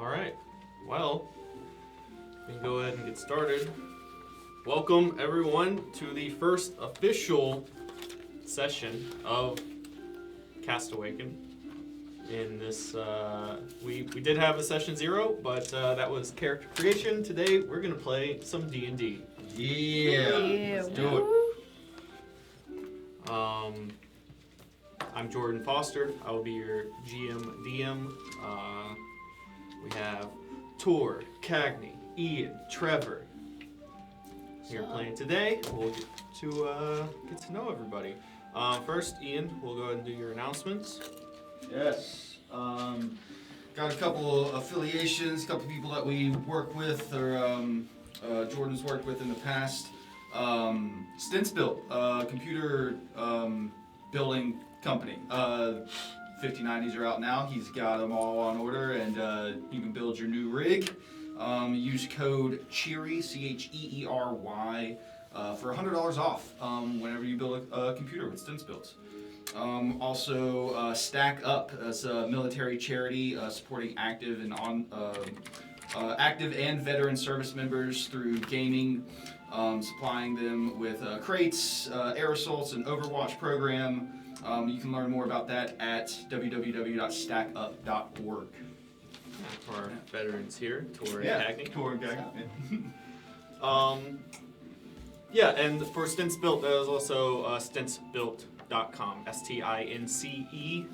Alright, well, we can go ahead and get started. Welcome everyone to the first official session of Cast Awaken. In this, we did have a session 0, but that was character creation. Today we're gonna play some D&D. Yeah. Let's do it. I'm Jordan Foster. I will be your GM DM. We have Tor, Cagney, Ian, Trevor here playing today. We'll get to know everybody. First, Ian, we'll go ahead and do your announcements. Yes. Got a couple affiliations, a couple people that we work with, or Jordan's worked with in the past. Stints Built, computer building company. 5090s are out now. He's got them all on order, and you can build your new rig. Use code CHEERY, CHEERY, for $100 off whenever you build a computer with Stints Built. Also, Stack Up as a military charity supporting active and veteran service members through gaming, supplying them with crates, air assaults, and Overwatch program. You can learn more about that at www.stackup.org. For our veterans here, Tor and Cagney. Tor and Cagney. And for Stints Built, there is also stintsbuilt.com. STINCE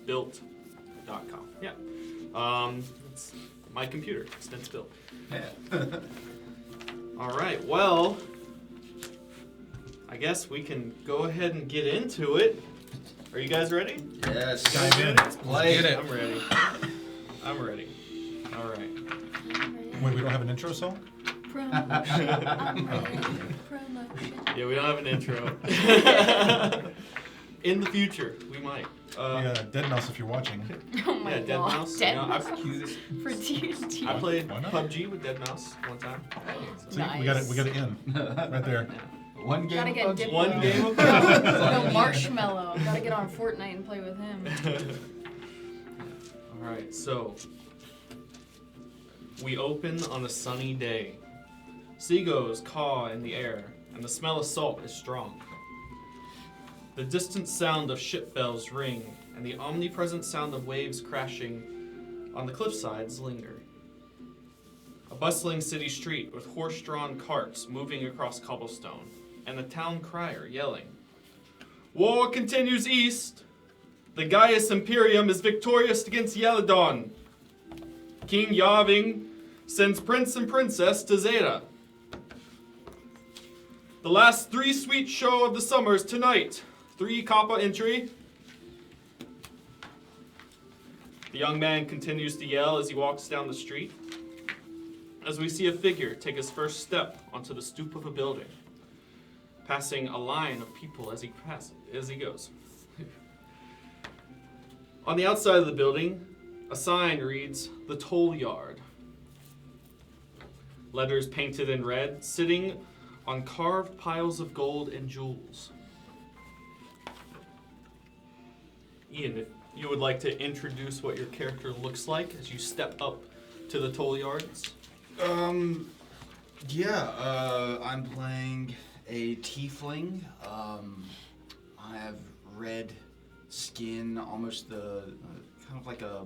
built.com. Yeah. It's my computer, Stints Built. Yeah. All right, well, I guess we can go ahead and get into it. Are you guys ready? Yes. Dive in. Let's play. Get it. I'm ready. I'm ready. All right. Wait, we don't have an intro song? Promotion. I'm ready. Promotion. Yeah, we don't have an intro. In the future, we might. Dead Mouse if you're watching. Oh my Yeah, god. Dead Mouse. Dead You know, Mouse. I've- For D&D. I played Why not? PUBG with Dead Mouse one time. See, Nice. we got it in right there. One game Gotta of get PUBG. dipped One in. game of No, PUBG. Marshmallow. Gotta get on Fortnite and play with him. All right, so we open on a sunny day. Seagulls caw in the air, and the smell of salt is strong. The distant sound of ship bells ring, and the omnipresent sound of waves crashing on the cliffsides linger. A bustling city street with horse-drawn carts moving across cobblestone, and the town crier yelling, "War continues east! The Gaius Imperium is victorious against Yeladon. King Yaving sends Prince and Princess to Zeta. The last 3 sweet show of the summers tonight. 3 Kappa entry." The young man continues to yell as he walks down the street, as we see a figure take his first step onto the stoop of a building, passing a line of people as he goes. On the outside of the building, a sign reads, "The Toll Yard." Letters painted in red, sitting on carved piles of gold and jewels. Ian, if you would like to introduce what your character looks like as you step up to the Toll Yards. I'm playing a tiefling. I have red skin, almost the kind of like a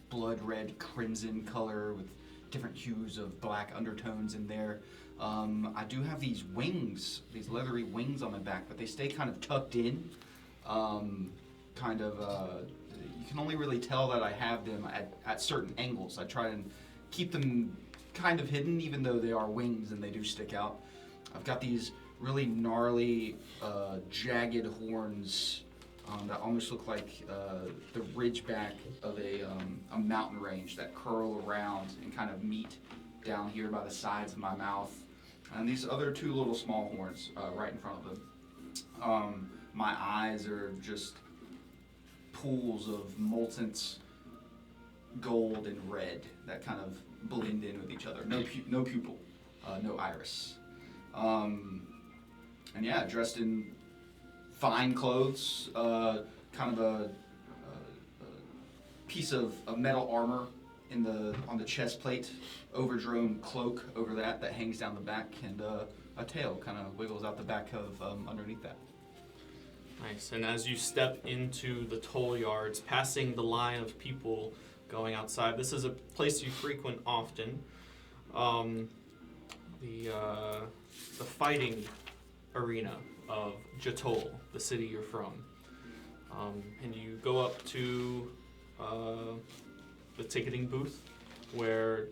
blood red crimson color with different hues of black undertones in there. I do have these wings, these leathery wings on my back, but they stay kind of tucked in. You can only really tell that I have them at certain angles. I try and keep them kind of hidden, even though they are wings and they do stick out. I've got these really gnarly, jagged horns that almost look like the ridgeback of a mountain range that curl around and kind of meet down here by the sides of my mouth. And these other 2 little small horns right in front of them. My eyes are just pools of molten gold and red that kind of blend in with each other. No pupil, no iris. Dressed in fine clothes, kind of a piece of metal armor on the chest plate, overdrawn cloak over that hangs down the back, and a tail kind of wiggles out the back of underneath that. Nice. And as you step into the toll yards, passing the line of people going outside, this is a place you frequent often. The fighting arena of Jatol, the city you're from. And you go up to the ticketing booth where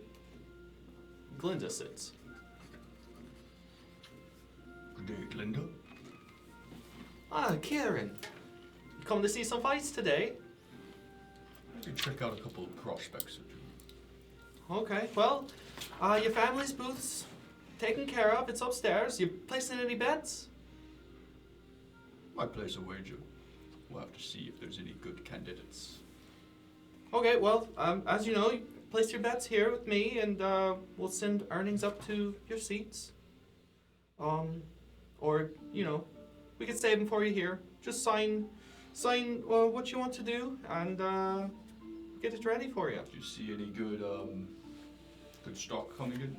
Glinda sits. Good day, Glinda. Ah, Kieran. You come to see some fights today? Maybe check out a couple of prospects or two. Okay, well, your family's booth's taken care of. It's upstairs. You placing any bets? Might place a wager. We'll have to see if there's any good candidates. Okay, well, as you know, you place your bets here with me, and we'll send earnings up to your seats. Or, you know, we could save them for you here. Just sign what you want to do, and get it ready for you. Do you see any good stock coming in?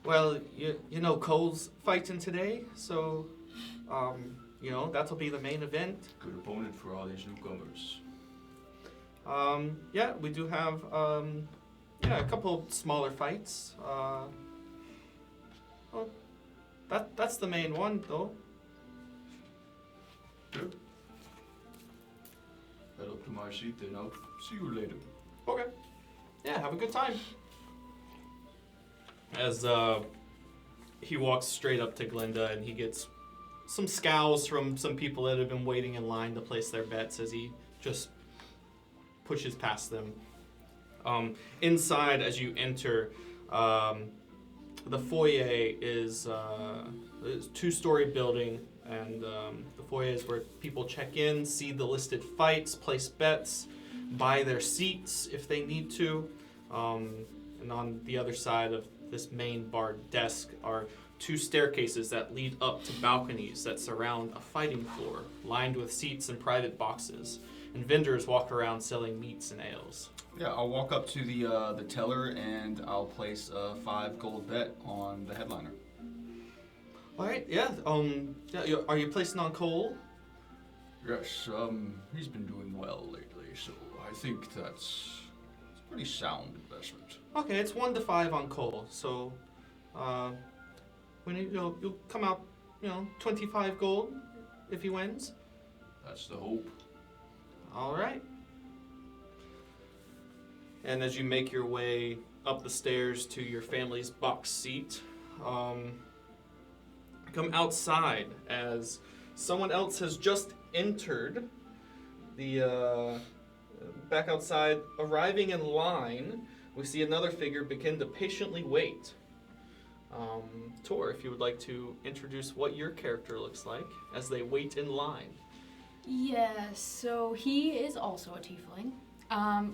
Well, you know Cole's fighting today, so, you know, that'll be the main event. Good opponent for all these newcomers. Yeah, we do have, a couple smaller fights. Well, that's the main one, though. Good. Head up to my seat, then I'll see you later. Okay. Yeah, have a good time. As he walks straight up to Glinda, and he gets some scowls from some people that have been waiting in line to place their bets as he just pushes past them. Inside, as you enter, the foyer is a two-story building, and the foyer is where people check in, see the listed fights, place bets, buy their seats if they need to. And on the other side of this main bar desk are two staircases that lead up to balconies that surround a fighting floor lined with seats and private boxes. And vendors walk around selling meats and ales. Yeah, I'll walk up to the teller and I'll place a 5 gold bet on the headliner. All right, yeah. Are you placing on Cole? Yes, he's been doing well lately, so I think it's a pretty sound investment. Okay, it's 1 to 5 on Cole. So, when you'll come out, 25 gold if he wins. That's the hope. All right. And as you make your way up the stairs to your family's box seat, come outside as someone else has just entered the back outside, arriving in line. We see another figure begin to patiently wait. Tor, if you would like to introduce what your character looks like as they wait in line. Yes, so he is also a tiefling,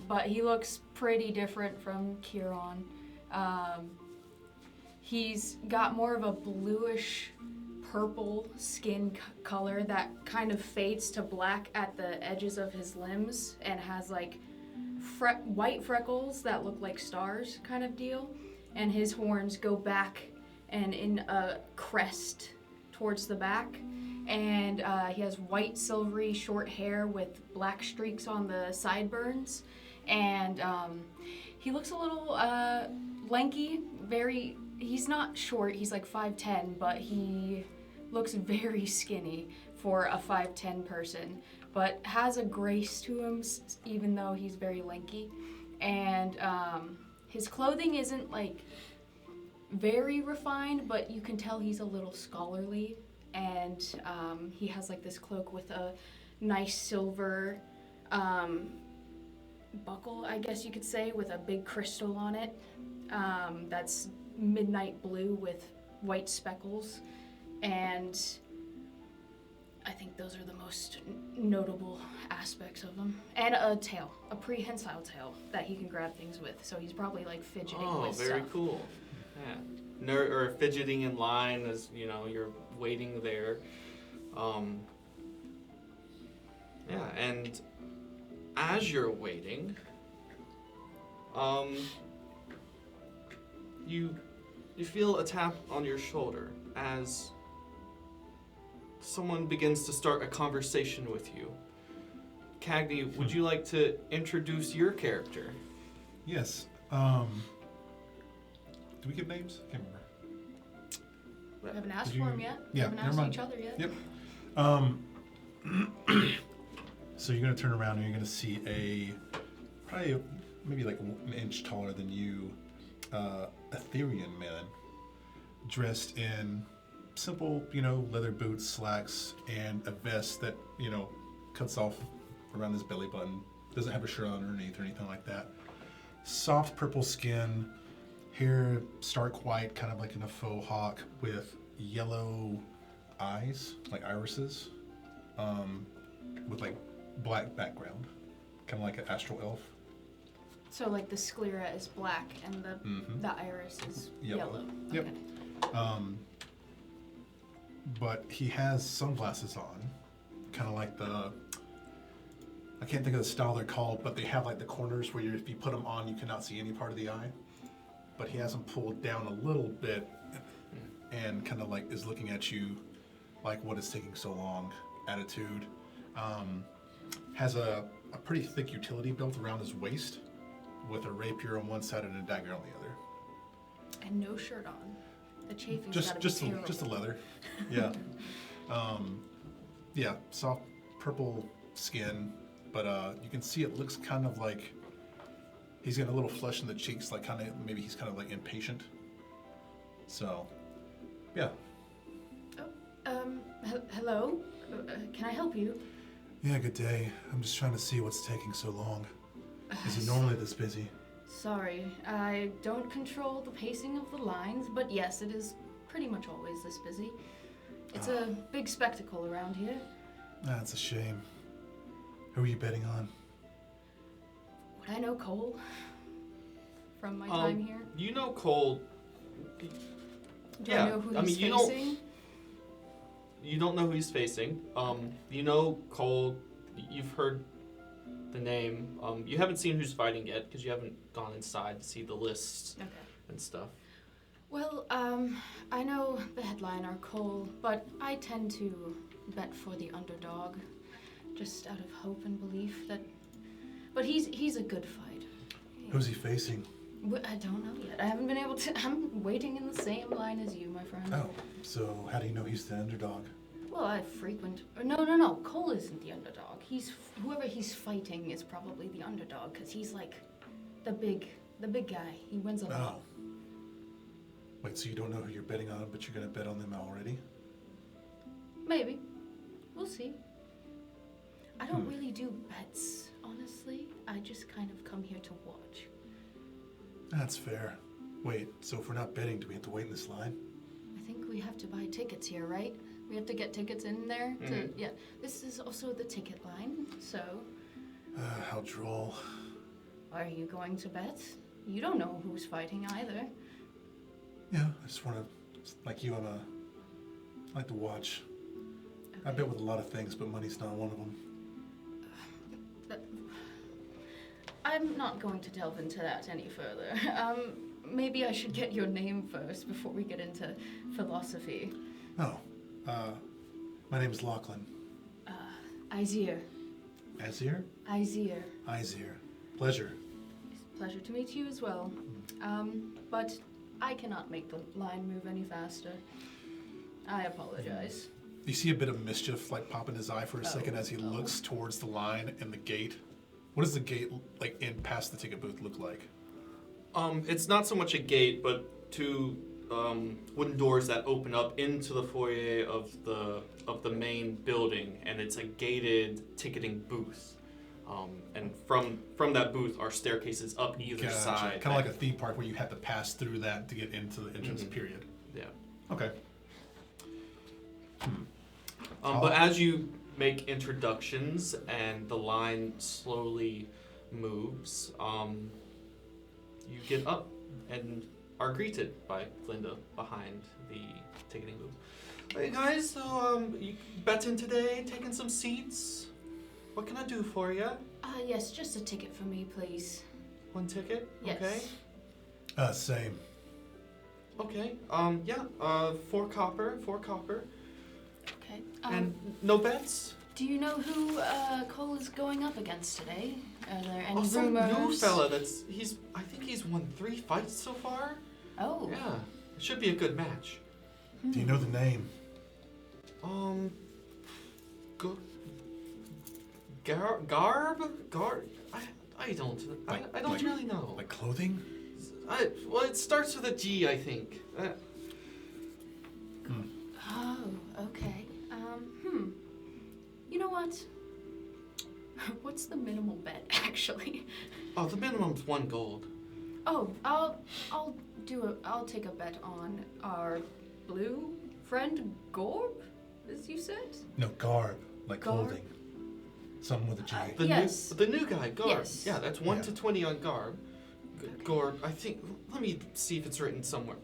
but he looks pretty different from Kieran. He's got more of a bluish purple skin color that kind of fades to black at the edges of his limbs and has like white freckles that look like stars kind of deal. And his horns go back and in a crest towards the back. And he has white silvery short hair with black streaks on the sideburns. And he looks a little lanky, he's not short, he's like 5'10", but he looks very skinny for a 5'10" person, but has a grace to him even though he's very lanky. And his clothing isn't like very refined, but you can tell he's a little scholarly. And he has like this cloak with a nice silver buckle, I guess you could say, with a big crystal on it. That's midnight blue with white speckles. And I think those are the most notable aspects of them. And a tail, a prehensile tail that he can grab things with. So he's probably like fidgeting with stuff. Oh, very cool. Yeah. Or fidgeting in line as, you're waiting there. Yeah, and as you're waiting, You feel a tap on your shoulder as someone begins to start a conversation with you. Cagney, would you like to introduce your character? Yes. Do we give names? I can't remember. We haven't asked Did for you- him yet. We yeah, haven't never asked mind. each other yet. Yep. So you're gonna turn around and you're gonna see probably maybe like an inch taller than you, Etherean man, dressed in simple, leather boots, slacks, and a vest that, cuts off around his belly button. Doesn't have a shirt on underneath or anything like that. Soft purple skin, hair stark white, kind of like in a faux hawk with yellow eyes, like irises, with like black background, kind of like an astral elf. So like the sclera is black and the iris is yellow. Yep. Okay. But he has sunglasses on, kind of like I can't think of the style they're called, but they have like the corners where if you put them on, you cannot see any part of the eye. But he has them pulled down a little bit and kind of like is looking at you like, what is taking so long attitude. Has a pretty thick utility belt around his waist with a rapier on one side and a dagger on the other. And no shirt on. The chafing's Just gotta just be the, terrible. just the leather. Yeah. Yeah, soft purple skin, but you can see it looks kind of like he's got a little flush in the cheeks, like maybe he's kind of like impatient. So, yeah. Hello? Can I help you? Yeah, good day. I'm just trying to see what's taking so long. Is it normally this busy? Sorry, I don't control the pacing of the lines, but yes, it is pretty much always this busy. It's a big spectacle around here. That's a shame. Who are you betting on? Would I know Cole from my time here? You know Cole. Do I know who he's you facing? You don't know who he's facing. You know Cole. You've heard the name. You haven't seen who's fighting yet because you haven't gone inside to see the lists Okay. and stuff. Well, I know the headliner, Cole, but I tend to bet for the underdog, just out of hope and belief that. But he's a good fight. Who's he facing? I don't know yet. I haven't been able to. I'm waiting in the same line as you, my friend. Oh, so how do you know he's the underdog? Well, I frequent. No. Cole isn't the underdog. Whoever he's fighting is probably the underdog because he's like the big guy. He wins a lot. Oh. Wait, so you don't know who you're betting on, but you're gonna bet on them already? Maybe. We'll see. I don't really do bets, honestly. I just kind of come here to watch. That's fair. Wait, so if we're not betting, do we have to wait in this line? I think we have to buy tickets here, right? We have to get tickets in there to. Yeah. This is also the ticket line, so. How droll. Are you going to bet? You don't know who's fighting either. Yeah, I just wanna, like you, I like to watch. I Okay. bet with a lot of things, but money's not one of them. I'm not going to delve into that any further. Maybe I should get your name first before we get into philosophy. Oh, my name is Lachlan. Izir. Azir? Izir. Izir. Pleasure. Pleasure to meet you as well. But I cannot make the line move any faster. I apologize. You see a bit of mischief like pop in his eye for a second as he Oh. looks towards the line and the gate. What does the gate, like, in past the ticket booth look like? It's not so much a gate, but two wooden doors that open up into the foyer of the main building, and it's a gated ticketing booth. And from that booth are staircases up either side. Kind of like a theme park where you have to pass through that to get into the entrance period. Yeah. Okay. But as you make introductions and the line slowly moves, you get up and are greeted by Glinda behind the ticketing booth. Hey guys, so you betting today, taking some seats? What can I do for you? Yes, just a ticket for me, please. 1 ticket. Yes. Okay. Same. Okay. Yeah. 4 copper. 4 copper. Okay. And no bets. Do you know who Cole is going up against today? Are there any Some rumors? new fella I think he's won 3 fights so far. Oh. Yeah. It should be a good match. Do you know the name? Garb? I don't. I don't really know. Like clothing? Well, it starts with a G, I think. Oh, okay. You know what? What's the minimal bet, actually? Oh, the minimum's 1 gold. Oh, I'll take a bet on our blue friend Gorb, as you said. No, garb. Like Garb? clothing. Something with a G. Yes. The new guy, Garb. Yes. Yeah, that's 1 Yeah. to 20 on Garb. Okay. Garb, I think. Let me see if it's written somewhere.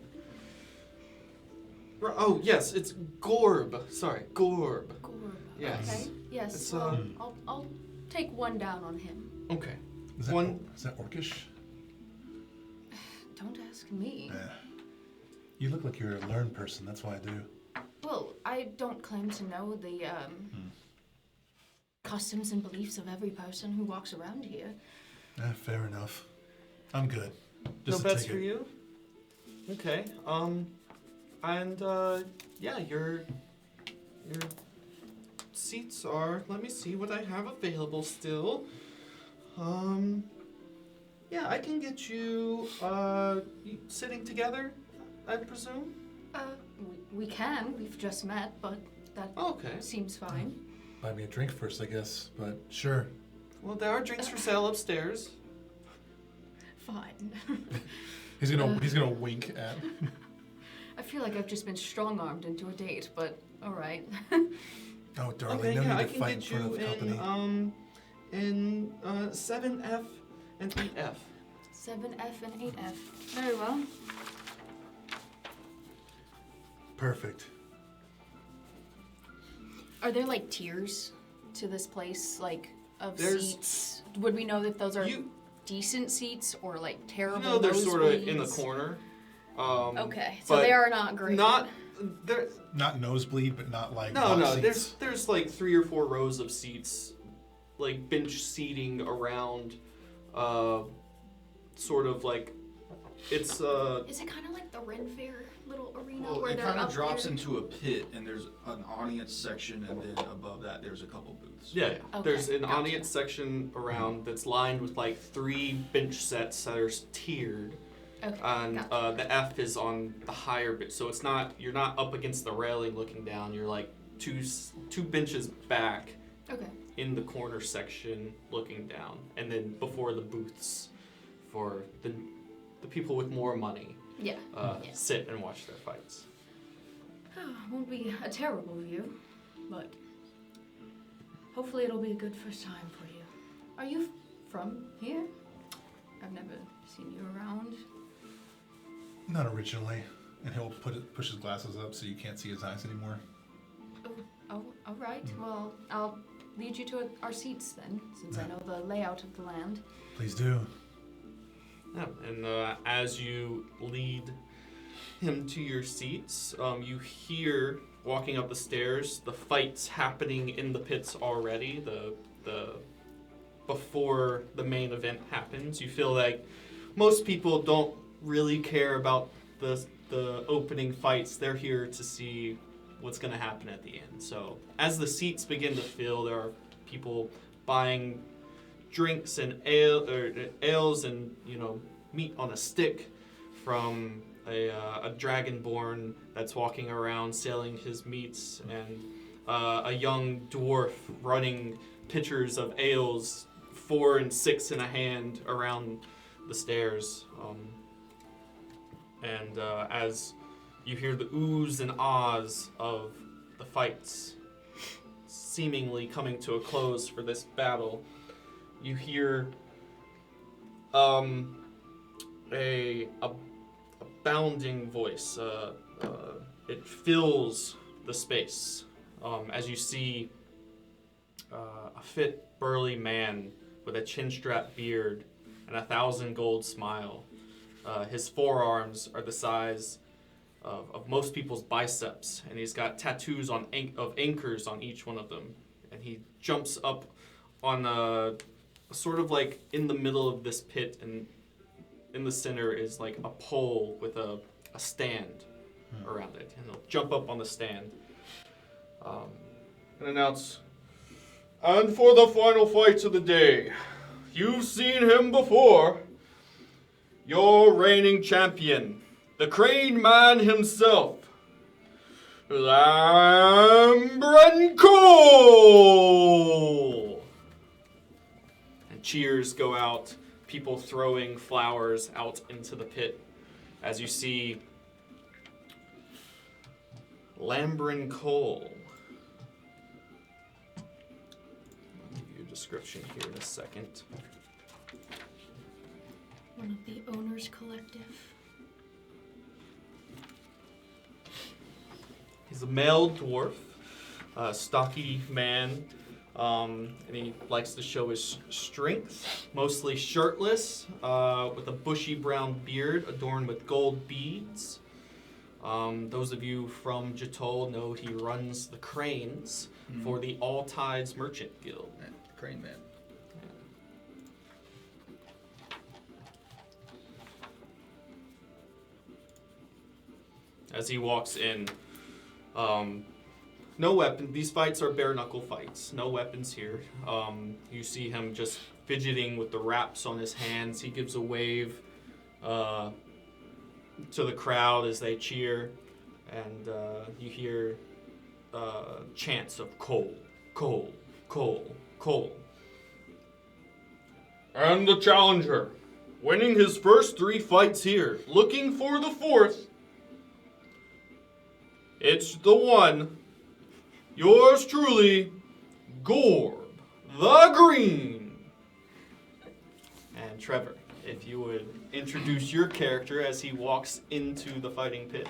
Oh, yes, it's Gorb. Sorry, Gorb. Gorb. Yes. Okay. Yes. It's, Well, I'll take 1 down on him. Okay. Is that, One- is that orcish? Don't ask me. Yeah. You look like you're a learned person. That's why I do. Well, I don't claim to know the customs and beliefs of every person who walks around here. Fair enough. I'm good. No Just a bets ticket. for you? Okay. Yeah, your seats are, let me see what I have available still. Yeah, I can get you sitting together, I presume. We can. We've just met, but that Okay. seems fine. Buy me a drink first, I guess. But sure. Well, there are drinks for sale upstairs. Fine. He's gonna wink at. I feel like I've just been strong-armed into a date, but all right. Oh, darling, Okay, no yeah, I need to can fight in get front you of the company. in 7F and 8F. 7F and 8F. Very well. Perfect. Are there like tiers to this place, like of There's- seats? Would we know if those are You decent seats or like terrible? know they're sort of in the nosebleeds? corner. Okay, so but they are not great. Not there. Not nosebleed, but not like No, box no. seats. There's like 3 or 4 rows of seats, like bench seating around, sort of like it's Is it kind of like the Ren Fair little arena Well, where it they're kind of up drops there? into a pit, and there's an audience section, and then above that, there's a couple booths. yeah. Okay, There's an gotcha. audience section around that's lined with like 3 bench sets that are tiered. Okay, And gotcha. the F is on the higher bit, so it's not, you're not up against the railing looking down. You're like two benches back Okay. in the corner section looking down, and then before the booths for the people with more money Yeah. Yeah. sit and watch their fights. Won't be a terrible view, but hopefully it'll be a good first time for you. Are you from here? I've never seen you around. Not originally. And he'll push his glasses up so you can't see his eyes anymore. Oh, all right. Well, I'll lead you to our seats then, since I know the layout of the land. Please do. Yeah, and as you lead him to your seats, you hear walking up the stairs the fights happening in the pits already. The before the main event happens, you feel like most people don't really care about the opening fights. They're here to see what's going to happen at the end. So as the seats begin to fill, there are people buying drinks and ales and meat on a stick from a dragonborn that's walking around selling his meats, and a young dwarf running pitchers of ales, 4 and 6 in a hand, around the stairs. And as you hear the oohs and ahs of the fights seemingly coming to a close for this battle, you hear a bounding voice. It fills the space as you see a fit, burly man with a chin-strap beard and 1,000 gold smile. His forearms are the size of most people's biceps, and he's got tattoos of anchors on each one of them. And he jumps up on sort of like in the middle of this pit, and in the center is like a pole with a stand around it. And he'll jump up on the stand and announce, "And for the final fight of the day, you've seen him before. Your reigning champion, the Crane Man himself, Lambren Cole!" And cheers go out, people throwing flowers out into the pit as you see Lambren Cole. I'll give you a description here in a second. One of the owners collective. He's a male dwarf, stocky man, and he likes to show his strength, mostly shirtless, with a bushy brown beard adorned with gold beads. Those of you from Jatol know he runs the cranes for the All Tides Merchant Guild. Man, Crane Man. As he walks in, no weapon. These fights are bare knuckle fights. No weapons here. You see him just fidgeting with the wraps on his hands. He gives a wave to the crowd as they cheer, and you hear chants of Cole, Cole, Cole, Cole. And the challenger, winning his first 3 fights here, looking for the 4th. It's the one, yours truly, Gorb the Green. And Trevor, if you would introduce your character as he walks into the fighting pit.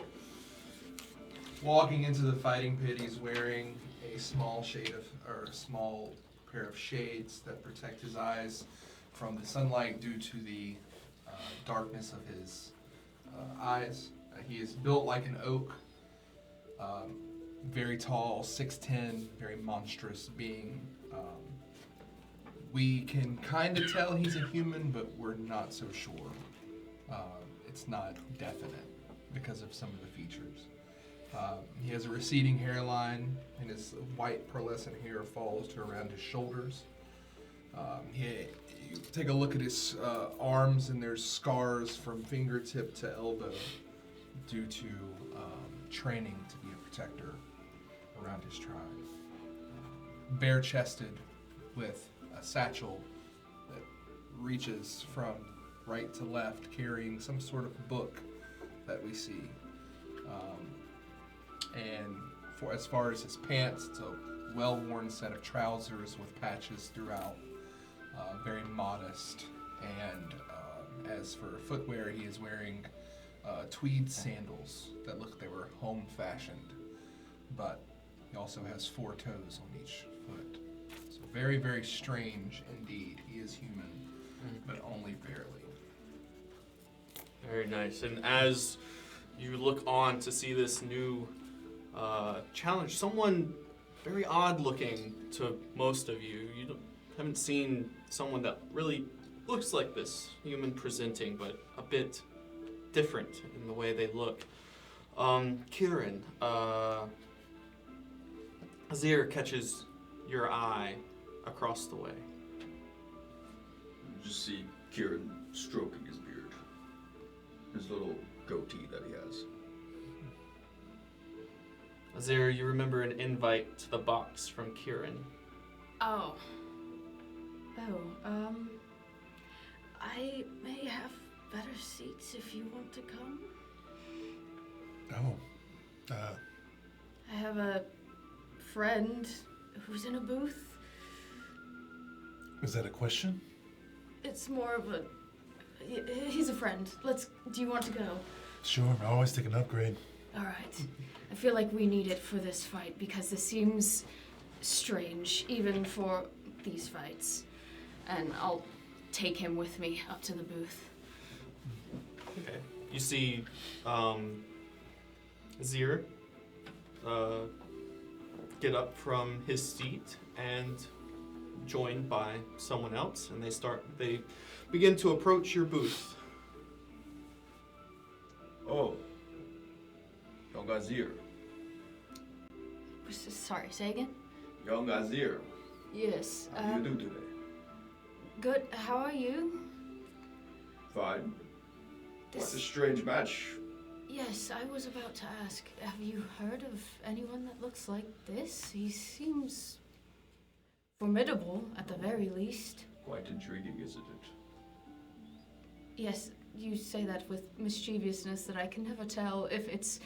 Walking into the fighting pit, he's wearing a small pair of shades that protect his eyes from the sunlight due to the darkness of his eyes. He is built like an oak. Very tall, 6'10", very monstrous being. We can kind of tell he's a human, but we're not so sure. It's not definite because of some of the features. He has a receding hairline, and his white pearlescent hair falls to around his shoulders. You take a look at his arms, and there's scars from fingertip to elbow due to training to be a protector around his tribe. Bare-chested with a satchel that reaches from right to left, carrying some sort of book that we see. And as far as his pants, it's a well-worn set of trousers with patches throughout, very modest. And as for footwear, he is wearing tweed sandals that look they were home-fashioned, but he also has 4 toes on each foot. So very, very strange indeed. He is human, but only barely. Very nice. And as you look on to see this new challenge, someone very odd looking to most of you. You haven't seen someone that really looks like this, human presenting, but a bit different in the way they look. Kieran, Azir catches your eye across the way. You just see Kieran stroking his beard. His little goatee that he has. Azir, you remember an invite to the box from Kieran. Oh, I may have better seats if you want to come. I have a friend who's in a booth. Is that a question? It's more of a... He's a friend. Do you want to go? Sure, I always take an upgrade. All right. I feel like we need it for this fight because this seems strange, even for these fights. And I'll take him with me up to the booth. Okay. You see Zir get up from his seat and joined by someone else, and they begin to approach your booth. Oh, young Azir. Sorry, say again? Young Azir. Yes. How do you do today? Good. How are you? Fine. What a This, strange match. yes, I was about to ask. Have you heard of anyone that looks like this? He seems formidable, at the very least. Quite intriguing, isn't it? Yes, you say that with mischievousness that I can never tell if it's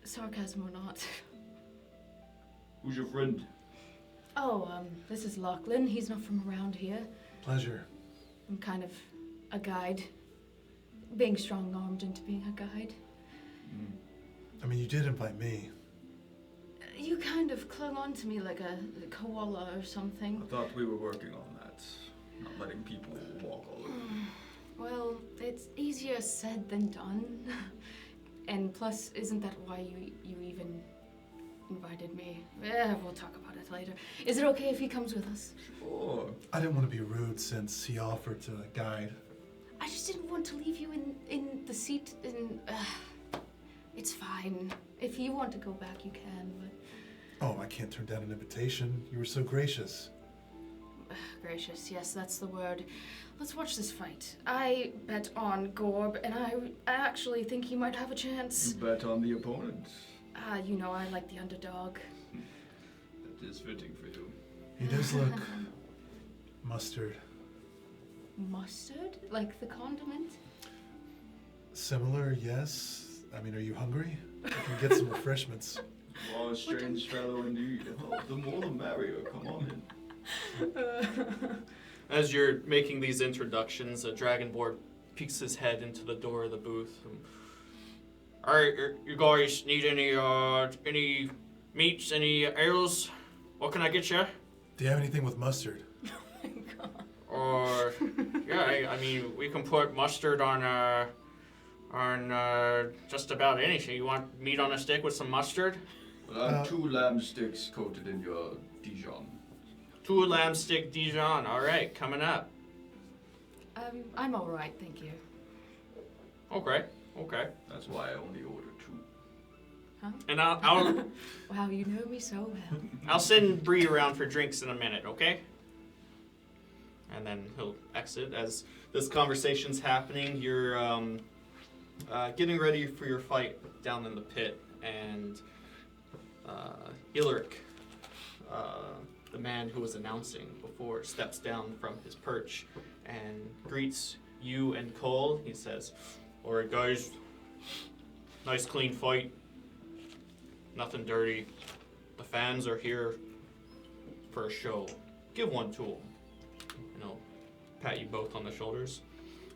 sarcasm or not. Who's your friend? Oh, this is Lachlan. He's not from around here. Pleasure. I'm kind of a guide. Being strong-armed into being a guide. I mean, you did invite me. You kind of clung on to me like a koala or I something. thought we were working on that. Not letting people walk all over. Well, it's easier said than done. And plus, isn't that why you even invited me? We'll talk about it later. Is it okay if he comes with us? Sure. I didn't want to be rude since he offered to guide. I just didn't want to leave you in the seat and it's fine. If you want to go back, you can, but... Oh, I can't turn down an invitation. You were so gracious. Gracious, yes, that's the word. Let's watch this fight. I bet on Gorb, and I actually think he might have a chance. You bet on the opponent. You know, I like the underdog. That is fitting for you. He does look mustard. Mustard? Like the condiment? Similar, yes. I mean, are you hungry? I can get some refreshments. You are a strange fellow indeed. Oh, the more the merrier. Come on in. As you're making these introductions, a dragonborn peeks his head into the door of the booth. All right, you guys need any meats, any ales? What can I get you? Do you have anything with mustard? Or yeah, I mean we can put mustard on just about anything. You want meat on a stick with some mustard? Well, I have 2 lamb sticks coated in your Dijon. 2 lamb stick Dijon. All right, coming up. I'm all right, thank you. Okay. That's why I only ordered 2. Huh? And I'll Wow, you know me so well. I'll send Bree around for drinks in a minute, okay? And then he'll exit as this conversation's happening. You're getting ready for your fight down in the pit, and Ilric, the man who was announcing before, steps down from his perch and greets you and Cole. He says, "All right, guys, nice clean fight. Nothing dirty. The fans are here for a show. Give one to them." And he'll pat you both on the shoulders,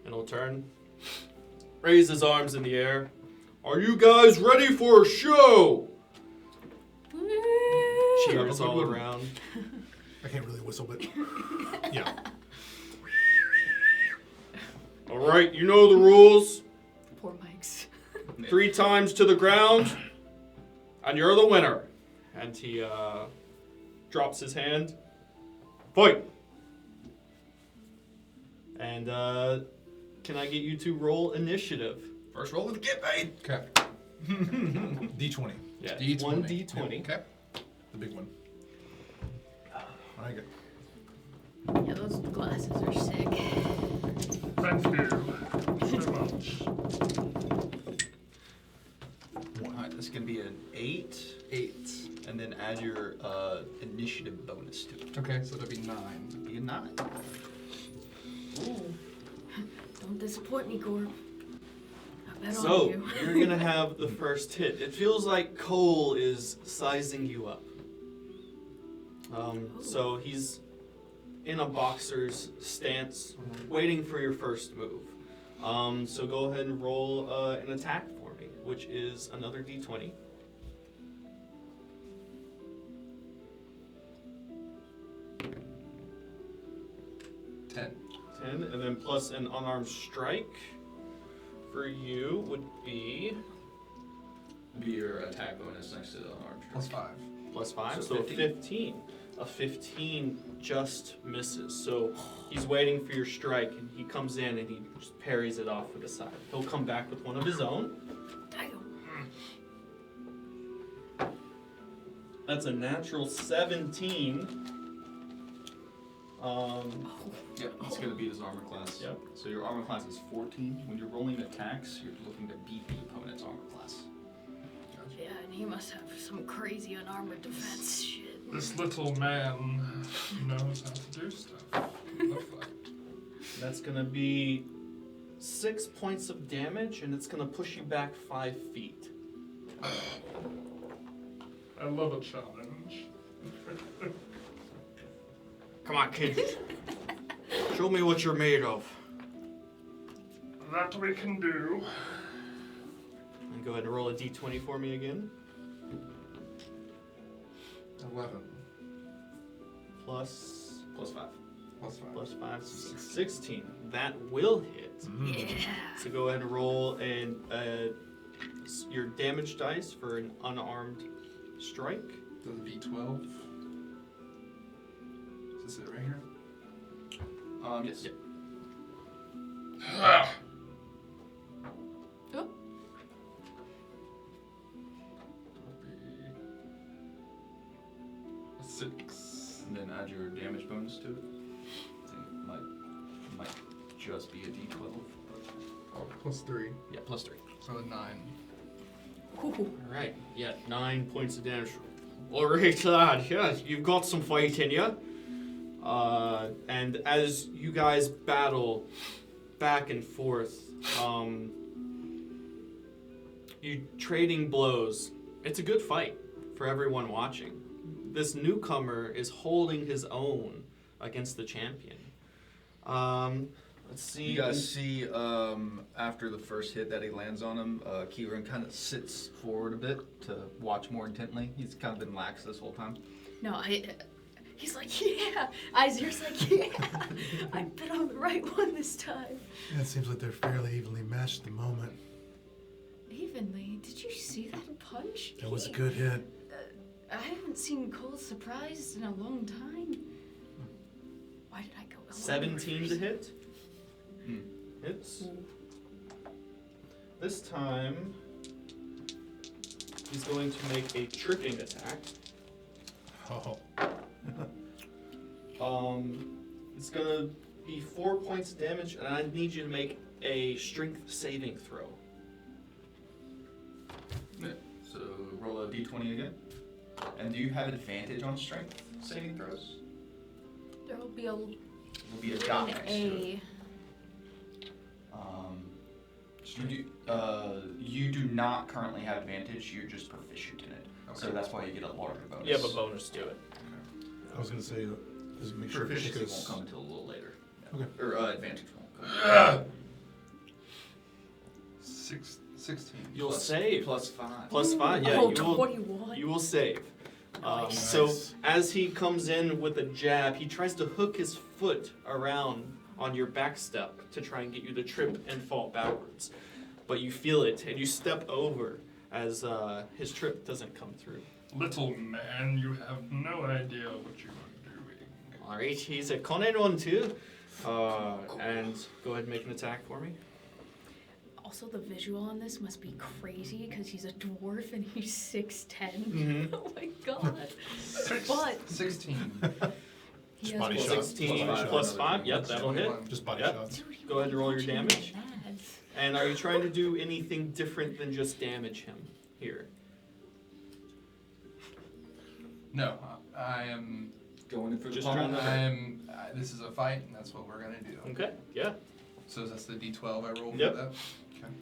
and he'll turn, raise his arms in the air. "Are you guys ready for a show?" Cheers all around. I can't really whistle, but yeah. All right, you know the rules. Poor Mike's. 3 times to the ground, and you're the winner. And he drops his hand. Fight! And can I get you to roll initiative? First roll of the campaign. Okay. D20, Yeah, D20. 1 D20. Okay. the big one. I got Yeah, those glasses are sick. Thank you so much. Alright, that's gonna be an 8. 8. And then add your initiative bonus to it. Okay, so that'll be 9. Be a 9. Don't disappoint me, Gorb. I bet on So, you. you're going to have the first hit. It feels like Cole is sizing you up. So he's in a boxer's stance, waiting for your first move. So go ahead and roll an attack for me, which is another d20. Ten. 10. 10, and then plus an unarmed strike for you would be Be your attack bonus next to the unarmed. Plus 5. plus 5, So so 15. 15. A 15 just misses. So he's waiting for your strike, and he comes in and he just parries it off with a side. He'll come back with one of his own. That's a natural 17. Yep, it's going to beat his armor class. Yep. So your armor class is 14. When you're rolling attacks, you're looking to beat the opponent's armor class. Yeah, and he must have some crazy unarmored defense shit. This little man knows how to do stuff. Love that. That's gonna be 6 points of damage, and it's gonna push you back 5 feet. I love a challenge. Come on, kid. Show me what you're made of. That we can do. And go ahead and roll a d20 for me again. 11. Plus Plus 5. Plus 5. plus 5, 16. That will hit. Yeah. So go ahead and roll your damage dice for an unarmed strike. Does it D12? Is this it right here? Yes. Yep. Ah, Oh, A 6. And then add your damage bonus to it. I think it might just be a d12. Oh, plus 3. Yeah, plus 3. So a 9. Alright, yeah, 9 points of damage. Alright, lad, yeah, you've got some fight in you. And as you guys battle back and forth, you trading blows. It's a good fight for everyone watching. This newcomer is holding his own against the champion. Let's see. You guys see after the first hit that he lands on him, Kieran kind of sits forward a bit to watch more intently. He's kind of been lax this whole time. no, he's like, yeah. Izir's like, yeah. I bet on the right one this time. Yeah, it seems like they're fairly evenly matched at the moment. Evenly. Did you see that punch? That was a good hit. I haven't seen Cole surprised in a long time. Why did I go 17 to hit. Hmm. Hits. This time, he's going to make a tripping attack. Oh. It's gonna be 4 points of damage, and I need you to make a strength saving throw. Yeah. So roll a d20 again. And do you have advantage on strength saving throws? There will be a It'll be a dot next to it. You do not currently have advantage. You're just proficient in it. So that's why you get a larger bonus. You have a bonus to it. I was gonna say, just make sure Proficiency won't because come until a little later. Okay. Or advantage won't come. 16. You'll Plus- save. Plus 5. Plus 5, yeah. Oh, you will, 21. you will save. Nice. So as he comes in with a jab, he tries to hook his foot around on your back step to try and get you to trip and fall backwards. But you feel it, and you step over as his trip doesn't come through. little man, you have no idea what you are doing. Alright, he's a cunning one too. And go ahead and make an attack for me. Also, the visual on this must be crazy because he's a dwarf and he's 6'10". Mhm. Oh my god. But 16. he Just has body one- shot. 16 Plus five. plus 5, yep, that'll hit. 21. just body Yep. shots. Dude, he Go ahead and roll your punching me in damage. the nads. And are you trying to do anything different than just damage him here? No, I am. Going in for the Just pummel. trying to- I am. This is a fight, and that's what we're gonna do. Okay, yeah. So that's the D12 I rolled Yep. for that. Okay.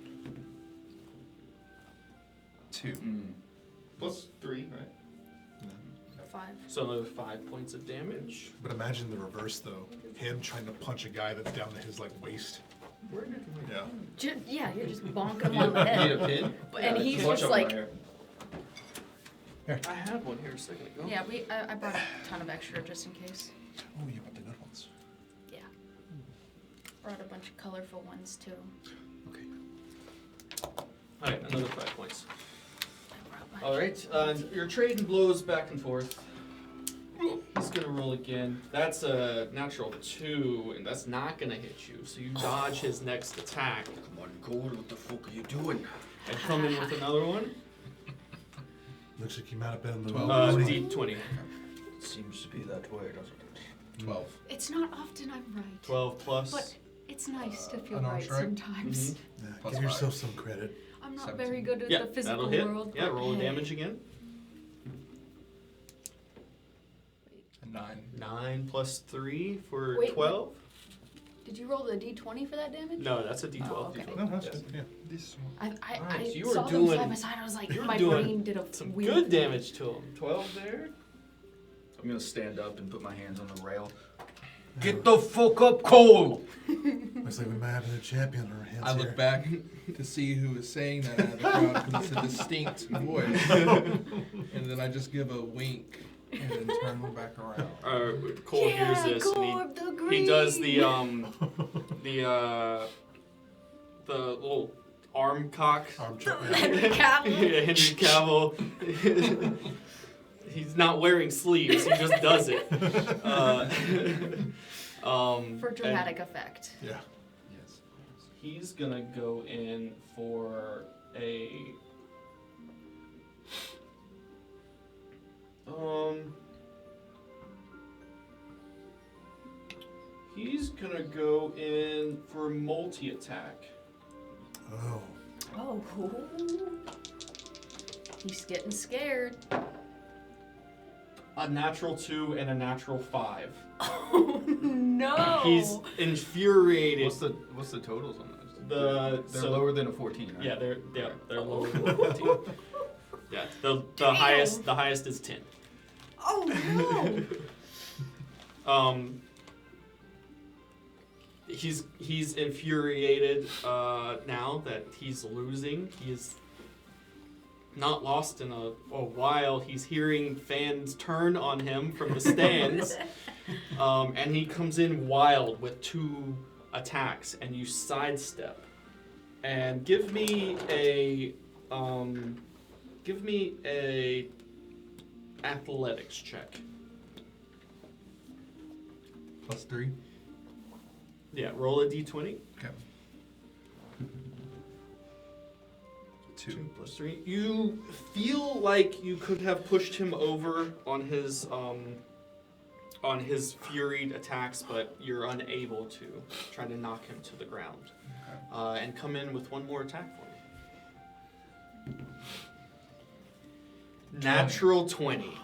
2. Plus 3, right? 5. So another 5 points of damage. But imagine the reverse though. Him trying to punch a guy that's down to his like waist. Where did we Yeah. Yeah, you're just bonking him on the head. Need a pin? And he's Watch just out like, right here. I had one here a second ago. yeah, I brought a ton of extra just in case. Oh, you got the good ones. Yeah. brought a bunch of colorful ones too. Okay. Alright, another 5 points. I brought my- Alright, you're trading blows back and forth. He's gonna roll again. That's a natural 2, and that's not gonna hit you. So you dodge his next attack Come on, Gold, what the fuck are you doing? and come in with another one. Looks like you might have been the 12. D20. It seems to be that way, doesn't it? 12. It's not often I'm right. 12 plus. But it's nice to feel unarmed right strike? sometimes. Yeah, Plus give yourself 5. some credit. I'm not 17. very good at Yeah, the physical that'll hit. world. Yeah, but roll hey. damage again. A 9. 9 plus 3 for Wait, 12. Did you roll the d20 for that damage? No, that's a D12. Oh, okay. No, that's Yes. good. Yeah. This one. I Alright, so you saw were them doing- side by side. I was like, you were my doing brain did a Some weird good thing. damage to him. 12 there. I'm gonna stand up and put my hands on the rail. Get the fuck up, Cole! Looks like we might have a new champion on our hands I here. look back to see who is saying that out of the crowd because it's a distinct voice. And then I just give a wink and then turn back around. Cole hears this and Gorb the he does the the little arm cock. Arm drop. Henry Cavill. Yeah, Henry Cavill. He's not wearing sleeves. He just does it. For and dramatic effect. Yeah. Yes. he's gonna go in for a he's gonna go in for multi-attack. Oh. Oh. He's getting scared. A natural 2 and a natural 5. Oh no. He's infuriated. What's the totals on those? The They're lower than a 14, right? Yeah, they're lower than 14. Yeah, the highest is 10. Oh no. He's infuriated now that he's losing. He is not lost in a while. He's hearing fans turn on him from the stands, and he comes in wild with 2 attacks, and you sidestep. And give me a athletics check. +3. Yeah, roll a d20. Okay. 2. Plus 3. You feel like you could have pushed him over on his furied attacks, but you're unable to. Trying to knock him to the ground. And come in with 1 more attack for me. Natural 20.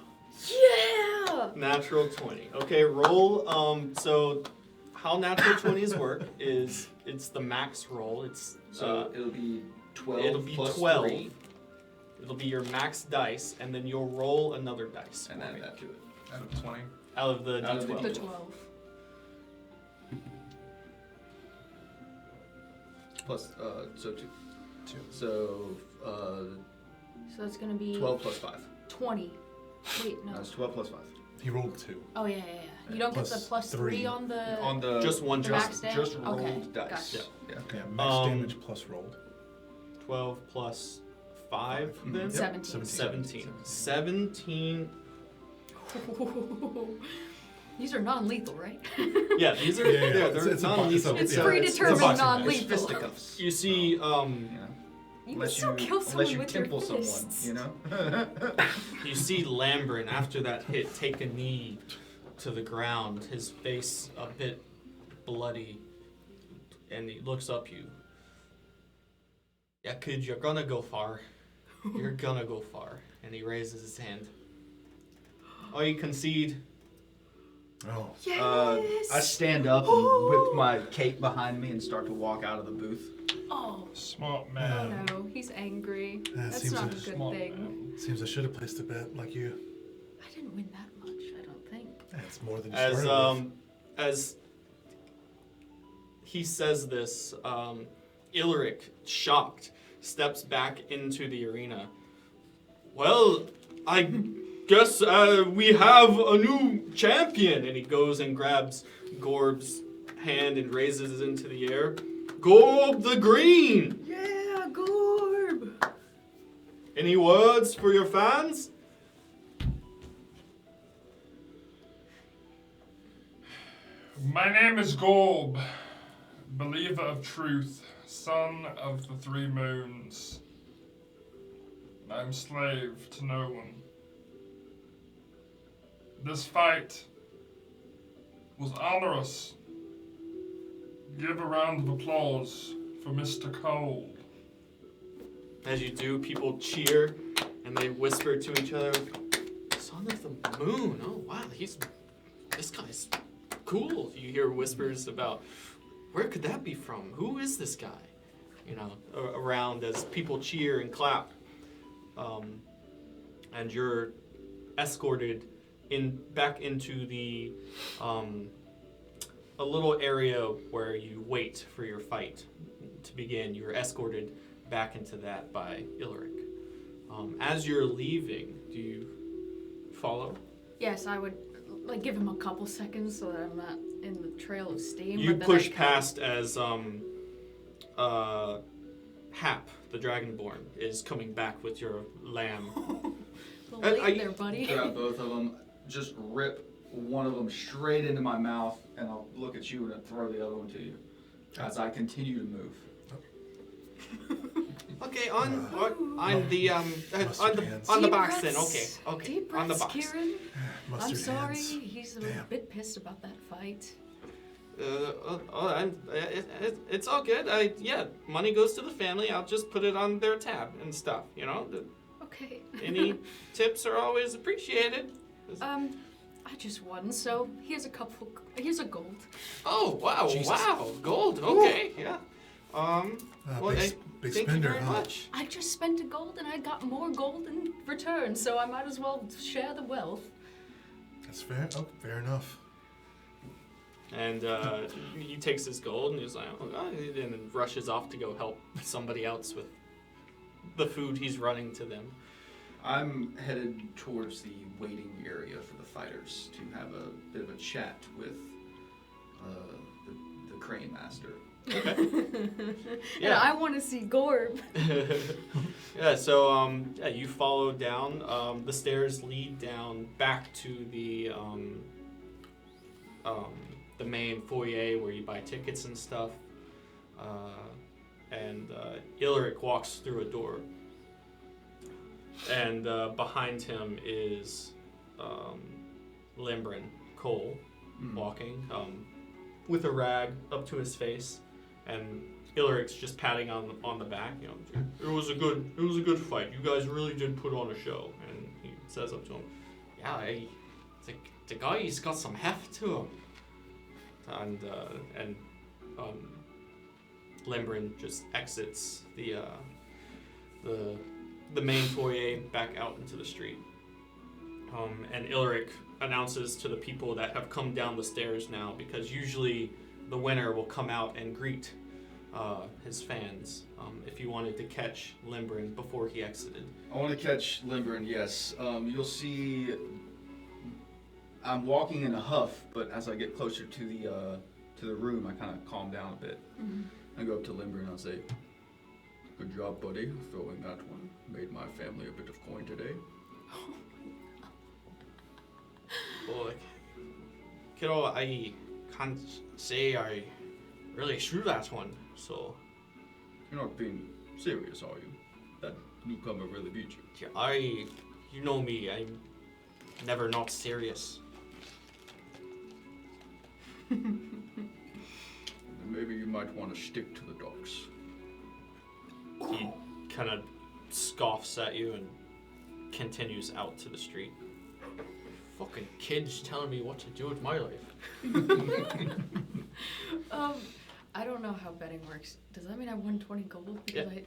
Yeah. Natural 20. Okay, roll. So how natural 20s work is it's the max roll. It's So it'll be 12 it'll be plus 12. 3, It'll be your max dice, and then you'll roll another dice and for add me that to it. Out of 20. out of the Out of the d12. The 12. Plus, so 2. 2. So, So it's gonna be 12 plus 5. 20. Wait, no. That's 12 plus 5. He rolled 2. Oh yeah. You don't get the Plus +3 3. on the. On the Just one The dice. max damage? just Okay, rolled dice. gotcha. Yeah. Yeah, max Um, damage plus rolled. 12 plus 5 Mhm. then? Yep, 17. 17. 17. These are non-lethal, right? Yeah, these are Yeah, yeah, they're it's a non-lethal. box- It's yeah, predetermined boxing match. non-lethal. It's fisticuffs. You see, You know? You can still kill someone unless you with your temple fists. someone, you know? you see Lambrin after that hit take a knee to the ground, his face a bit bloody, and he looks up you. Yeah, kid, you're gonna go far. You're gonna go far. And he raises his hand. Oh, you concede? Oh. Yes. I stand up and whip my cape behind me and start to walk out of the booth. Oh. Smart Oh man. no, he's angry. That That's seems not a a good Smart thing. man. Seems I should have placed a bet like you. I didn't win that much, I don't think. That's more than you As started with. as he says this, Ilric, shocked, steps back into the arena. Well, I guess we have a new champion, and he goes and grabs Gorb's hand and raises it into the air. Gorb the Green! Yeah, Gorb! Any words for your fans? My name is Gorb, believer of truth, son of the three moons. I'm slave to no one. This fight was onerous. Give a round of applause for Mr. Cold. As you do, people cheer and they whisper to each other, Son of the Moon, oh wow, this guy's cool. You hear whispers about, where could that be from? Who is this guy? You know, around as people cheer and clap. And you're escorted back into the a little area where you wait for your fight to begin. You're escorted back into that by Ilric. As you're leaving, do you follow? Yes, I would give him a couple seconds so that I'm not in the trail of steam. You but then push I past as Hap, the Dragonborn, is coming back with your lamb. Well, late there, buddy. Grab both of them, just rip one of them straight into my mouth, and I'll look at you and throw the other one to you as I continue to move. Okay, on the hands. on the Deep box then. breaths. Okay, Deep on the breaths, box. Kieran. I'm Mustard sorry. hands. He's a Damn. bit pissed about that fight. It's all good. Yeah, money goes to the family. I'll just put it on their tab and stuff. You know, Okay. any tips are always appreciated. I just won, so here's a couple. Here's a gold. Oh wow, Jesus. wow, gold. Okay, yeah. Well, Big thank spender, you very huh? much. I just spent a gold and I got more gold in return, so I might as well share the wealth. That's fair. Oh, fair enough. And he takes his gold and he's like, oh, God, and then rushes off to go help somebody else with the food he's running to them. I'm headed towards the waiting area for the fighters to have a bit of a chat with the Crane Master. Okay. And Yeah. I want to see Gorb. Yeah, so you follow down. The stairs lead down back to the main foyer where you buy tickets and stuff. And Ilric walks through a door. And behind him is Limbrin Cole walking with a rag up to his face. And Ilric's just patting on the back. You know, it was a good fight. You guys really did put on a show. And he says up to him, "Yeah, the guy's got some heft to him." And Limbrin just exits the main foyer back out into the street. And Ilric announces to the people that have come down the stairs now, because usually the winner will come out and greet his fans. If you wanted to catch Limbrin before he exited. I want to catch Limbrin, yes. You'll see I'm walking in a huff, but as I get closer to the room, I kind of calm down a bit. Mm-hmm. I go up to Limbrin and I'll say, "Good job, buddy, throwing that one. Made my family a bit of coin today." Well, kiddo, I can't say I really threw that one, so You're not being serious, are you? That newcomer really beat you. yeah, you know me, I'm never not serious. Then maybe you might want to stick to the docks. He kind of scoffs at you and continues out to the street. Fucking kids telling me what to do with my life. I don't know how betting works. Does that mean I won 20 gold? Because Yeah.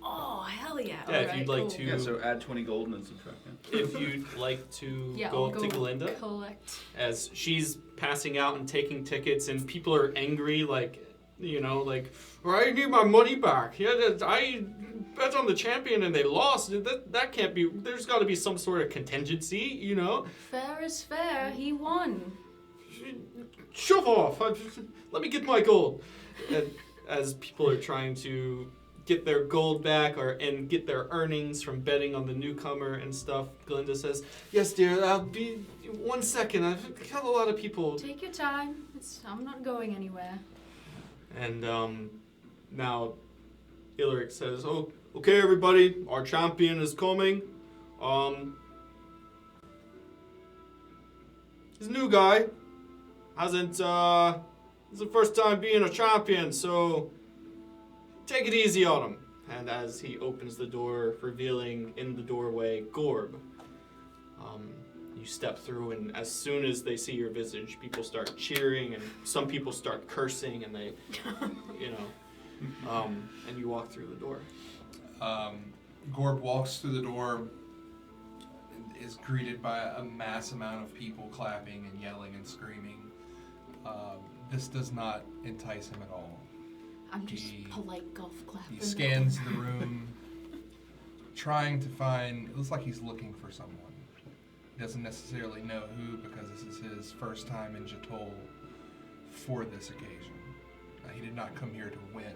Oh, hell yeah. Yeah, if Alright, you'd like cool. to- Yeah, so add 20 gold and then subtract it. If you'd like to Yeah, go I'll up to Glinda, collect. as she's passing out and taking tickets, and people are angry, like, you know, like, I need my money back. Yeah, I bet on the champion and they lost. That can't be. There's got to be some sort of contingency, you know. Fair is fair. He won. shove off. Let me get my gold. And as people are trying to get their gold back and get their earnings from betting on the newcomer and stuff, Glinda says, yes, dear, I'll be 1 second. I've got a lot of people. Take your time. I'm not going anywhere. And now Ilric says, oh, okay, everybody, our champion is coming. He's a new guy. It's the first time being a champion, so take it easy on him. And as he opens the door, revealing in the doorway Gorb, you step through, and as soon as they see your visage, people start cheering, and some people start cursing, and they, and you walk through the door. Gorb walks through the door and is greeted by a mass amount of people clapping and yelling and screaming. This does not entice him at all. I'm just polite golf clapping. He scans the room, trying to find, it looks like he's looking for someone. He doesn't necessarily know who, because this is his first time in Jatol for this occasion. He did not come here to win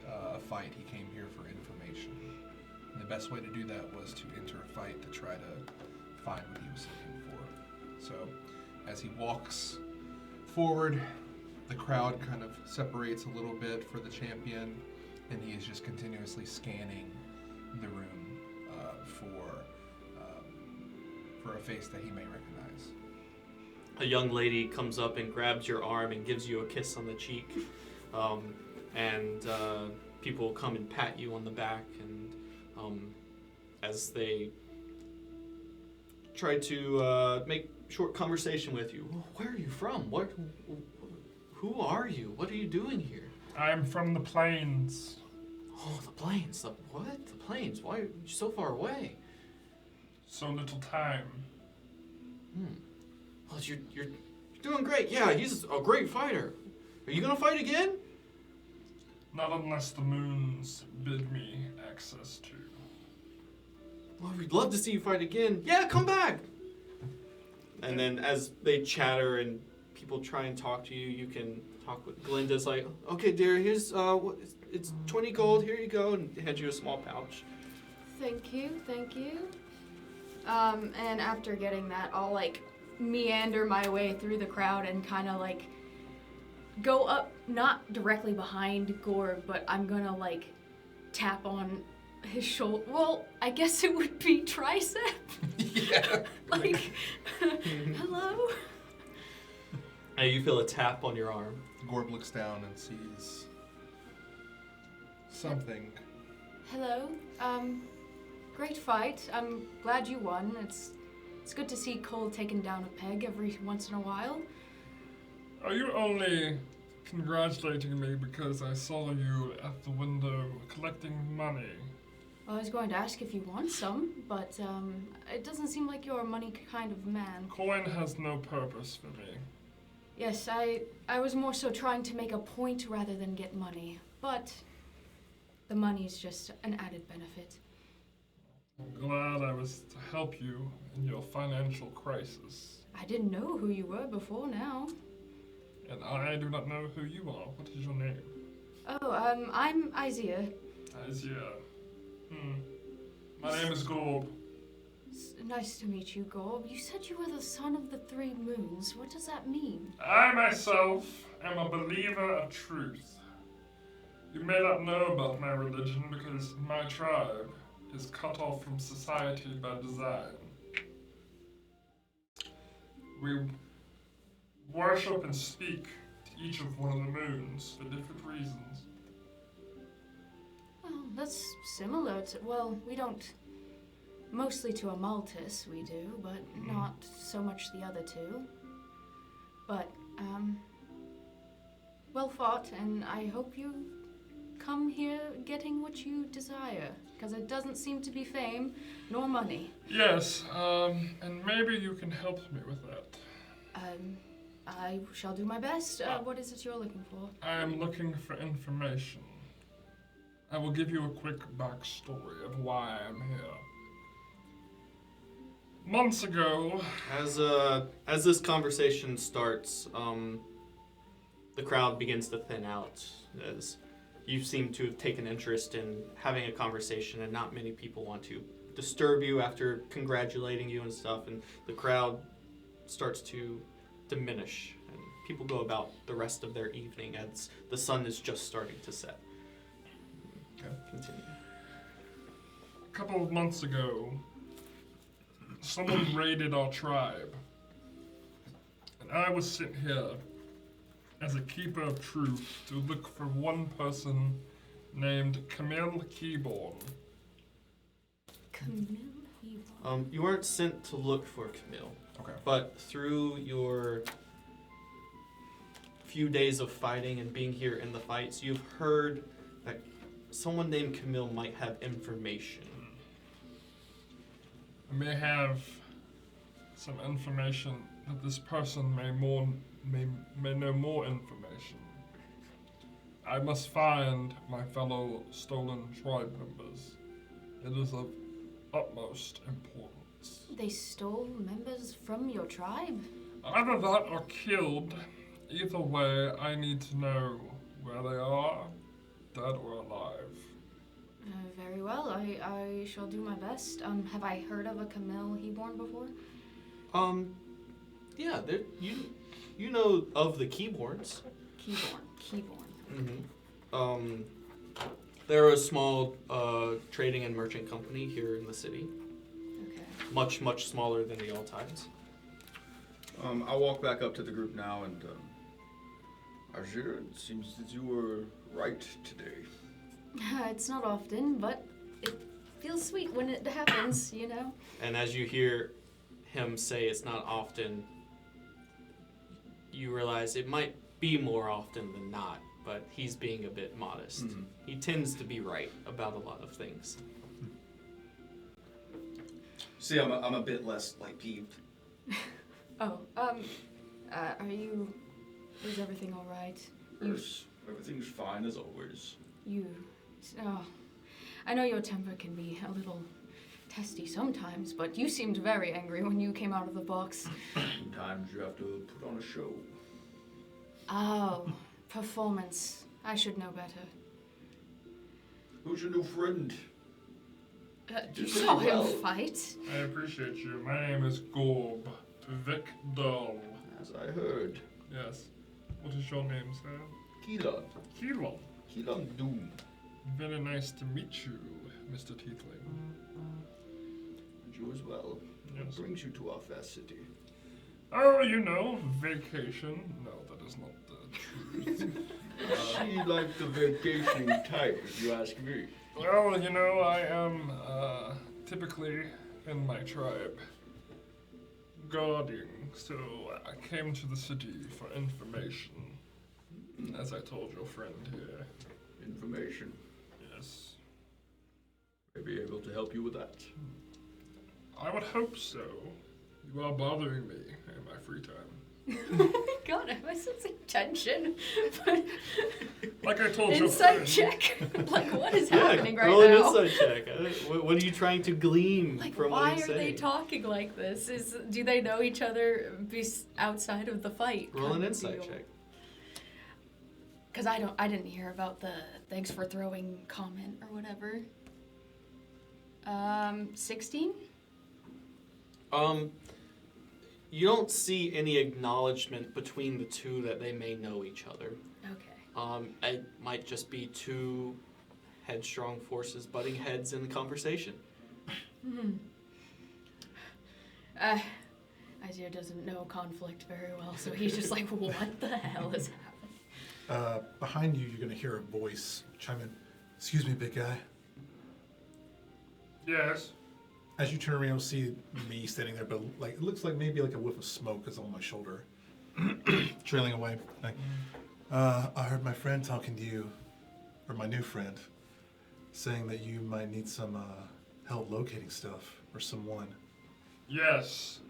a fight. He came here for information. And the best way to do that was to enter a fight to try to find what he was looking for. So as he walks forward, the crowd kind of separates a little bit for the champion, and he is just continuously scanning the room for a face that he may recognize. A young lady comes up and grabs your arm and gives you a kiss on the cheek. And people come and pat you on the back, and as they try to make short conversation with you. Where are you from? Who are you? What are you doing here? I'm from the plains. Oh, the plains. What? The plains? Why are you so far away? So little time. Well, you're doing great. Yeah, he's a great fighter. Are you gonna fight again? Not unless the moons bid me access to. Well, we'd love to see you fight again. Yeah, come back. And then as they chatter and people try and talk to you, you can talk with Glinda's like, okay, dear, here's it's 20 gold. Here you go, and hands you a small pouch. Thank you. And after getting that, I'll meander my way through the crowd and kind of go up, not directly behind Gorb, but I'm gonna tap on his shoulder. Well, I guess it would be tricep. Yeah. Hello. And you feel a tap on your arm. Gorb looks down and sees something. Hello. Great fight. I'm glad you won. It's good to see Cole taken down a peg every once in a while. Are you only congratulating me because I saw you at the window collecting money? Well, I was going to ask if you want some, but it doesn't seem like you're a money kind of man. Coin has no purpose for me. Yes, I was more so trying to make a point rather than get money, but the money's just an added benefit. I'm glad I was to help you in your financial crisis. I didn't know who you were before now. And I do not know who you are. What is your name? Oh, I'm Izia. Izia. My name is Gorb. Nice to meet you, Gorb. You said you were the son of the 3 moons. What does that mean? I myself am a believer of truth. You may not know about my religion because my tribe is cut off from society by design. We worship and speak to each of one of the moons for different reasons. Well, that's similar to, well, we don't, mostly to a Maltus we do, but not so much the other 2. But, well fought, and I hope you come here getting what you desire, because it doesn't seem to be fame nor money. Yes, and maybe you can help me with that. I shall do my best. What is it you're looking for? I am looking for information. I will give you a quick backstory of why I am here. months ago. As this conversation starts, the crowd begins to thin out as you seem to have taken interest in having a conversation, and not many people want to disturb you after congratulating you and stuff, and the crowd starts to diminish, and people go about the rest of their evening as the sun is just starting to set. Okay. Continue. A couple of months ago, someone raided our tribe, and I was sent here as a keeper of truth to look for one person named Camille Keyborn. Camille Evil. You weren't sent to look for Camille. Okay. But through your few days of fighting and being here in the fights, you've heard that someone named Camille might have information. I may have some information that this person may know more information. I must find my fellow stolen tribe members. It is of utmost importance. They stole members from your tribe? Either that or killed. Either way, I need to know where they are, dead or alive. Very well. I shall do my best. Have I heard of a Camille Heborn before? Yeah, you know of the Keyboards. Keyborn. Mm-hmm. They're a small trading and merchant company here in the city. Okay. Much, much smaller than the All Tides. I'll walk back up to the group now and, Arjir, it seems that you were right today. It's not often, but it feels sweet when it happens, you know? And as you hear him say it's not often, you realize it might be more often than not, but he's being a bit modest. Mhm. He tends to be right about a lot of things. See, I'm a bit less, peeved. Oh, are you... Is everything alright? Yes, everything's fine as always. Oh, I know your temper can be a little testy sometimes, but you seemed very angry when you came out of the box. Sometimes you have to put on a show. Oh, performance. I should know better. Who's your new friend? You Did saw pretty well. him fight. I appreciate you. My name is Gorb. Vic Dull. As I heard. Yes. What is your name, sir? Keelan. Keelan. Keelan Doom. Very nice to meet you, Mr. Tiefling. And you as well. Yes. What brings you to our fair city? Oh, you know, vacation. No, that is not the truth. She like the vacationing type, if you ask me. Well, you know, I am typically in my tribe guarding, so I came to the city for information, as I told your friend here. Information. Yes. May be able to help you with that. I would hope so. You are bothering me in my free time. Oh my god, am I sensing tension? Like I told your Insight friend. check. Like, what is happening right roll an now? insight check. What are you trying to glean Like, from why what he's are they saying? talking like this? Do they know each other outside of the fight? Roll kind an of insight deal? check. Because I didn't hear about the thanks for throwing comment or whatever. 16? You don't see any acknowledgement between the two that they may know each other. Okay. It might just be two headstrong forces butting heads in the conversation. Isaiah doesn't know conflict very well, so he's just like, what the hell is happening? Behind you, you're going to hear a voice chime in. Excuse me, big guy. Yes. As you turn around, you'll see me standing there, but it looks like maybe like a whiff of smoke is on my shoulder, trailing away. Like, I heard my friend talking to you, or my new friend, saying that you might need some help locating stuff or someone. Yes.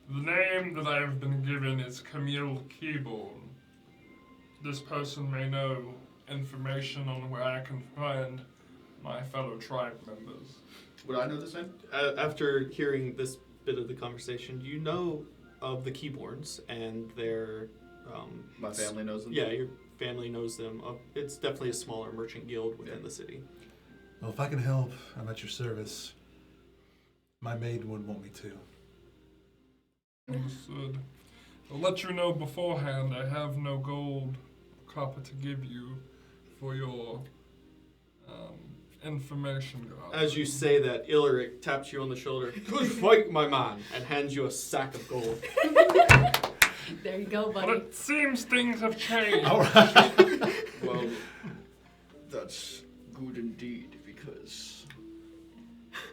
The name that I have been given is Camille Keyborn. This person may know information on where I can find my fellow tribe members. Would I know the same? After hearing this bit of the conversation. You know of the Keyborns and their... My family knows them. Yeah, your family knows them. It's definitely a smaller merchant guild within the city. Well, if I can help, I'm at your service. My maid would want me to. Understood. I'll let you know beforehand I have no gold copper to give you for your information. As you say that, Ilric taps you on the shoulder. Good fight, my man, and hands you a sack of gold. There you go, But buddy. it seems things have changed. All right. Well, that's good indeed, because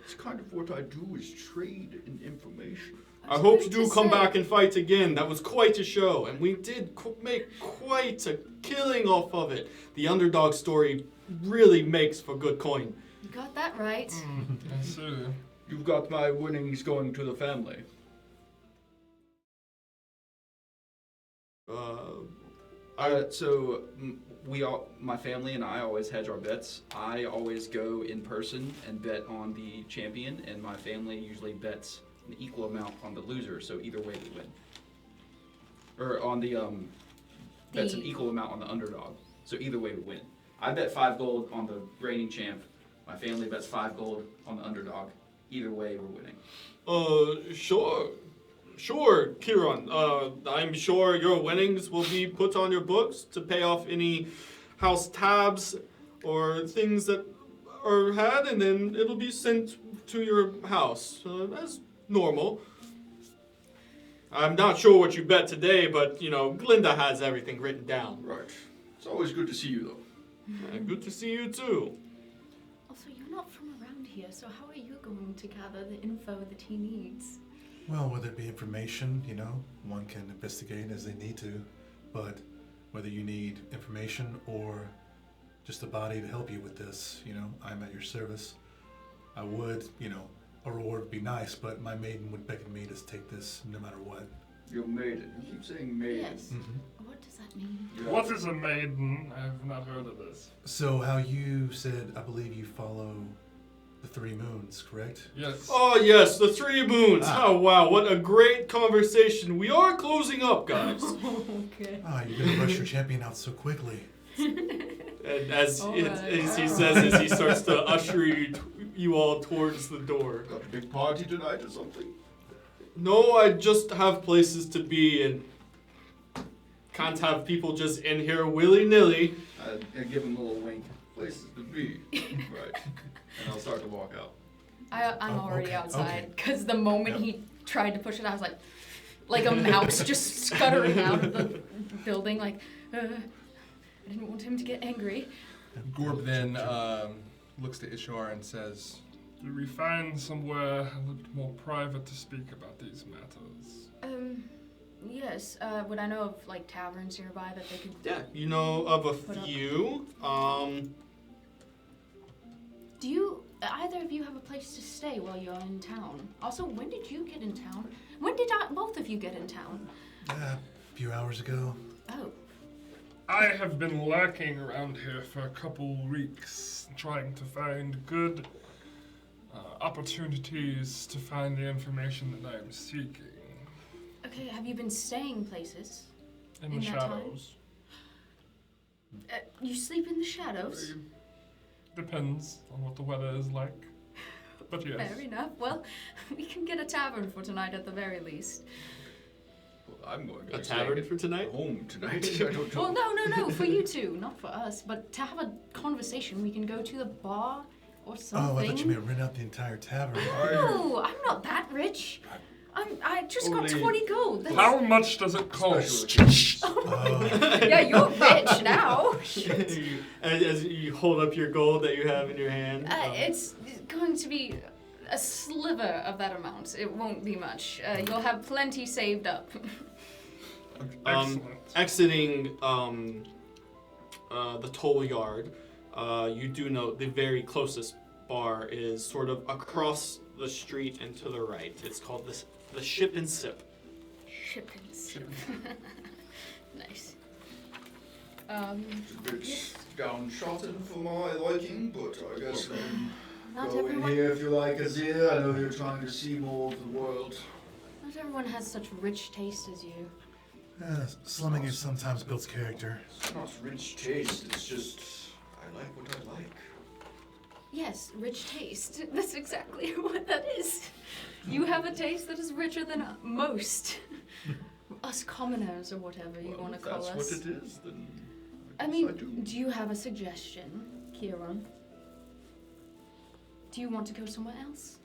it's kind of what I do is trade in information. I hope you do come back and fight again. That was quite a show, and we did make quite a killing off of it. The underdog story really makes for good coin. You got that right. I see. You've got my winnings going to the family. My family and I always hedge our bets. I always go in person and bet on the champion, and my family usually bets an equal amount on the loser, so either way we win. Or on the, bets an equal amount on the underdog, so either way we win. I bet 5 gold on the reigning champ. My family bets 5 gold on the underdog. Either way we're winning. Sure, Kieran. I'm sure your winnings will be put on your books to pay off any house tabs or things that are had, and then it'll be sent to your house as normal. I'm not sure what you bet today, but, Glinda has everything written down. Right. It's always good to see you, though. Good to see you, too. Also, you're not from around here, so how are you going to gather the info that he needs? Well, whether it be information, one can investigate as they need to, but whether you need information or just a body to help you with this, I'm at your service. I would, a reward would be nice, but my maiden would beckon me to take this no matter what. Your maiden. You keep saying maiden. Yes. What does that mean? Yeah. What is a maiden? I have not heard of this. So how you said, I believe you follow the 3 moons, correct? Yes. Oh, yes, the 3 moons. Ah. Oh, wow, what a great conversation. We are closing up, guys. Okay. You're going to rush your champion out so quickly. And as All he right. says, as he starts to usher you all towards the door. Got a big party tonight or something? No, I just have places to be, and can't have people just in here willy-nilly. I give him a little wink. Places to be. Right. And I'll start to walk out. I'm already okay, outside, because the moment he tried to push it, I was like a mouse just scuttering out of the building, I didn't want him to get angry. Gorb then looks to Ishar and says, Do we find somewhere a little more private to speak about these matters? Yes, would I know of, taverns nearby that they could... Yeah, you know of a Put up. few. Do either of you have a place to stay while you're in town? Also, when did you get in town? When did both of you get in town? A few hours ago. Oh, I have been lurking around here for a couple weeks, trying to find good opportunities to find the information that I am seeking. okay, have you been staying places? In the In that time? shadows. You sleep in the shadows? Depends on what the weather is like. But yes. Fair enough. Well, we can get a tavern for tonight at the very least. Well, I'm going to A be tavern staying for tonight? at home tonight. I don't know. Well, no, for you two, not for us. But to have a conversation, we can go to the bar or something. Oh, I thought you meant rent out the entire tavern. No, I'm not that rich. I just got Only- 20 gold. That's... How much does it cost? Yeah, you're rich now. as you hold up your gold that you have in your hand. It's going to be a sliver of that amount. It won't be much. You'll have plenty saved up. Excellent. Exiting the toll yard, you do note the very closest bar is sort of across the street and to the right. It's called the Ship and Sip. Shippins. Nice. It's a bit downtrodden for my liking, but I guess Not Go in everyone. here if you like, Azir. I know you're trying to see more of the world. Not everyone has such rich taste as you. Slumming is sometimes builds character. It's not rich taste, it's just I like what I like. Yes, rich taste. That's exactly what that is. You have a taste that is richer than most. Us commoners, or whatever you want to call us. That's what it is, then. I mean, do you have a suggestion, Kieran? Do you want to go somewhere else?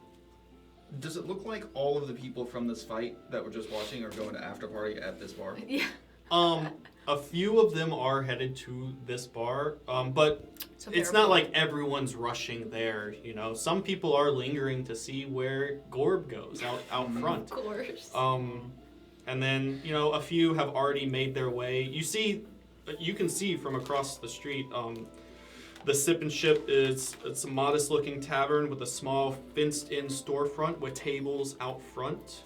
Does it look like all of the people from this fight that we're just watching are going to after party at this bar? Yeah. A few of them are headed to this bar, but So it's not like everyone's rushing there. You know, some people are lingering to see where Gorb goes out front. Of course. And then a few have already made their way. You can see from across the street. The Sip and Ship it's a modest-looking tavern with a small fenced-in storefront with tables out front,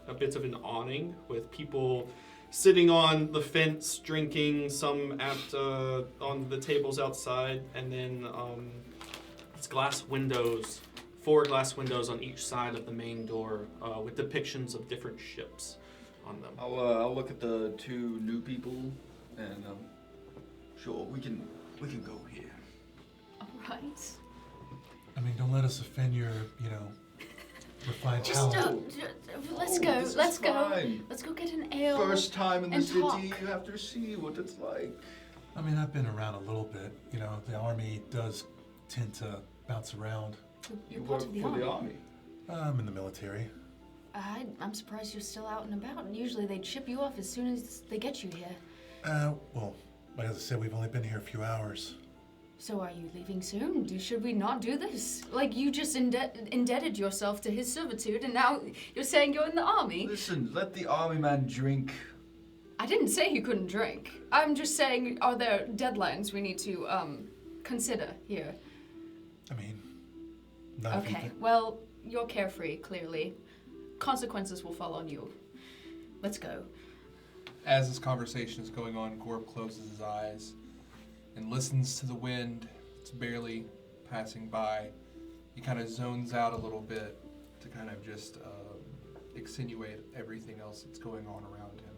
a bit of an awning with people sitting on the fence drinking, some on the tables outside, and then it's glass windows, 4 glass windows on each side of the main door with depictions of different ships on them. I'll look at the 2 new people, and sure we can go here. All right. I mean, don't let us offend your, refined Just talent. let's go. This is Let's go. fine. Let's go get an ale. First time in the and city, talk. you have to see what it's like. I mean, I've been around a little bit. The army does tend to bounce around. You're You part work of the for army. the army. I'm in the military. I'm surprised you're still out and about. Usually they'd ship you off as soon as they get you here. Well, like I said, we've only been here a few hours. So are you leaving soon? Should we not do this? Like, you just indebted yourself to his servitude, and now you're saying you're in the army? Listen, let the army man drink. I didn't say you couldn't drink. I'm just saying, are there deadlines we need to consider here? I mean, not if you Okay, think- well, you're carefree, clearly. Consequences will fall on you. Let's go. As this conversation is going on, Gorb closes his eyes and listens to the wind. It's barely passing by. He kind of zones out a little bit to kind of just extenuate everything else that's going on around him.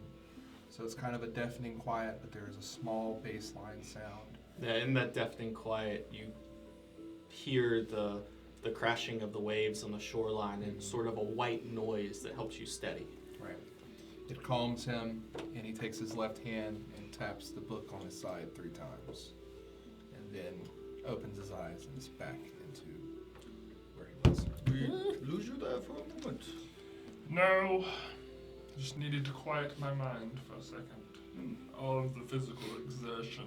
So it's kind of a deafening quiet, but there is a small baseline sound. Yeah, in that deafening quiet, you hear the crashing of the waves on the shoreline and sort of a white noise that helps you steady. Right. It calms him, and he takes his left hand and taps the book on his side 3 times, and then opens his eyes and is back into where he was. We lose you there for a moment. No, just needed to quiet my mind for a second. All of the physical exertion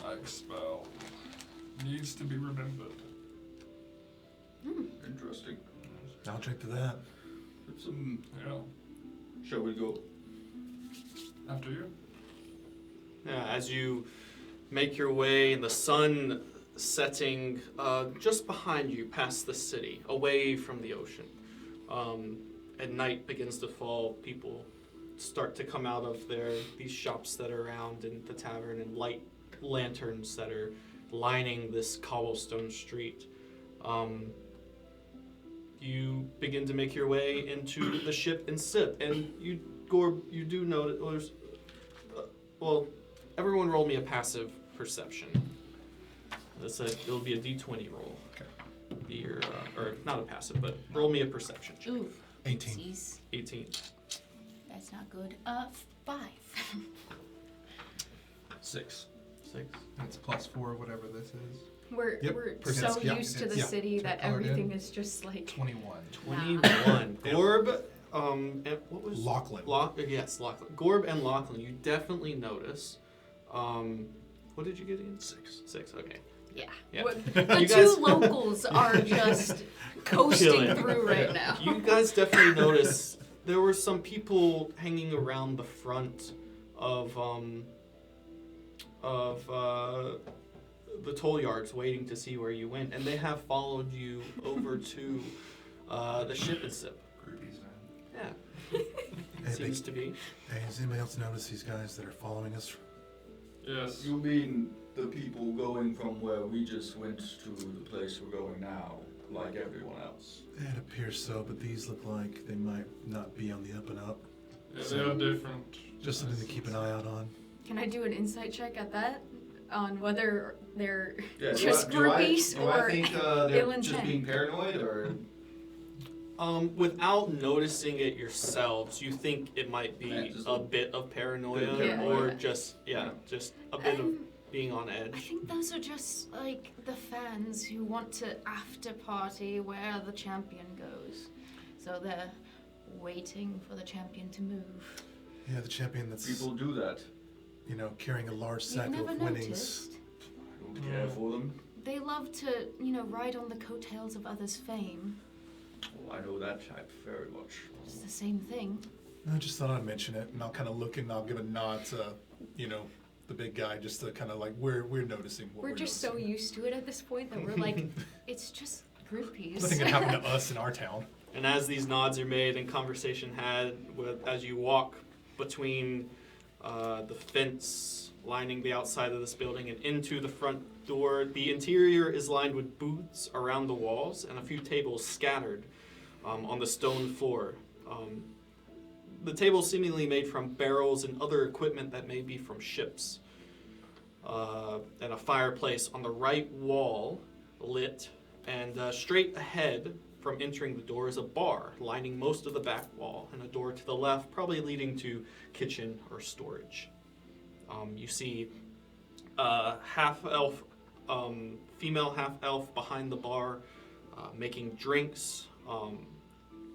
I expel needs to be remembered. Interesting. I'll drink to that. It's Yeah, shall we go? after you. Yeah, as you make your way in the sun setting just behind you past the city, away from the ocean. And night begins to fall. People start to come out of these shops that are around in the tavern and light lanterns that are lining this cobblestone street. You begin to make your way into the ship and sip, and Gorb, you do know that there's, everyone roll me a passive perception. It'll be a D20 roll. Okay. Or not a passive, but roll me a perception check. Ooh. 18. Oopsies. 18. That's not good. 5. 6. It's +4, whatever this is. We're Yep, so percent, yeah, used to the yeah. city that Colored in. everything is just like 21. 21. Gorb, and what was Lachlan. Yes, Lachlan. Gorb and Lachlan, you definitely notice. What did you get again? 6. Okay. yeah. Yeah. The You two guys- locals are just coasting Chilling. through right now. You guys definitely notice there were some people hanging around the front of the toll yards waiting to see where you went, and they have followed you over to the ship and sip. Yeah, Hey, seems to be. Hey, has anybody else noticed these guys that are following us? Yes. You mean the people going from where we just went to the place we're going now, like everyone else? It appears so, but these look like they might not be on the up and up. Yeah, they are different. Just something to keep an eye out on. Can I do an insight check at that? On whether they're Yeah, just groupies do I or think ill they're intent? just being paranoid, or Without noticing it yourselves, you think it might be Yeah, just a bit of paranoia, bit of or paranoia. just a bit of being on I edge. think those are just like the fans who want to after party where the champion goes. So they're waiting for the champion to move. Yeah, the champion that's, people do that? carrying a large You've sack never of winnings. noticed? I don't care for them. They love to, ride on the coattails of others' fame. Oh, I know that type very much. It's the same thing. I just thought I'd mention it, and I'll kind of look and I'll give a nod to, the big guy, just to kind of like, we're noticing what We're just so noticing. used to it at this point that we're like, it's just groupies. Nothing can happen to us in our town. And as these nods are made and conversation had, as you walk between the fence lining the outside of this building and into the front door, the interior is lined with booths around the walls and a few tables scattered on the stone floor. The tables seemingly made from barrels and other equipment that may be from ships. And a fireplace on the right wall lit, and straight ahead from entering the door is a bar lining most of the back wall, and a door to the left probably leading to kitchen or storage. You see half-elf, female half-elf behind the bar making drinks,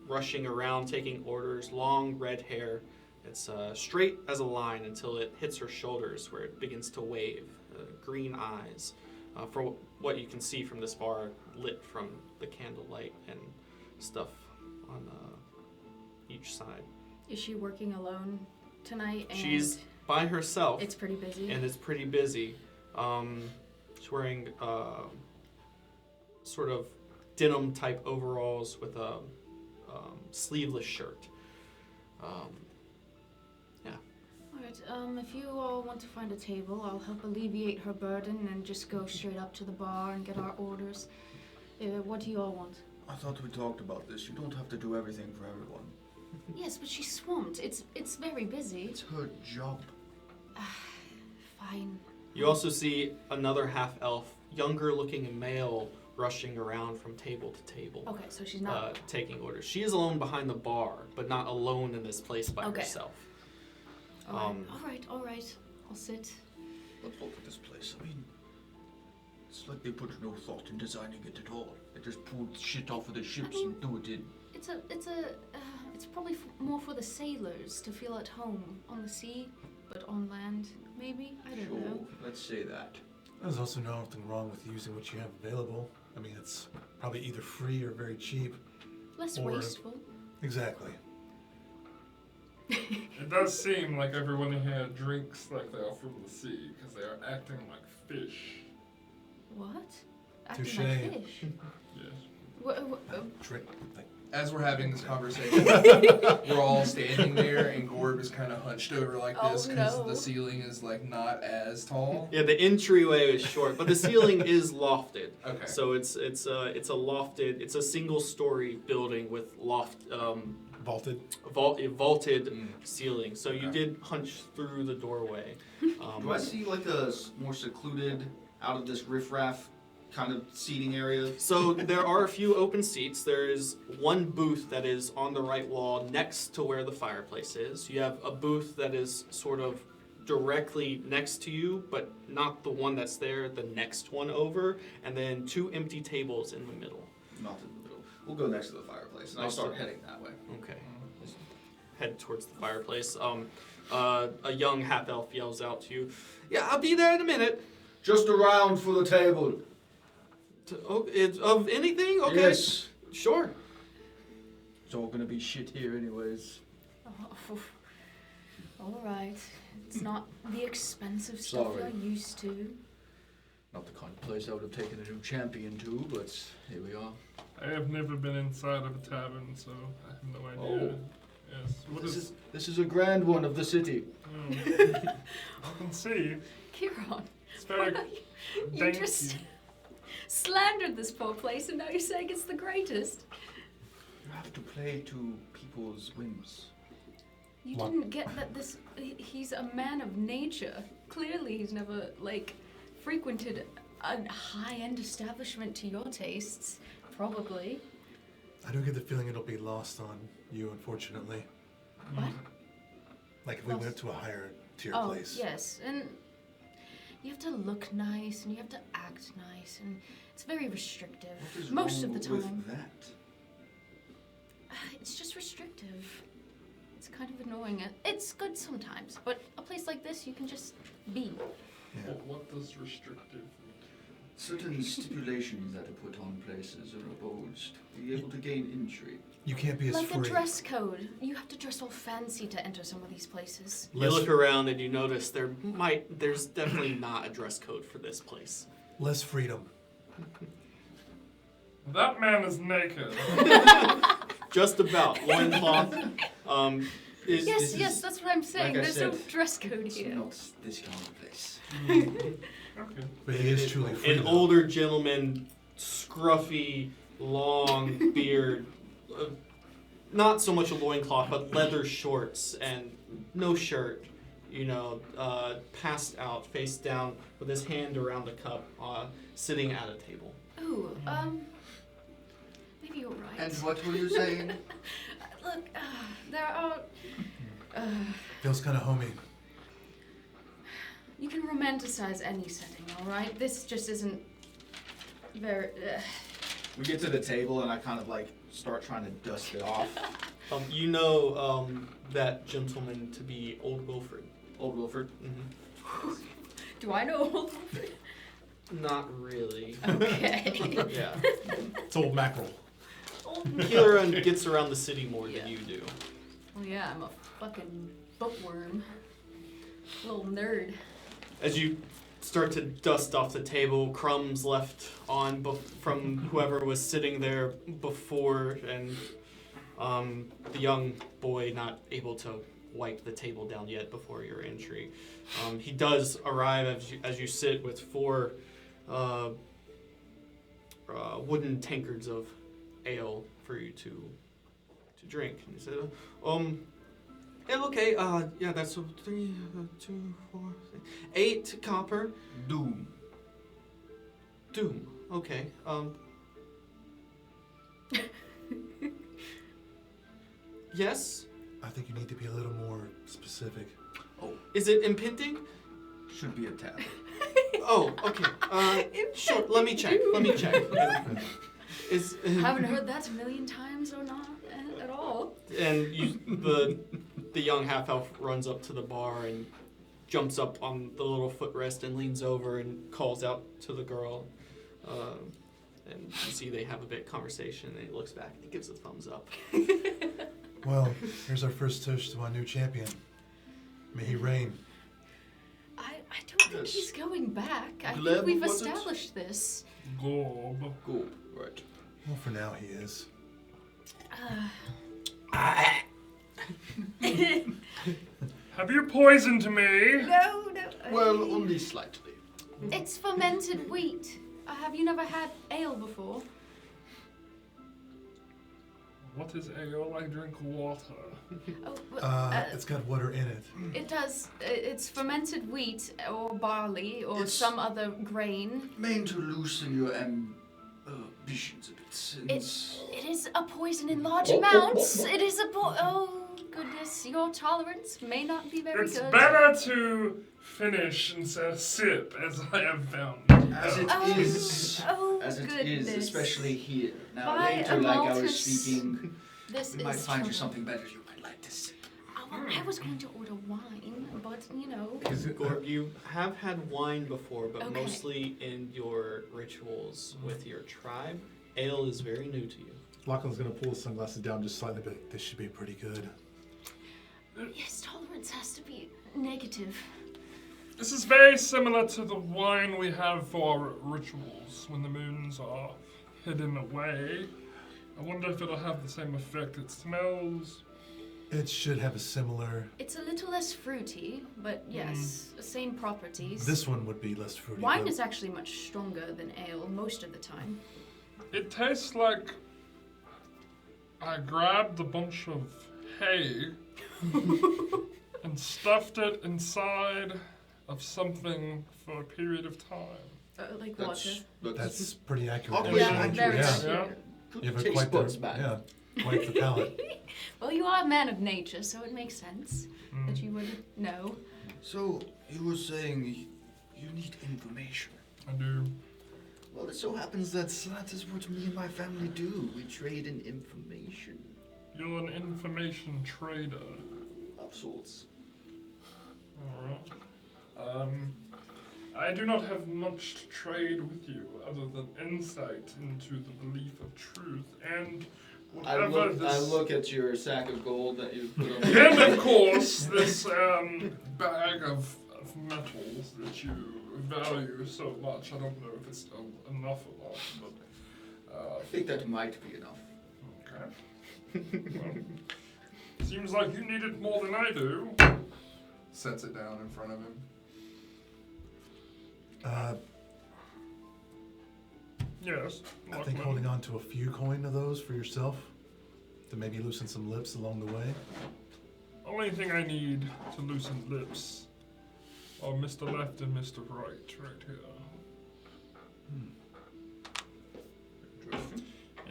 rushing around, taking orders, long red hair. It's straight as a line until it hits her shoulders where it begins to wave, green eyes. For what you can see from this bar, lit from the candlelight and stuff on each side. Is she working alone tonight? And She's by herself. it's pretty busy. And it's pretty busy. She's wearing sort of denim type overalls with a sleeveless shirt. Alright, if you all want to find a table, I'll help alleviate her burden and just go straight up to the bar and get our orders. What do you all want? I thought we talked about this. You don't have to do everything for everyone. Yes, but she's swamped. It's very busy. It's her job. Fine. You also see another half-elf, younger-looking male rushing around from table to table, Okay, so she's not. taking orders. She is alone behind the bar, but not alone in this place by Okay. herself. All right. I'll sit. Let's look at this place. I mean, it's like they put no thought in designing it at all. They just pulled shit off of the ships and threw it in. It's probably more for the sailors to feel at home on the sea, but on land, maybe? I don't know. Sure, let's say that. There's also nothing wrong with using what you have available. I mean, it's probably either free or very cheap. Less Or- wasteful. Exactly. It does seem like everyone here drinks like they are from the sea because they are acting like fish. What? Acting Touche. like fish? Yes. Drink. Like, As we're having this conversation, we're all standing there, and Gorb is kind of hunched over like this Oh, because no. the ceiling is like not as tall. Yeah, the entryway is short, but the ceiling is lofted. Okay. So it's a lofted, it's a single-story building with vaulted. vaulted Mm. ceiling. So you Okay. did punch through the doorway. Do I see like a more secluded, out of this riffraff kind of seating area? So there are a few open seats. There is one booth that is on the right wall next to where the fireplace is. You have a booth that is sort of directly next to you, but not the one that's there, the next one over, and then two empty tables in the middle. Not in the middle. We'll go next to the fireplace, and I'll Next to- start heading that way. Okay. Just head towards the fireplace. A young half-elf yells out to you, "Yeah, I'll be there in a minute." Just around for the table. It's of anything? Okay. Yes. Sure. It's all gonna be shit here anyways. Oh, all right. It's not the expensive stuff Sorry. you're used to. Not the kind of place I would have taken a new champion to, but here we are. I have never been inside of a tavern, so I have no idea. Oh. Yes. What is? This is a grand one of the city. I can see. Kieran. It's very You dainty. just slandered this poor place, and now you're saying it's the greatest. You have to play to people's whims. You What? didn't get that he's a man of nature. Clearly he's never, frequented a high-end establishment to your tastes. Probably. I don't get the feeling it'll be lost on you, unfortunately. What? Like if we Lost- went to a higher tier Oh, place. yes. And you have to look nice, and you have to act nice, and it's very restrictive. What is Most wrong of the time. with that? It's just restrictive. It's kind of annoying. It's good sometimes, but a place like this, you can just be. Yeah. What does restrictive mean? Certain stipulations that are put on places or abodes to be able to gain entry. You can't be as Like a free. dress code. You have to dress all fancy to enter some of these places. You look around and you notice there's definitely not a dress code for this place. Less freedom. That man is naked. Just about. Loincloth. Yes, that's what I'm saying. like I There's no said, dress code It's here. not this kind of place. Okay. But he is truly free. An though. older gentleman, scruffy, long beard, not so much a loincloth, but leather shorts and no shirt, passed out, face down, with his hand around a cup, sitting at a table. Ooh, maybe you're right. And what were you saying? Look, there are. Feels kind of homey. You can romanticize any setting, all right? This just isn't very. We get to the table and I kind of start trying to dust it off. That gentleman to be Old Wilford. Old Wilford. Mm-hmm. Do I know? Not really. Okay. Yeah. It's old mackerel. Keeler gets around the city more than you do. Oh yeah, I'm a fucking bookworm. Little nerd. As you start to dust off the table, crumbs left on from whoever was sitting there before, and the young boy not able to wipe the table down yet before your entry. He does arrive as you sit with 4 wooden tankards of ale for you to drink. And he said, ale, okay, yeah, that's 3, 2, 4, 6, 8 copper. Doom. Doom, okay, yes? I think you need to be a little more specific. Is it impending? Should be a tab. Oh, okay, sure, let me check. Haven't heard that a million times or not at all. And the young half-elf runs up to the bar and jumps up on the little footrest and leans over and calls out to the girl. And you see they have a bit conversation, and he looks back and he gives a thumbs up. Well, here's our first toast to our new champion. May he reign. I don't think Yes. he's going back. I Gleb, think we've was it? established this. Gob. Cool. Right. Well, for now he is. Have you poisoned me? No. Well, only slightly. It's fermented wheat. Have you never had ale before? What is ale? I drink water. Oh, well, It's got water in it. it does. It's fermented wheat or barley or It's- some other grain. Meant to loosen your ambitions a bit. It is a poison in large amounts. It is a oh goodness, your tolerance may not be very It's good. better to finish and sip, as I have found. As it Oh, is. oh As it goodness. is, especially here. Now By later, like I was Amalthus, speaking, This we is might find you trouble. something better you might like to sip. Well, I was going to order wine, but you know. Is it? Gorb, you have had wine before, but Okay. mostly in your rituals with your tribe. Ale is very new to you. Lachlan's gonna pull his sunglasses down just slightly, but this should be pretty good. Yes, tolerance has to be negative. This is very similar to the wine we have for our rituals when the moons are hidden away. I wonder if it'll have the same effect. It smells It should have a similar. It's a little less fruity, but yes, same properties. This one would be less fruity. Wine but- is actually much stronger than ale most of the time. It tastes like I grabbed a bunch of hay and stuffed it inside of something for a period of time. Like water. That's pretty accurate. Oh, actually. yeah, very yeah. accurate. Good You have a taste quite buds, the, man. yeah, quite the palate. Well, you are a man of nature, so it makes sense that you would know. So, you were saying you need information. I do. Well, it so happens that is what me and my family do. We trade in information You're an information trader. of sorts. Alright. I do not have much to trade with you other than insight into the belief of truth and whatever this... I look at your sack of gold that you put on. And of course, this bag of metals that you value so much. I don't know if it's enough or not, but... I think that might be enough. Okay. Well, seems like you need it more than I do. Sets it down in front of him. Yes. I think holding on to a few coin of those for yourself to maybe loosen some lips along the way. Only thing I need to loosen lips are Mr. Left and Mr. Right here.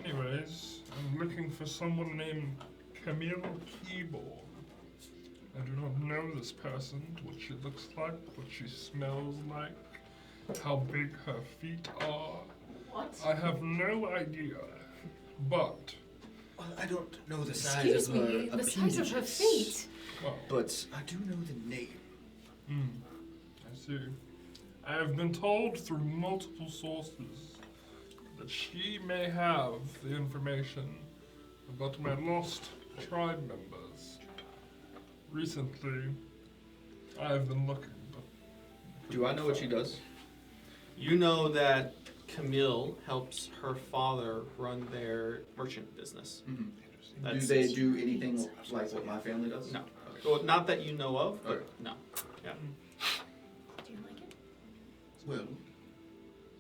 Anyways, I'm looking for someone named Camille Keyboard. I do not know this person, what she looks like, what she smells like, how big her feet are. What? I have no idea, but, Well, I don't know the size Excuse of her me, the size of her appendages, feet. well, but I do know the name. I see. I have been told through multiple sources that she may have the information about my lost tribe members. Recently, I have been looking, but... Do I know what she does? You know that Camille helps her father run their merchant business. Do That's- they do anything like what my family does? No. Well, not that you know of, but Okay. no. Yeah. Do you like it? Well,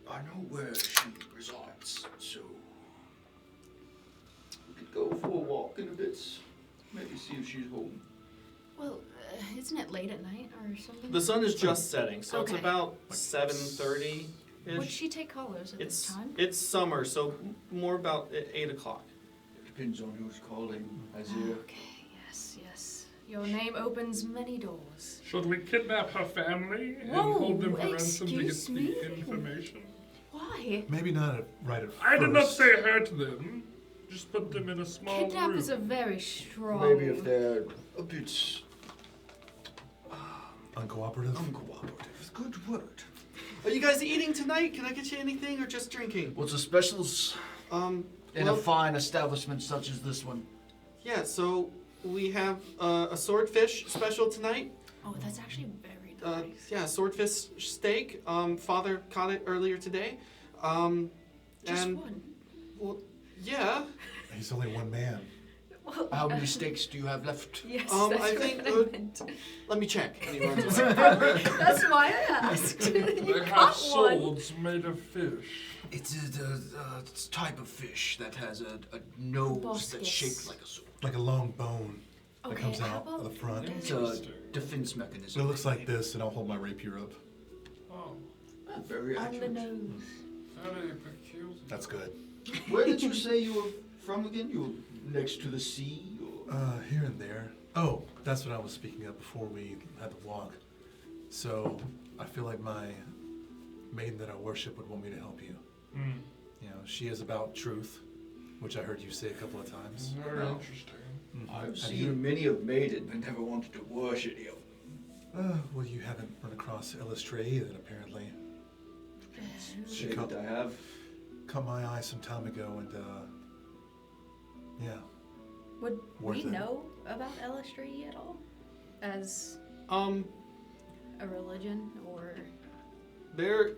I know where she resides, so We could go for a walk in a bit. Maybe see if she's home. Well, isn't it late at night or something? The sun is just setting, so it's Okay. about 7:30 Would ish. she take colors at this time? It's summer, so more about 8 o'clock. it depends on who's calling. Azir. Okay, yes. Your name opens many doors. Should we kidnap her family and Whoa, hold them for ransom to get excuse me? the information? Why? Maybe not right at first. I did not say hurt them. Just put them in a small Kidnap room. is a very strong. Maybe if they're a bit Uncooperative. uncooperative. Good word. Are you guys eating tonight? Can I get you anything or just drinking? What's the specials in Well, a fine establishment such as this one? yeah, so we have a swordfish special tonight. Oh, that's actually very nice. Yeah, swordfish steak. Father caught it earlier today. Just and one. well, yeah. He's only one man. Well, How many steaks do you have left? Yes, I that's think, what I meant. Let me check. And he runs away. That's why I asked. you They have caught one. swords made of fish. It's a type of fish that has a nose that's Proboscis. shaped like a sword. Like a long bone that Okay, comes how out of the about front. It's a defense mechanism. So it looks like this, and I'll hold my rapier up. Oh, Very on the accurate. nose? very peculiar. That's good. Where did you say you were from again? You were next to the sea? Or? Here and there. Oh, that's what I was speaking of before we had the walk. So I feel like my maiden that I worship would want me to help you. Mm. You know, she is about truth, which I heard you say a couple of times. Very No. interesting. I've Have seen you- many of maiden, but never wanted to worship any of them. Well, you haven't run across Illustrae then, apparently. She Say caught, that I have. caught my eye some time ago, and yeah. Would Worth we it. know about Elistry at all? As Um, a religion or there.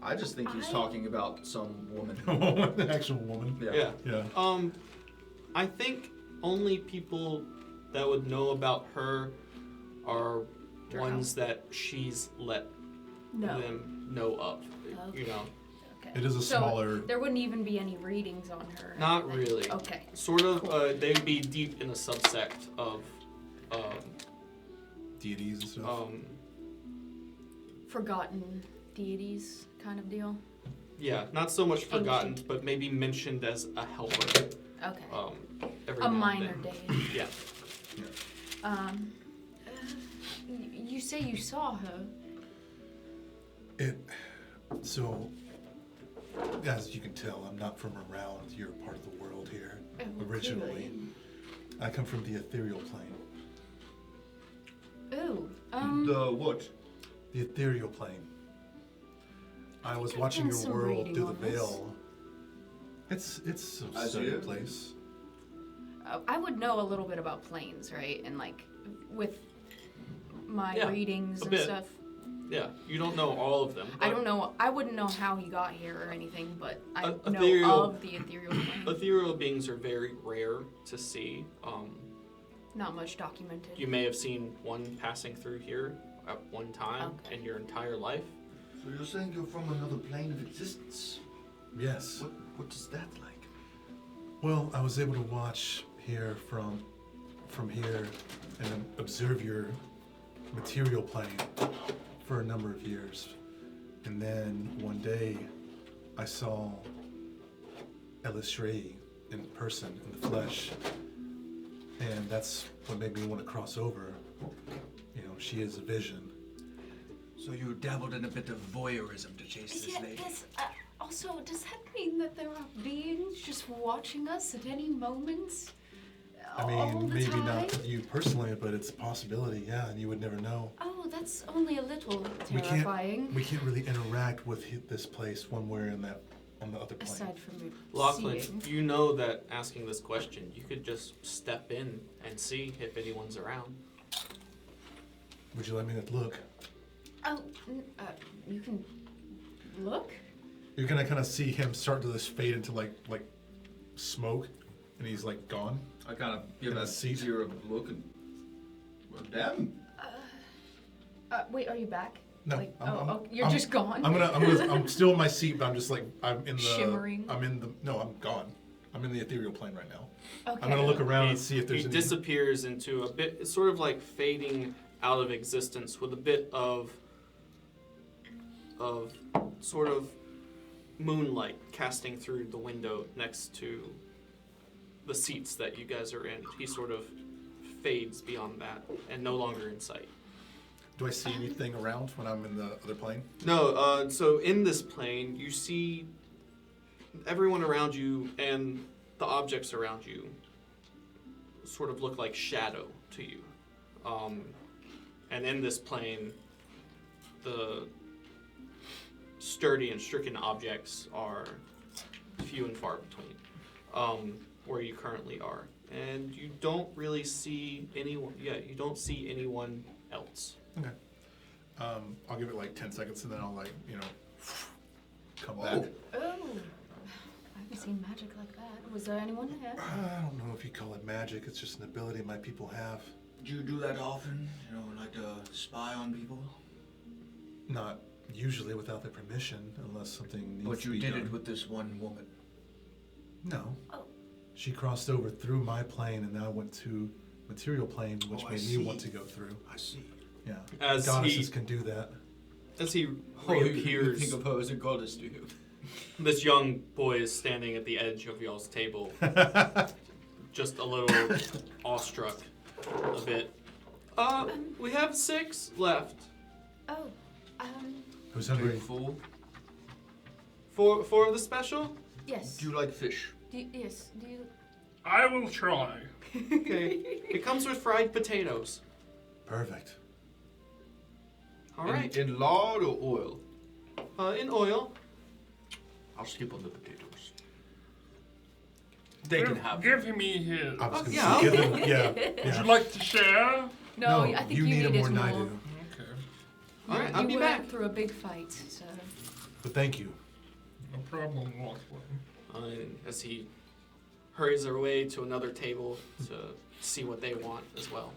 I just think he's I- talking about some woman. An actual woman. Yeah. Yeah. I think only people that would know about her are Drow. ones that she's let No. them know of. Okay. You know, Okay. It is a So smaller. there wouldn't even be any readings on her. not really. Okay. Sort of. They'd be deep in a subsect of. Deities and stuff. Forgotten deities kind of deal. Yeah, not so much forgotten, Ancient. but maybe mentioned as a helper. Okay. Every A now and minor then. deity. Yeah. You say you saw her. So, as you can tell, I'm not from around your part of the world here. Originally, Clearly. I come from the ethereal plane. Ooh. The what? The ethereal plane. I was I've watching done your some world reading through the on this. veil. It's a As study you? place. I would know a little bit about planes, right? And like with my Yeah, readings a and bit. stuff. Yeah. You don't know all of them. I but don't know. I wouldn't know how he got here or anything, but I know Ethereal- of the ethereal plane. Ethereal beings are very rare to see. Not much documented. You may have seen one passing through here at one time Okay. in your entire life. So you're saying you're from another plane of existence? Yes. What is that like? Well, I was able to watch here from here and observe your material plane for a number of years. And then one day I saw Elishrei in person, in the flesh. And that's what made me want to cross over. You know, she is a vision. So you dabbled in a bit of voyeurism to chase this Yeah, lady? yes. Also, does that mean that there are beings just watching us at any moment? I All mean, the maybe time? not you personally, but it's a possibility, yeah, and you would never know. Oh, that's only a little We terrifying. can't really interact with this place one way or on the other plane. Aside from Lachlan, seeing. you know that asking this question, you could just step in and see if anyone's around. Would you let me look? Oh, you can look. You're gonna kind of see him start to just fade into like smoke, and he's like gone. I kind of give In a that seat. zero look and. Well, damn. Wait, are you back? No, Like, I'm you're just gone. I'm still in my seat, but I'm just like I'm in the Shimmering. I'm gone. I'm in the ethereal plane right now. Okay. I'm gonna look around and see if there's He any. disappears into a bit, sort of like fading out of existence with a bit of sort of moonlight casting through the window next to the seats that you guys are in. He sort of fades beyond that and no longer in sight. Do I see anything around when I'm in the other plane? No, so in this plane, you see everyone around you and the objects around you sort of look like shadow to you. And in this plane, the sturdy and stricken objects are few and far between, where you currently are. And you don't really see anyone, you don't see anyone else. Okay. I'll give it like 10 seconds and then I'll come back. Oh, I haven't seen magic like that. Was there anyone there? I don't know if you call it magic. It's just an ability my people have. Do you do that often? You know, like to spy on people? Not usually without their permission, unless something needs But to you be did done. it with this one woman. No. Oh. She crossed over through my plane and now went to material plane, which Oh, I made see. me want to go through. I see. Yeah. As Goddesses he can do that. as he You reappears, think of her as a goddess, do you? this young boy is standing at the edge of y'all's table, just a little awestruck, a bit. We have 6 left. Oh, Who's Big hungry? fool. 4 of the special? yes. Do you like fish? Yes. Do you? I will try. Okay. It comes with fried potatoes. Perfect. All right. In lard or oil? In oil. I'll skip on the potatoes. They can have Give me his. I was gonna yeah, say, give them, yeah, Would yeah. you like to share? No, I think you need it needed more than I more. do. Okay. All right, I'll you be went back. through a big fight, so. But thank you. No problem, Lachlan. As he hurries their way to another table to see what they want as well.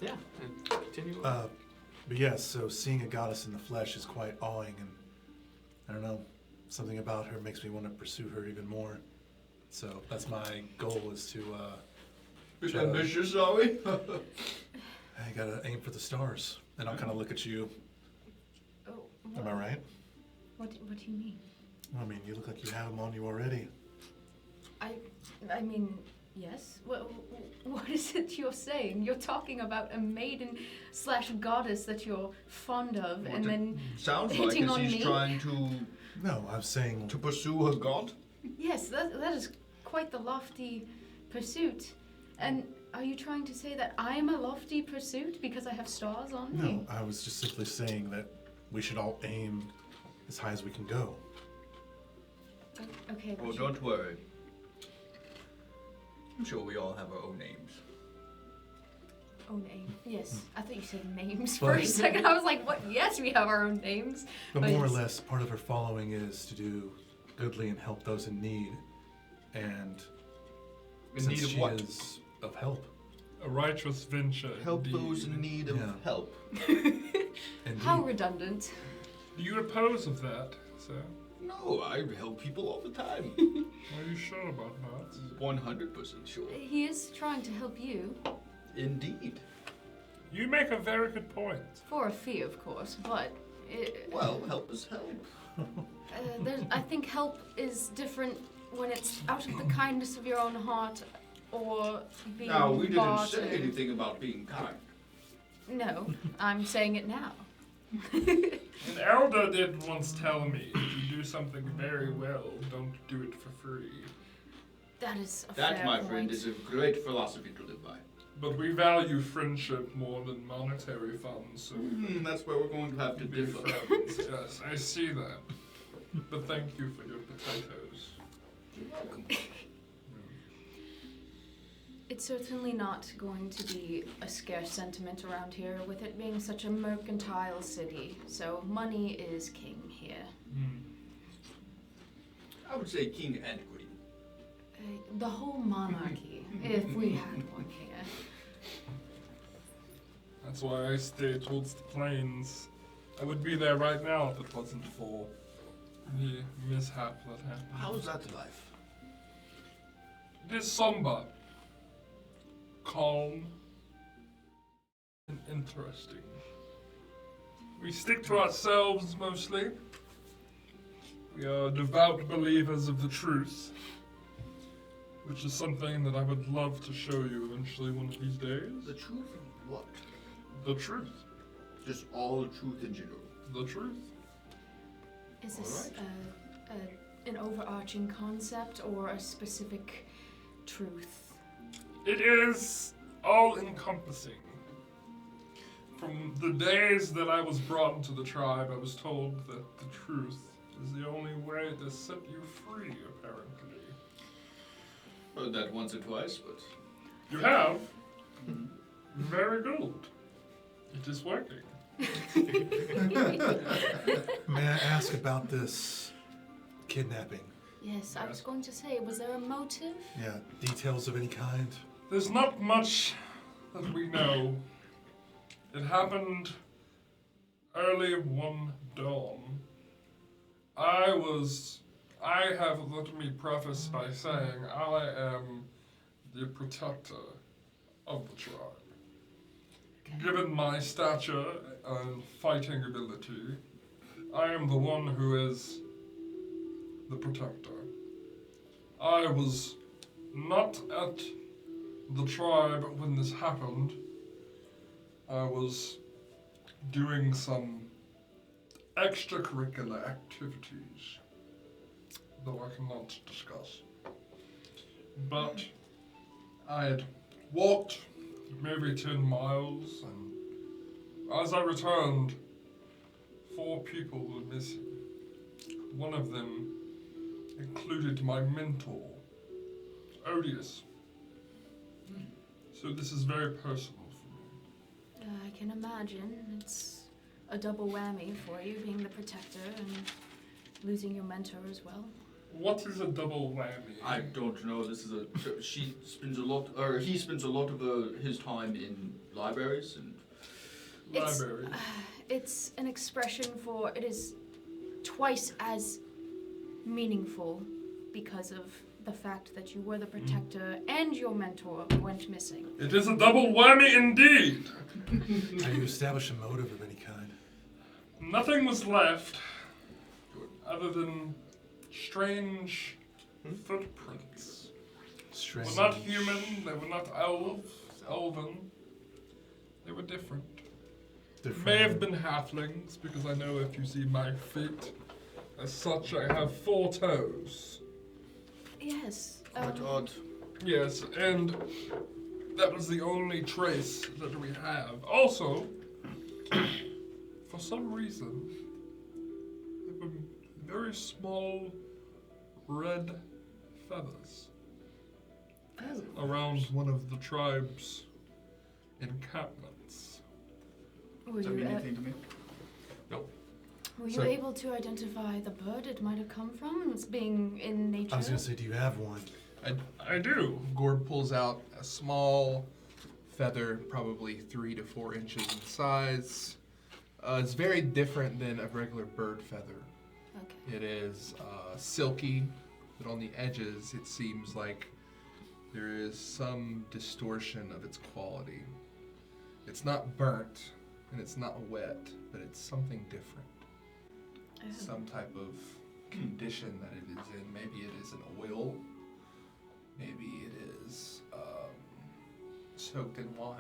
Yeah, and continue. But yes, so seeing a goddess in the flesh is quite awing, and I don't know, something about her makes me want to pursue her even more. So that's my goal, is to Bit try to- ambitious, are we? I gotta aim for the stars. And I'll kind of look at you. Oh, Am I right? What do you mean? I mean, you look like you have them on you already. I mean, yes. What is it you're saying? You're talking about a maiden / goddess that you're fond of, What and it then sounds hitting like on is me? he's trying No, I'm saying to pursue her god. yes, that is quite the lofty pursuit. And are you trying to say that I'm a lofty pursuit because I have stars on me? no. I was just simply saying that we should all aim as high as we can go. Okay. Oh, but don't worry. I'm sure we all have our own names. own name. Yes, I thought you said names Well, for a second. I was like, what? Yes, we have our own names. But Oh, more or yes. less, part of her following is to do goodly and help those in need. And In since need of she what? is of help, A righteous venture. Help indeed. those in need of Yeah. help. indeed. How redundant. Do you oppose of that, sir? No, I help people all the time. Are you sure about that? 100% sure. He is trying to help you. Indeed. You make a very good point. For a fee, of course, but Well, help is help. I think help is different when it's out of the kindness of your own heart or being Now, we didn't bought say and- anything about being kind. No, I'm saying it now. An elder did once tell me, if you do something very well, don't do it for free. That is a That, fair my point. friend, is a great philosophy to live by. But we value friendship more than monetary funds, so That's where we're going to have to be differ. friends. Yes, I see that. But thank you for your potatoes. You're welcome. It's certainly not going to be a scarce sentiment around here, with it being such a mercantile city. So money is king here. I would say king and queen. The whole monarchy, if we had one here. That's why I stay towards the plains. I would be there right now if it wasn't for the mishap that happened. How's that life? It is somber, calm, and interesting. We stick to ourselves mostly. We are devout believers of the truth, which is something that I would love to show you eventually one of these days. The truth of what? The truth. Just all truth in general. The truth. Is this an overarching concept or a specific truth? It is all encompassing. From the days that I was brought into the tribe, I was told that the truth is the only way to set you free, apparently. Heard that once or twice, but You have? Very good. It is working. May I ask about this kidnapping? Yes, I was going to say, was there a motive? Yeah, details of any kind? There's not much that we know. It happened early one dawn. Let me preface by saying I am the protector of the tribe. Given my stature and fighting ability, I am the one who is the protector. I was not at the tribe when this happened. I was doing some extracurricular activities, though I cannot discuss. But I had walked maybe 10 miles, and as I returned, 4 people were missing. One of them included my mentor, Odious. So this is very personal for me. I can imagine. It's a double whammy for you, being the protector and losing your mentor as well. What is a double whammy? I don't know. This is he spends a lot of his time in libraries and Library. It's an expression for it is twice as meaningful because of the fact that you were the protector and your mentor went missing. It is a double whammy indeed. Have you established a motive of any kind? Nothing was left other than strange footprints. Strange. They were not human, they were not elven. They were different. May have been halflings, because I know if you see my feet, as such I have 4 toes. Yes. quite odd. Yes, and that was the only trace that we have. Also, for some reason, there were very small red feathers around one of the tribe's encampments. Were Does that you, mean anything to me? were you So- able to identify the bird it might have come from? It's being in nature. I was gonna say, do you have one? I do. Gord pulls out a small feather, probably 3 to 4 inches in size. It's very different than a regular bird feather. Okay. It is silky, but on the edges it seems like there is some distortion of its quality. It's not burnt and it's not wet, but it's something different. Some type of condition that it is in. Maybe it is an oil. Maybe it is soaked in wine.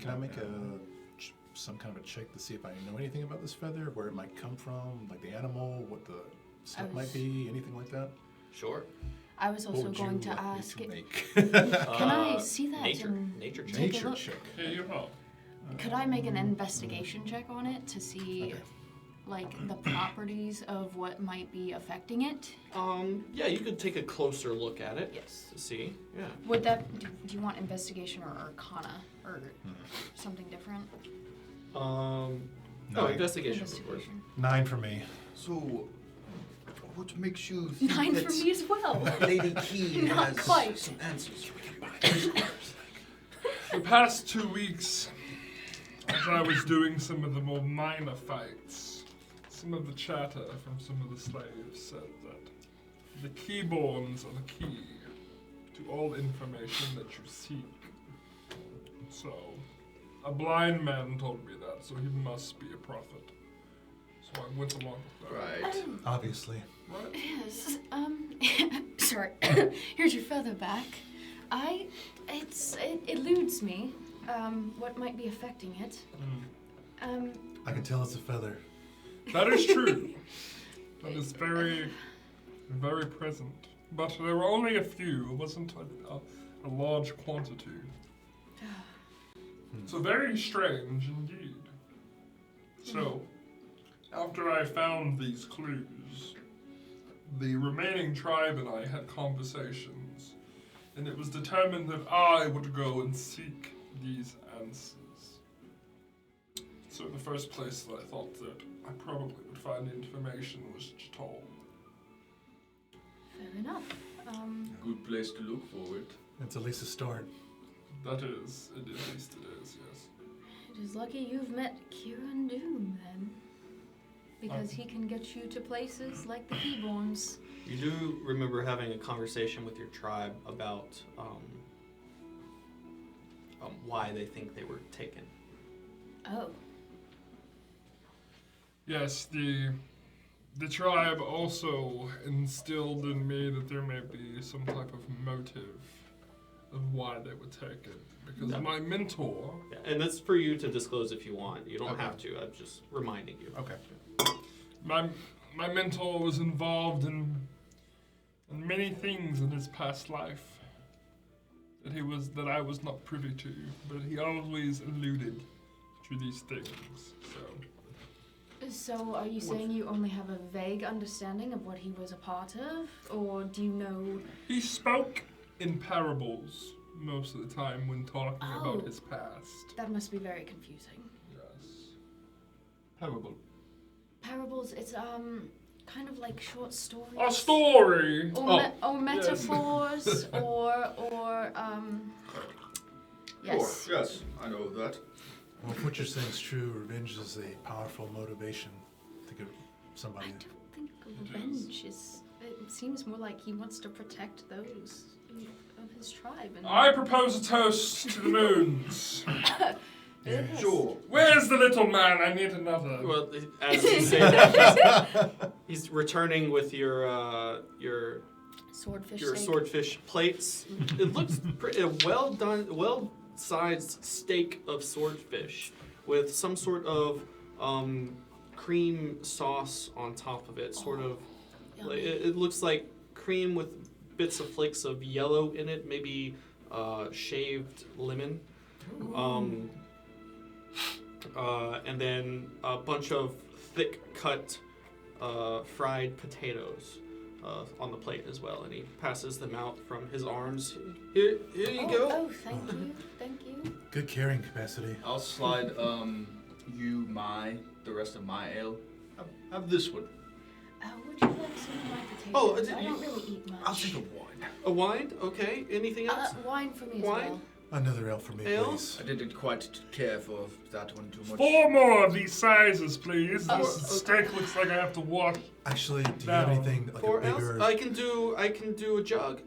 Can I make some kind of a check to see if I know anything about this feather, where it might come from, like the animal, what the stuff might be, anything like that? Sure. I was What also would going you to like me ask. make? Can I see that? Nature. and Nature check. take a Nature look? check. Here you are. Could I make an investigation check on it to see, Okay. like, the properties of what might be affecting it? Yeah, you could take a closer look at it. Yes. To see. Yeah. Would that? Do you want investigation or arcana or something different? No, Nine. investigation, of course. Investigation. 9 for me. So, what makes you think 9 that for me as well. Lady Key Not has quite. some answers? The past 2 weeks, as I was doing some of the more minor fights, some of the chatter from some of the slaves said that the keyborns are the key to all information that you seek. So, a blind man told me that, so he must be a prophet. So I went along with that. Right. Obviously. Right? Yes. Sorry. Here's your feather back. It eludes me. What might be affecting it? I can tell it's a feather. That is true. That is very, very present. But there were only a few. It wasn't a large quantity. So very strange indeed. So, after I found these clues, the remaining tribe and I had conversations, and it was determined that I would go and seek these answers. So the first place that I thought that I probably would find information was Jatol. Fair enough. Good place to look for it. It's at least a start. That is, at least it is, yes. It is lucky you've met Kieran Doom then, because he can get you to places like the Keyborns. You do remember having a conversation with your tribe about why they think they were taken. Oh. Yes, the tribe also instilled in me that there may be some type of motive of why they were taken. Because Yeah. my mentor, Yeah, and that's for you to disclose if you want. You don't Okay. have to. I'm just reminding you. Okay. my mentor was involved in many things in his past life that I was not privy to, but he always alluded to these things. So are you saying you only have a vague understanding of what he was a part of? Or do you know... He spoke in parables most of the time when talking Oh. about his past. That must be very confusing. Yes. Parable. Parables, it's kind of like short stories. A story. Or metaphors, or yes. Sure, yes, I know that. Well, if what you're saying is true, revenge is a powerful motivation to give somebody. I don't think revenge is. It seems more like he wants to protect those of his tribe. And I propose a toast to the moons. Yes. Sure. Where's the little man? I need another. Well, as you say that, he's returning with your Swordfish. your steak. swordfish plates. It looks pretty well done, well-sized steak of swordfish with some sort of cream sauce on top of it. Sort of, Yummy. it looks like cream with bits of flakes of yellow in it, maybe shaved lemon. And then a bunch of thick-cut fried potatoes on the plate as well, and he passes them out from his arms. Here you go. Oh, thank you. Good carrying capacity. I'll slide the rest of my ale. Have this one. Would you like some of my Oh, potatoes? did I you- don't really eat much. I'll take a wine. A wine? Okay. Anything else? Wine for me Wine? as well. Another ale for me, Ale? please. I didn't quite care for that one too much. 4 more of these sizes, please. Oh, This steak looks like I have to wash. Actually, do you have No. anything like 4 a bigger? ounces? I can do a jug.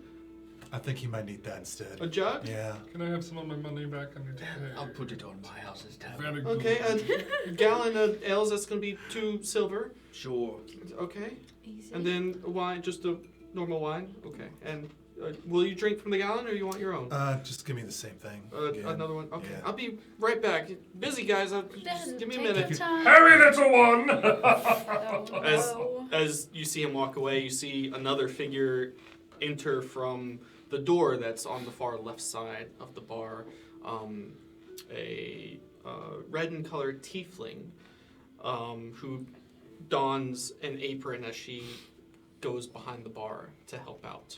I think he might need that instead. A jug? Yeah. Can I have some of my money back? I need to pay. I'll put it on my house's tab. Very good. Okay. A gallon of ales. That's gonna be 2 silver. Sure. Okay. Easy. And then a wine, just a normal wine. Okay. And will you drink from the gallon, or you want your own? Just give me the same thing. again. Another one. Okay. Yeah. I'll be right back. Busy guys. Just Then give me a take minute. your time. Hurry, little one! Oh. As you see him walk away, you see another figure enter from the door that's on the far left side of the bar. A red and colored tiefling who dons an apron as she goes behind the bar to help out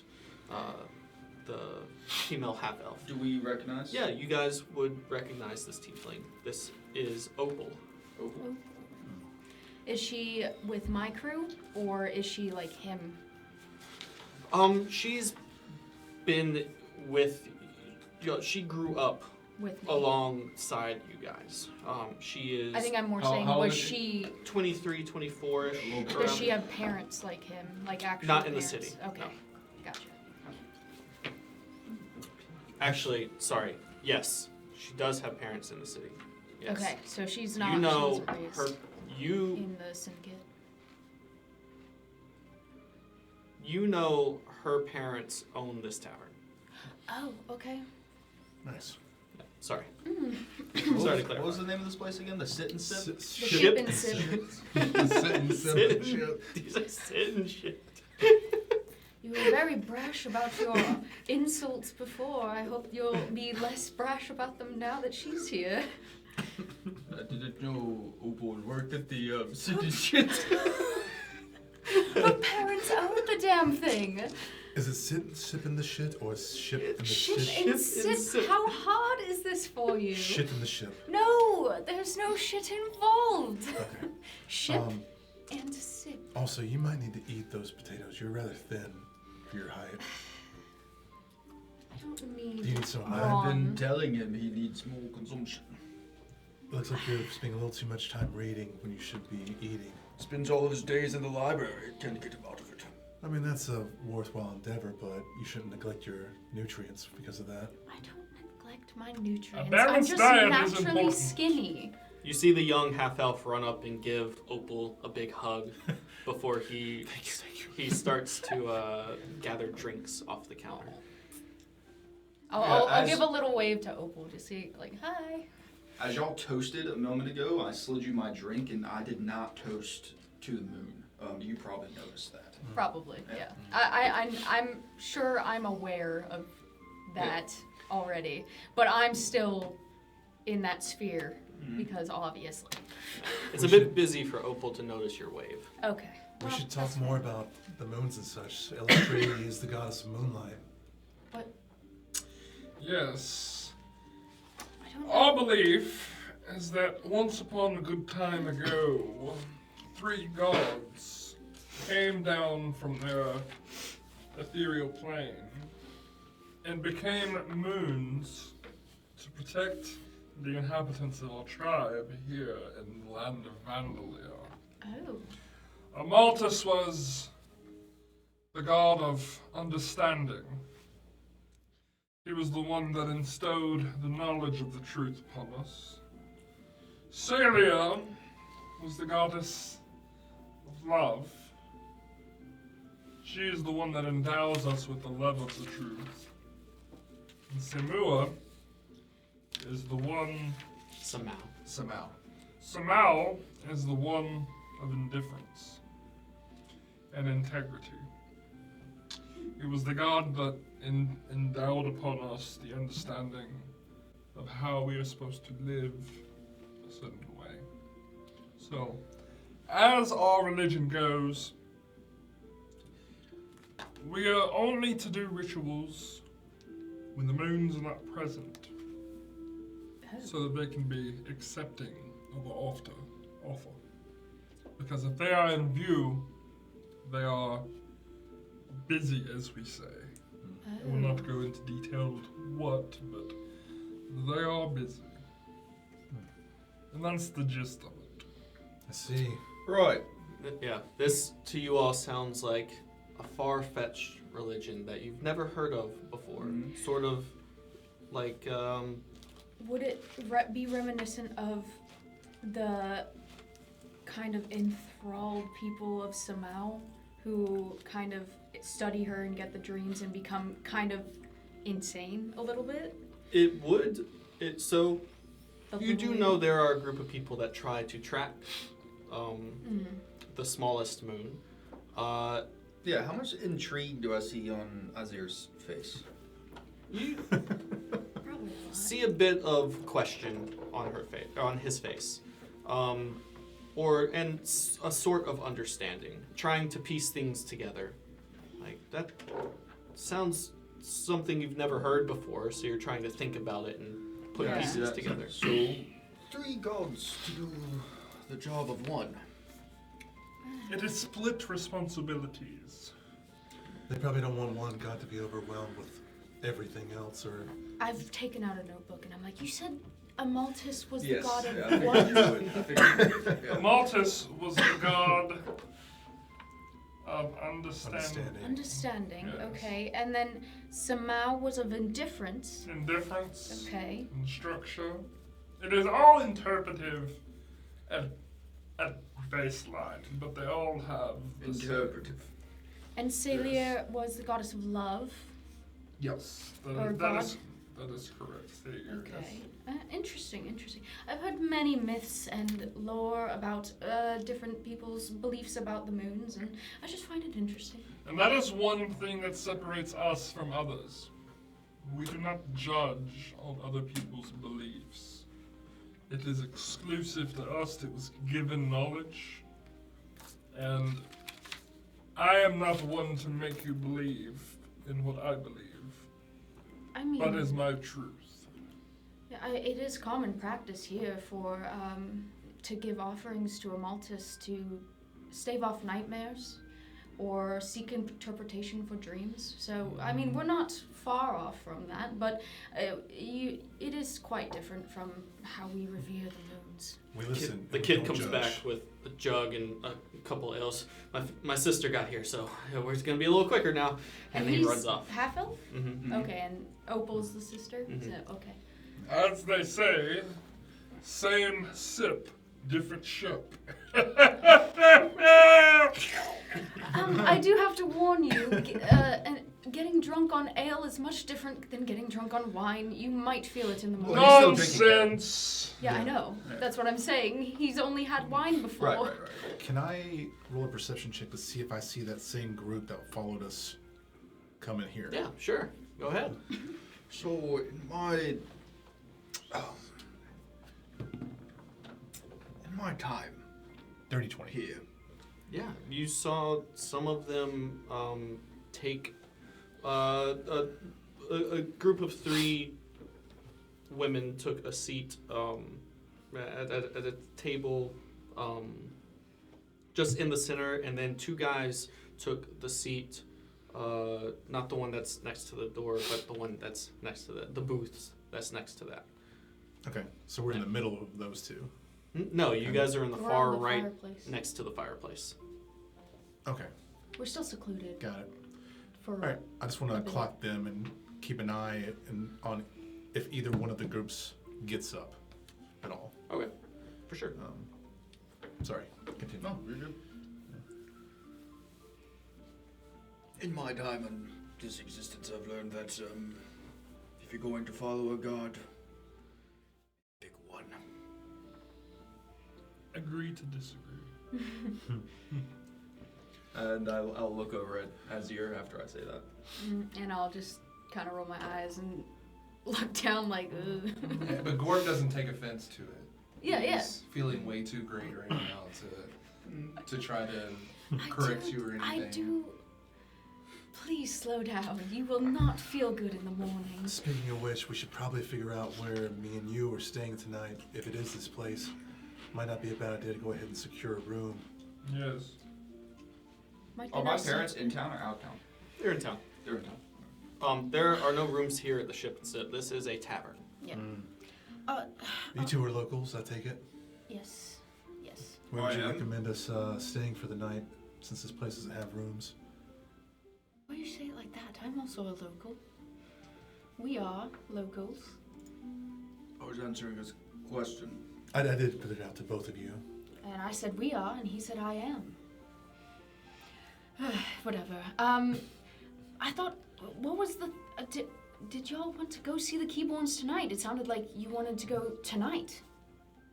the female half-elf. Do we recognize? Yeah, you guys would recognize this tiefling. This is Opal. Opal. Is she with my crew, or is she like him? She's been with. She grew up With me? alongside you guys. She is. I think I'm more How- saying, how old was is she? 23, 24-ish. Yeah, a little Does she have parents like him, like actual Not in the parents? city, Okay, no. gotcha. Actually, sorry. Yes, she does have parents in the city. Yes. Okay, so she's not. You know she wasn't raised her. You in the syndicate. you know her parents own this tavern. Oh, okay. Nice. Sorry. What Sorry was- to clarify. What was the name of this place again? The Sit and Sip? The Ship. ship and sip. Sit and sip Sit and ship. These are sit and shit. You were very brash about your insults before. I hope you'll be less brash about them now that she's here. I didn't know Opal worked at the Sit and Shit. Her parents own the damn thing. Is it sit, sip in the shit, or ship in the Ship shit? and Ship and sip. sip. How hard is this for you? Shit in the ship. No, there's no shit involved. Okay. Ship and sip. Also, you might need to eat those potatoes. You're rather thin for your height. I don't Do you need. need some of I've mine? been telling him he needs more consumption. Looks like you're spending a little too much time reading when you should be eating. Spends all of his days in the library. Can't get him out of it. I mean, that's a worthwhile endeavor, but you shouldn't neglect your nutrients because of that. I don't neglect my nutrients. I'm balanced just diet is naturally important. skinny. You see the young half elf run up and give Opal a big hug before he starts to gather drinks off the counter. I'll as- give a little wave to Opal to see, like, hi. As y'all toasted a moment ago, I slid you my drink, and I did not toast to the moon. You probably noticed that. Probably, Yeah. yeah. I'm sure I'm aware of that already, but I'm still in that sphere because obviously. It's a bit busy for Opal to notice your wave. Okay. We well, should talk that's more fine. about the moons and such. Electricity is the goddess of moonlight. What? Yes. I don't Our know. belief is that once upon a good time ago, 3 gods came down from their ethereal plane and became moons to protect the inhabitants of our tribe here in the land of Vandalia. Oh. Amaltus was the god of understanding. He was the one that instilled the knowledge of the truth upon us. Celia was the goddess of love. She is the one that endows us with the love of the truth. And Semua is the one... Somehow. Samal is the one of indifference and integrity. He was the god that endowed upon us the understanding of how we are supposed to live a certain way. So, as our religion goes, we are only to do rituals when the moons are not present, so that they can be accepting of our offer. Because if they are in view, they are busy, as we say. I will not go into detailed what, but they are busy. And that's the gist of it. I see. Right. Yeah, this to you all sounds like a far-fetched religion that you've never heard of before. Sort of like, Would it be reminiscent of the kind of enthralled people of Samau who kind of study her and get the dreams and become kind of insane a little bit? it would. So The you do blue- know there are a group of people that try to track the smallest moon. Yeah, how much intrigue do I see on Azir's face? You Probably a lot. see a bit of question on her face, on his face, and a sort of understanding, trying to piece things together. Like that sounds something you've never heard before, so you're trying to think about it and put Yeah. pieces together. So, 3 gods to do the job of one. It is split responsibilities. They probably don't want one god to be overwhelmed with everything else, or I've taken out a notebook and I'm like, you said Amaltus was Yes, the god of yeah, I what? figured. Yeah. Amaltus was the god of understanding. Understanding, Yes. okay. And then Samau was of indifference. Indifference Okay. and structure. It is all interpretive at baseline, but they all have the same- Interpretive. And Celia was the goddess of love. Yes, Or that is correct. Figure, Okay. Interesting. I've heard many myths and lore about different people's beliefs about the moons, and I just find it interesting. And that is one thing that separates us from others. We do not judge on other people's beliefs. It is exclusive to us. It was given knowledge. And I am not one to make you believe in what I believe. I mean, But is my truth. yeah, it is common practice here for to give offerings to Amaltus to stave off nightmares or seek interpretation for dreams. So, I mean, we're not far off from that, but it is quite different from how we revere the moons. we listen. The and kid don't comes judge. back with a jug and a couple of ales. My sister got here, so we're gonna be a little quicker now. And then he he's runs off. half elf? Mm-hmm. Okay, and Opal's the sister? Mhm. So, okay. As they say, same sip, different ship. I do have to warn you, getting drunk on ale is much different than getting drunk on wine. You might feel it in the morning. Well, he's still drinking. Nonsense! Yeah, I know. That's what I'm saying. He's only had wine before. Right. Can I roll a perception check to see if I see that same group that followed us come in here? Yeah, sure. Go ahead. So, in my time Dirty 20. here, Yeah, you saw some of them take a group of 3 women took a seat at a table just in the center, and then 2 guys took the seat, not the one that's next to the door, but the one that's next to the booths that's next to that. Okay, so we're in the middle of those 2. No, you guys are in the We're far on the right, fireplace. next to the fireplace. Okay, We're still secluded got it. for. All right, I just want a to bit. clock them and keep an eye on if either one of the groups gets up at all. Okay, for sure. Sorry, continue. No, you're good. In my time in this existence, I've learned that if you're going to follow a god, pick one. Agree to disagree. And I'll look over at Azir after I say that. And I'll just kind of roll my eyes and look down like, ugh. Yeah, but Gord doesn't take offense to it. Yeah, yeah. He's feeling way too great right now to try to correct you or anything. I do. Please slow down. You will not feel good in the morning. Speaking of which, we should probably figure out where me and you are staying tonight. If it is this place, might not be a bad idea to go ahead and secure a room. Yes. Might Are be my nice to- parents in town or out of town? They're in town. They're in town. There are no rooms here at the ship. So this is a tavern. Yeah. Mm. You 2 are locals, I take it? Yes. Yes. Where would I you am. recommend us staying for the night, since this place doesn't have rooms? Why do you say it like that? I'm also a local. We are locals. I was answering his question. I did put it out to both of you. And I said we are, and he said I am. Whatever. I thought, what was the... did y'all want to go see the Keyborns tonight? It sounded like you wanted to go tonight.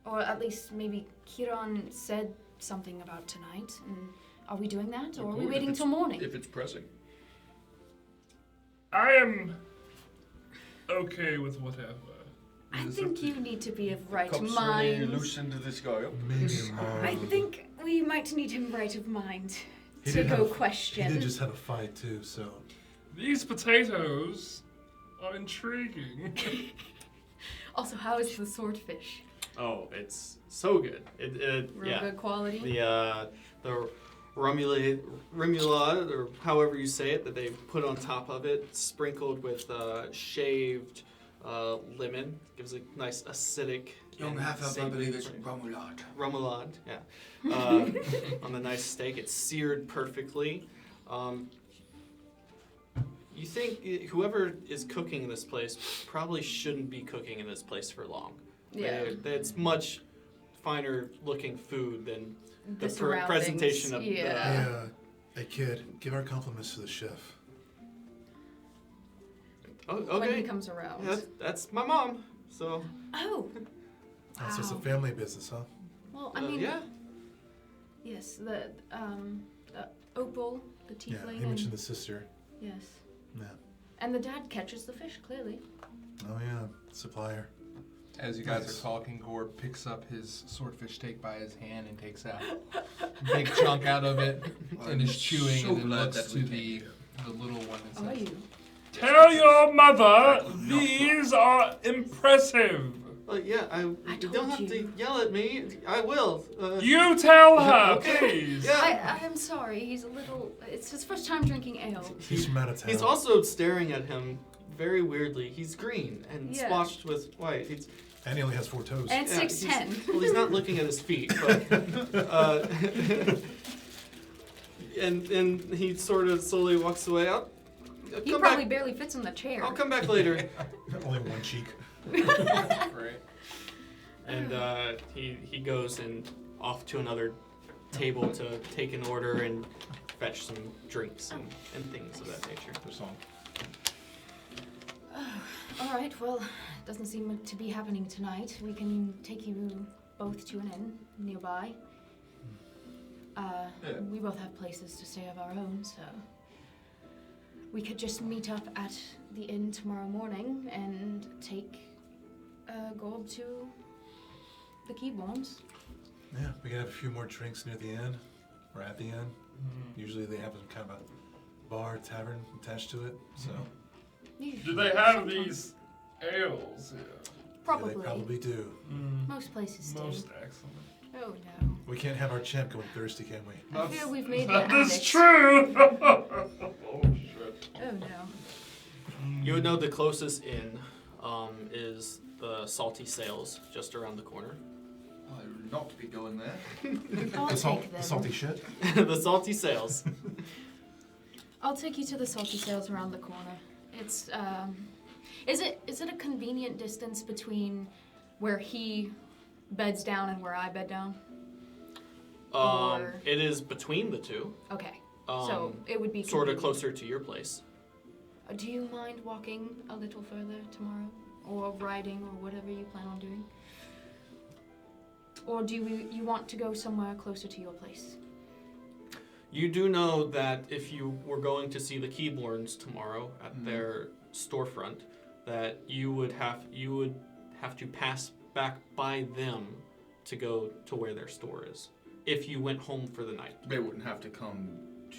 Or at least maybe Kiran said something about tonight. And are we doing that? Or are we could, waiting if till morning? If it's pressing. I am okay with whatever. I Is think it- you need to be of right Cups mind. really loose into this guy. Maybe tomorrow. I think we might need him right of mind He to did go have- question. He did just have a fight too, so These potatoes are intriguing. Also, how is the swordfish? Oh, it's so good. Real Yeah. good quality. The remoulade, or however you say it, that they put on top of it, sprinkled with shaved lemon, gives a nice acidic. Young and half-elf, I savory believe it's flavor. remoulade. Remoulade, yeah. On the nice steak, it's seared perfectly. You think whoever is cooking in this place probably shouldn't be cooking in this place for long. Yeah. It's much finer looking food than The the surroundings, presentation of yeah. Hey kid, give our compliments to the chef. Oh, When he okay. comes around. Yeah, that's my mom. So Oh. So it's a Wow. family business, huh? Well, I mean, yeah. yes, the Opal, the Yeah, tiefling, he mentioned and, the sister. yes, Yeah. and the dad catches the fish clearly. Oh yeah, supplier. As you guys Nice. are talking, Gord picks up his swordfish steak by his hand and takes out a big chunk out of it and is chewing so and then glad looks that to we the came little one and Are says, you? Tell your mother these are impressive. Well, yeah. I You don't told have you. to yell at me. I will. You tell her, Okay. please. Yeah. I am sorry. He's a little. It's his first time drinking ale. He's from out of town. He's also staring at him very weirdly. He's green and Yeah. splotched with white. He's and he only has 4 toes. And yeah, 6'10". Well, he's not looking at his feet, but and he sort of slowly walks away. I'll He come probably back. barely fits in the chair. I'll come back later. Only one cheek. right. And he goes and off to another table to take an order and fetch some drinks and things of that nature. All right. Well, doesn't seem to be happening tonight. We can take you both to an inn nearby. We both have places to stay of our own, so we could just meet up at the inn tomorrow morning and take Gold to the Keyborns. Yeah, we can have a few more drinks near the end, or at the end. Usually they have some kind of a bar, tavern attached to it, so Do they have these ales here? yeah, Probably. they probably do. Most places do. Most excellent. Oh no. We can't have our champ going thirsty, can we? I feel we've made That the is addicts. true! Oh, shit. Oh no. You would know the closest inn is the Salty Sails, just around the corner. I will not be going there. I'll take The them. salty shit? The Salty Sails. I'll take you to the salty sails around the corner. It's is it a convenient distance between where he beds down and where I bed down? Or- It is between the two. Okay. So it would be Sort of convenient. closer to your place. Do you mind walking a little further tomorrow? Or riding or whatever you plan on doing? Or do you want to go somewhere closer to your place? You do know that if you were going to see the Keyborns tomorrow at their storefront, that you would have to pass back by them to go to where their store is. If you went home for the night. They wouldn't have to come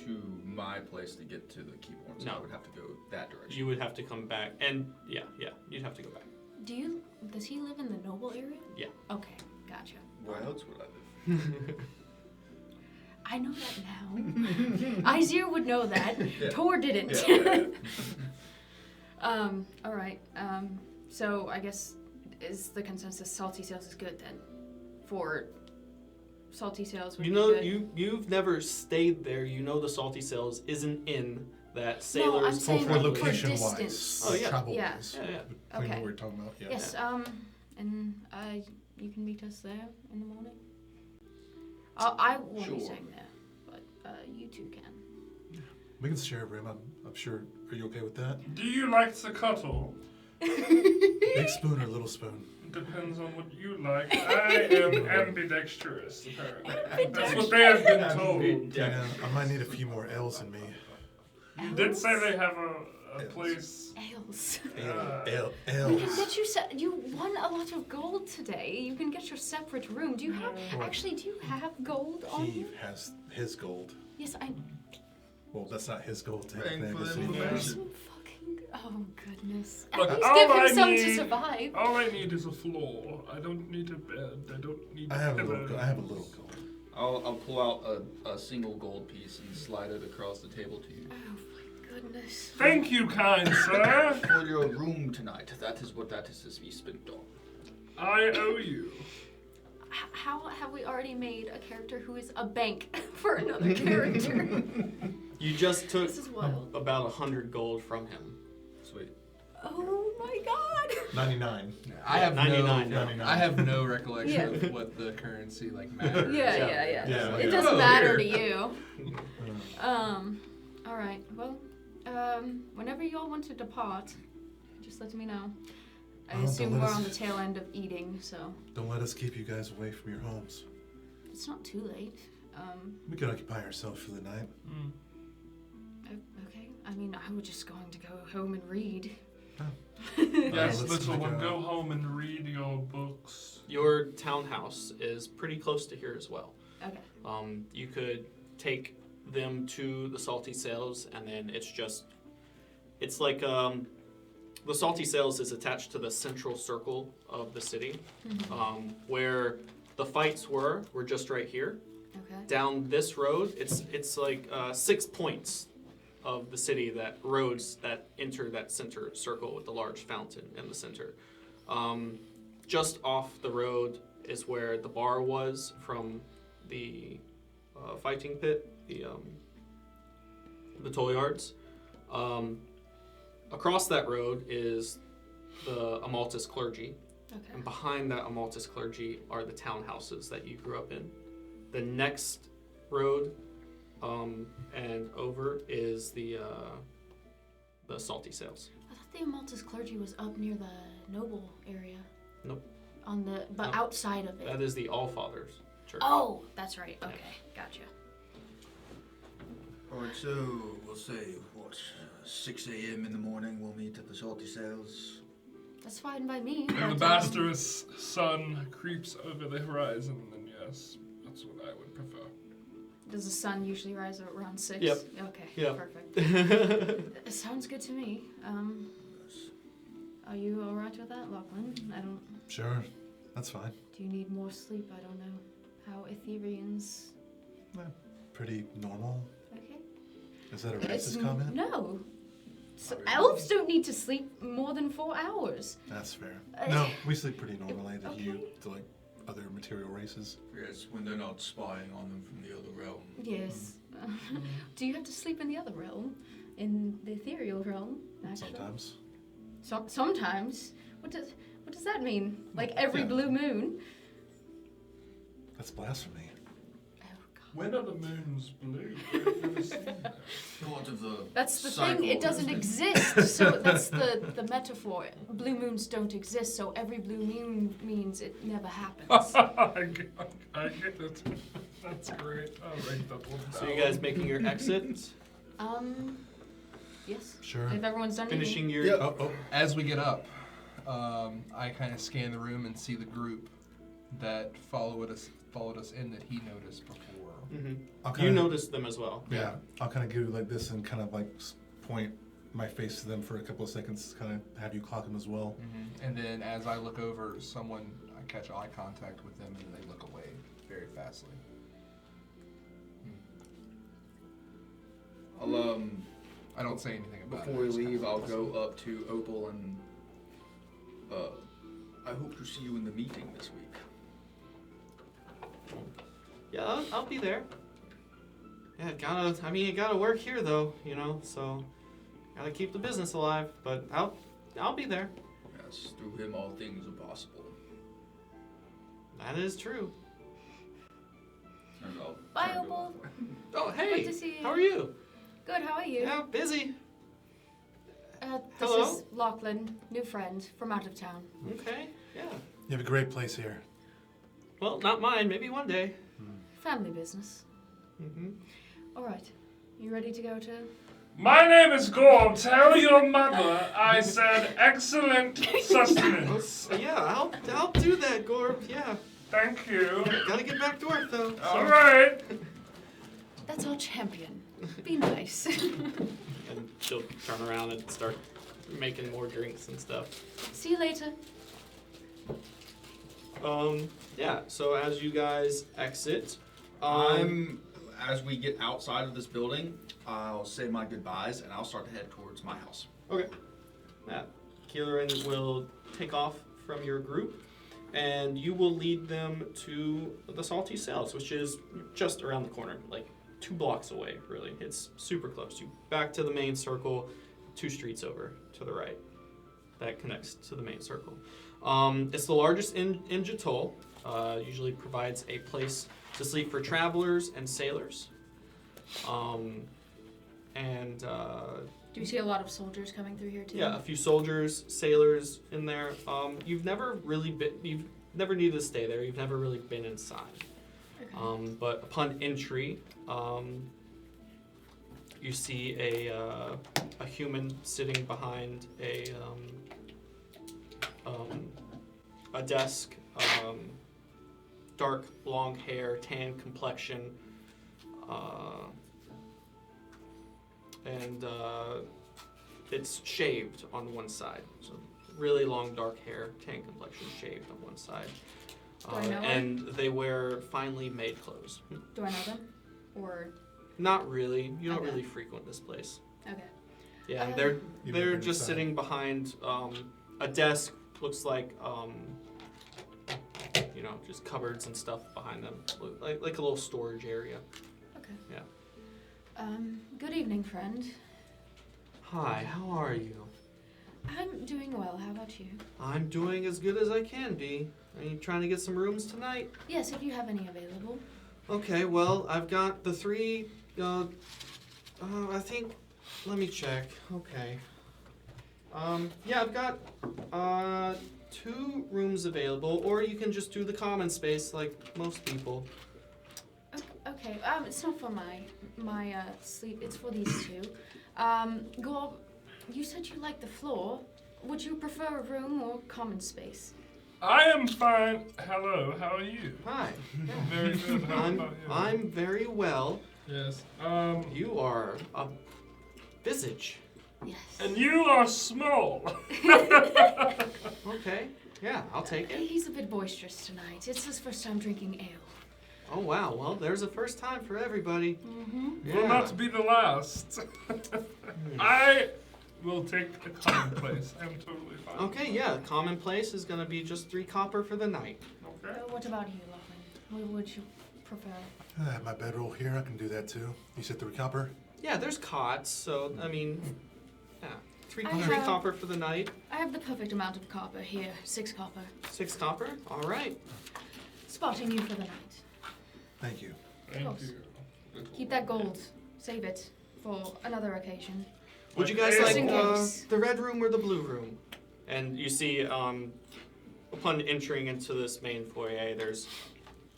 to my place to get to the keyboard, so No. I would have to go that direction. You would have to come back, and yeah, you'd have to go back. Does he live in the Noble area? Yeah. Okay, gotcha. Where else would I live? I know that now. Izir would know that. Yeah. Tor didn't. Yeah. All right. So I guess is the consensus Salty Sails is good then? For Salty Sails would You be know, good. you've never stayed there. You know the Salty Sails is an inn that I'm sailors. saying For like for location distance. wise. Oh, yeah. Travel Yeah. wise. Yeah, yeah. Between Okay. what we're talking about. Yeah. Yes. And you can meet us there in the morning. I won't be Sure. staying there, but you two can. We can share a room. I'm sure. Are you okay with that? Do you like to cuddle? Big spoon or little spoon? Depends on what you like. I am ambidextrous, apparently. That's what they have been told. Yeah. I might need a few more L's in me. You did say they have a place. Ales. L's. We can get you you won a lot of gold today. You can get your separate room. Do you have do you have gold on He you? has his gold. Yes, I Well, that's not his gold. Thank technically, for but the he- information. oh goodness. At Look, least all give him I some to need- survive. All I need is a floor. I don't need a bed. I don't need I have a pillows. little. I have a little gold. I'll pull out a single gold piece and slide it across the table to you. Oh my goodness. Thank you, kind sir. For your room tonight, that is what that is to be spent on. I owe you. How have we already made a character who is a bank for another character? You just took This is wild. about 100 gold from him. Sweet. Oh my god. 99. I have 99. no. 99. I have no recollection Yeah. of what the currency like matters. Yeah. Yeah, It yeah. doesn't Oh, matter here. to you. All right. Well, whenever you all want to depart, just let me know. I Oh, assume don't we're let on us- the tail end of eating, so Don't let us keep you guys away from your homes. it's not too late. We could occupy ourselves for the night. Okay. I mean, I was just going to go home and read. Yes, let's little make one, a- go home and read your books. Your townhouse is pretty close to here as well. Okay. You could take them to the Salty Sails, and then it's like the Salty Sails is attached to the central circle of the city, where the fights were just right here. Okay. Down this road, it's like 6 points of the city roads that enter that center circle with the large fountain in the center. Just off the road is where the bar was from the fighting pit, the toll yards. Across that road is the Amaltus clergy, Okay. and behind that Amaltus clergy are the townhouses that you grew up in. The next road and over is the Salty Sails. I thought the Amaltus clergy was up near the noble area. Nope. But Nope. outside of it. That is the Allfathers Church. Oh, that's right. Okay, gotcha. Alright, so we'll say, 6 a.m. in the morning we'll meet at the Salty Sails. That's fine by me. When the but, bastards sun creeps over the horizon, then yes, that's what I would prefer. Does the sun usually rise around 6? Yep. Okay, Yep. perfect. It sounds good to me. Are you alright with that, Lachlan? Sure, that's fine. Do you need more sleep? I don't know how Ethereans... Pretty normal. Okay. Is that a racist comment? No. So elves don't need to sleep more than 4 hours. That's fair. No, we sleep pretty normally to like other material races. Yes, when they're not spying on them from the other realm. Yes. Do you have to sleep in the other realm? In the ethereal realm? Actually? Sometimes. Sometimes? What does that mean? Like every blue moon? That's blasphemy. When are the moons blue? I've never seen that. Part of the That's the cycle, thing, it doesn't isn't it? exist. So that's the metaphor. Blue moons don't exist, so every blue moon means it never happens. I get it. That's great. I'll write that one down. So you guys making your exit? Yes. Sure. If everyone's done Finishing eating. your... Oh. As we get up, I kind of scan the room and see the group that followed us in that he noticed before. Mm-hmm. You noticed them as well. Yeah. I'll kind of go like this and kind of like point my face to them for a couple of seconds, kind of have you clock them as well. Mm-hmm. And then as I look over, I catch eye contact with them, and then they look away very fastly. I don't say anything about Before we it. leave, I'll go up to Opal and I hope to see you in the meeting this week. Yeah, I'll be there. Yeah, it gotta work here though, so gotta keep the business alive, but I'll be there. Yes, through him all things are possible. That is true. And I'll Bye, turn to Opal. Oh, hey. Good to see you. How are you? Good, how are you? Yeah, busy. This Hello? is Lachlan, new friend from out of town. Okay, yeah. You have a great place here. Well, not mine. Maybe one day. Family business. Mm-hmm. All right. You ready to go to... My name is Gorb. Tell your mother I said excellent sustenance. Yeah, I'll do that, Gorb. Yeah. Thank you. Gotta get back to work though. All right. That's our champion. Be nice. And she'll turn around and start making more drinks and stuff. See you later. Yeah, so as you guys exit, As we get outside of this building, I'll say my goodbyes and I'll start to head towards my house. okay. Yeah. Keelerin will take off from your group and you will lead them to the Salty Cells, which is just around the corner, like 2 blocks away, really. It's super close. You back to the main circle, 2 streets over to the right. That connects to the main circle. It's the largest in Jatol. Usually provides a place to sleep for travelers and sailors. Do you see a lot of soldiers coming through here too? Yeah, a few soldiers, sailors in there. You've never needed to stay there. You've never really been inside. Okay. But upon entry, you see a human sitting behind a desk. Dark, long hair, tan complexion, and it's shaved on one side. So really long, dark hair, tan complexion, shaved on one side. Do I know and they wear finely made clothes. Do I know them? Or... Not really. You don't Okay. really frequent this place. Okay. Yeah, and You've they're never been just inside. sitting behind a desk. Looks like just cupboards and stuff behind them, like a little storage area. Okay. Yeah. Good evening, friend. Hi, how are you? I'm doing well. How about you? I'm doing as good as I can be. Are you trying to get some rooms tonight? Yes, if you have any available. Okay, well, I've got the 3, I think, let me check. Okay. Yeah, I've got, 2 rooms available, or you can just do the common space like most people. Okay. It's not for my sleep. It's for these 2. Gorb, you said you like the floor. Would you prefer a room or common space? I am fine. Hello, how are you? Hi. Very good. How about you? I'm very well. Yes. You are a visage. Yes. And you are small. Okay. Yeah, I'll take it. He's a bit boisterous tonight. It's his first time drinking ale. Oh wow. Well, there's a first time for everybody. Mm-hmm. Will not be the last. I will take a commonplace. I'm totally fine. Okay, yeah. Commonplace is gonna be just 3 copper for the night. Okay. What about you, Loughlin? What would you prefer? I have my bedroll here. I can do that too. You said 3 copper? Yeah, there's cots, so I mean, yeah, three I three have- copper for the night. I have the perfect amount of copper here. 6 copper. 6 copper. All right. Spotting you for the night. Thank you. Thank course. you. Keep that gold. Save it for another occasion. Would you guys Just like in case. the red room or the blue room? And you see, upon entering into this main foyer, there's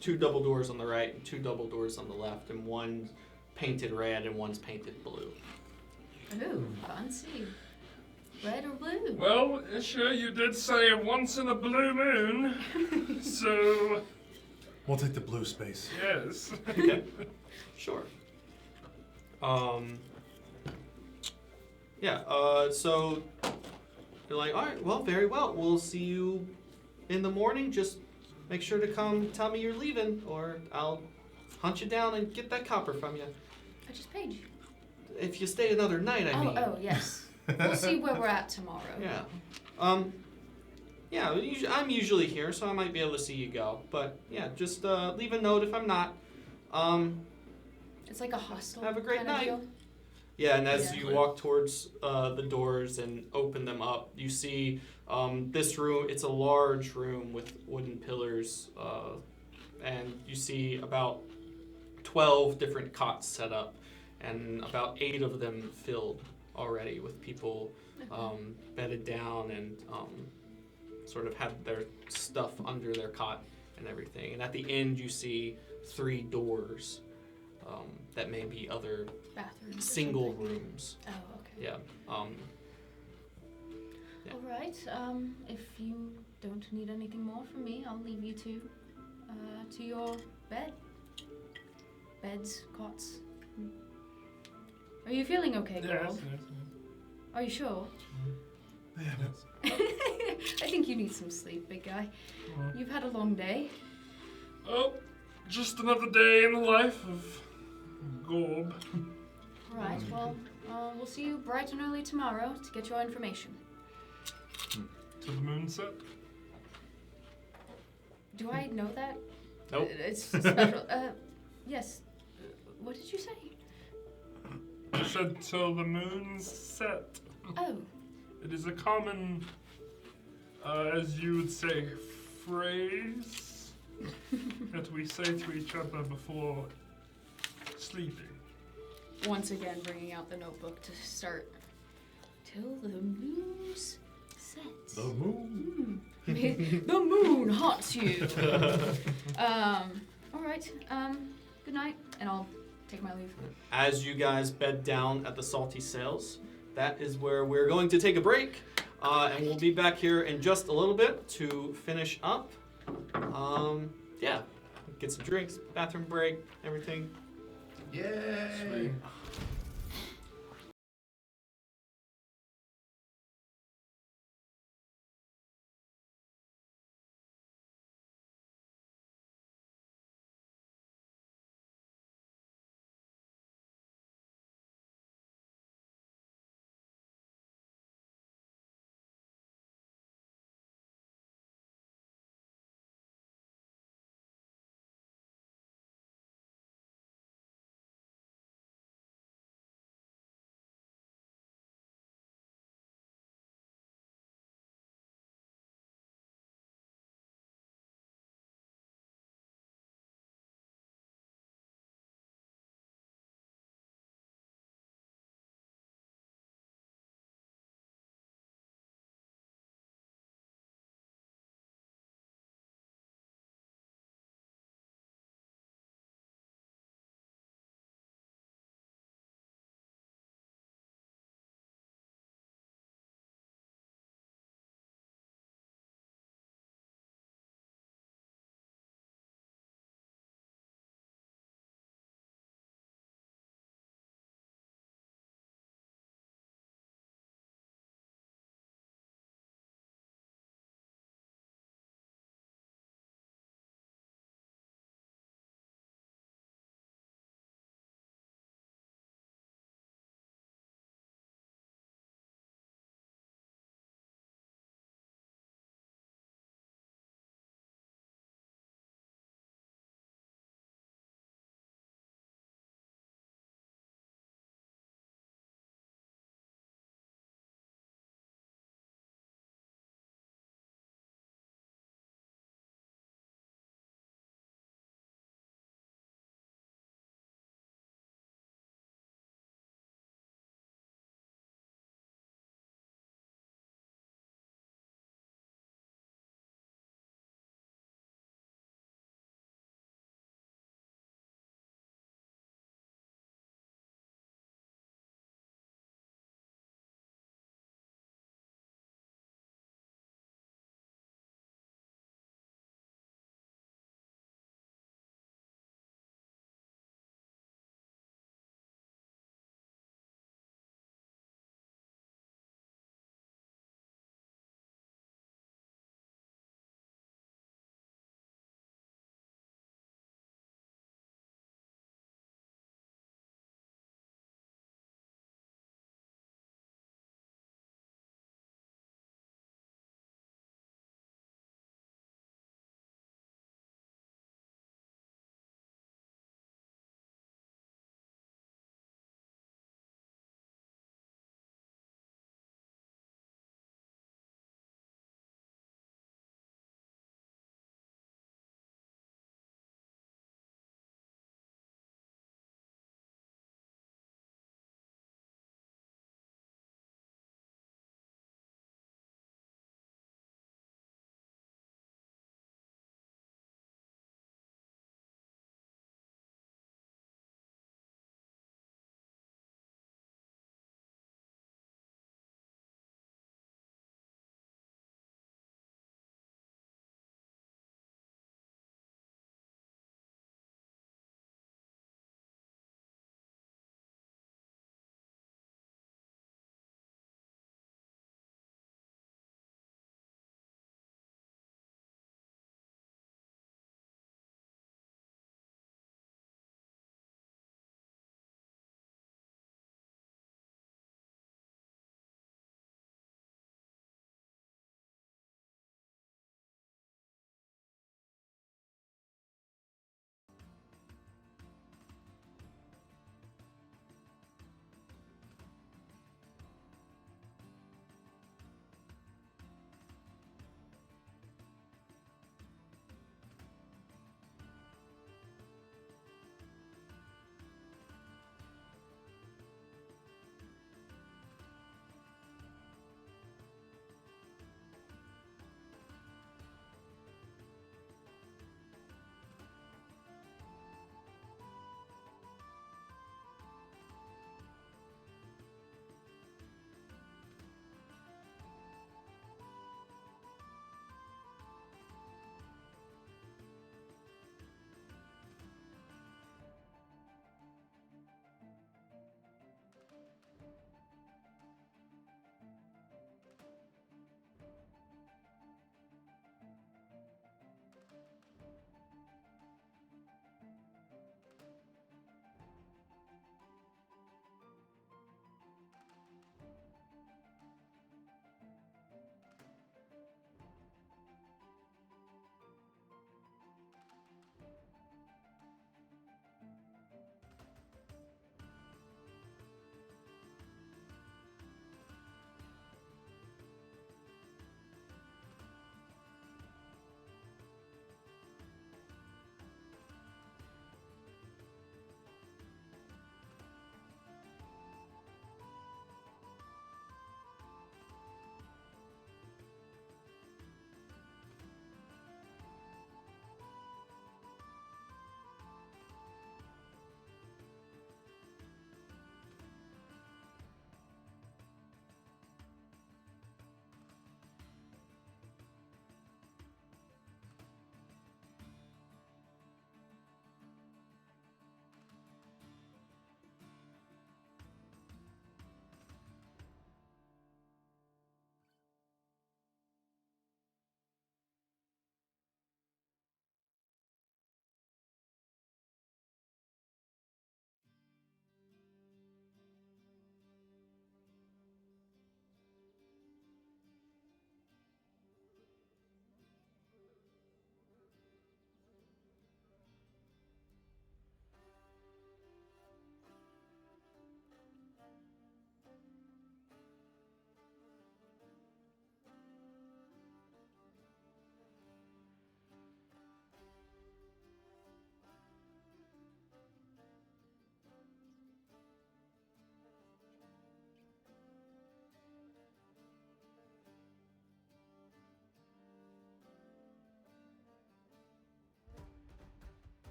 2 double doors on the right and 2 double doors on the left, and one painted red and one's painted blue. Ooh, fancy. Red or blue? Well, sure, you did say once in a blue moon. So, We'll take the blue space. yes. Okay. Sure. Yeah, so you're like, all right, well, very well. We'll see you in the morning. Just make sure to come tell me you're leaving, or I'll hunt you down and get that copper from you. I just paid you. If you stay another night, I mean. Oh, yes. We'll see where we're at tomorrow. Yeah. Yeah, I'm usually here, so I might be able to see you go. But, yeah, just leave a note if I'm not. It's like a hostel. Have a great kind of night. deal. Yeah, and as Yeah. you walk towards the doors and open them up, you see this room. It's a large room with wooden pillars, and you see about 12 different cots set up, and about 8 of them filled already with people bedded down and sort of had their stuff under their cot and everything. And at the end, you see 3 doors that may be other Bathrooms. or single something. rooms. Oh, okay. Yeah. Yeah. All right. If you don't need anything more from me, I'll leave you to your bed. Beds, cots. Are you feeling okay, Yes, Gold? yes, Are you sure? yes. I think you need some sleep, big guy. You've had a long day. Oh, just another day in the life of Gorb. All right. Well, we'll see you bright and early tomorrow to get your information. To the moon set. Do I know that? Nope. It's special. Yes. What did you say? I said till the moon's set. Oh. It is a common, as you would say, phrase that we say to each other before sleeping. Once again, bringing out the notebook to start. Till the moon's set. The moon. The moon haunts you. All right. Good night, and I'll take my leave. As you guys bed down at the Salty Sails, that is where we're going to take a break, and we'll be back here in just a little bit to finish up. Yeah, get some drinks, bathroom break, everything. Yay! Sweet.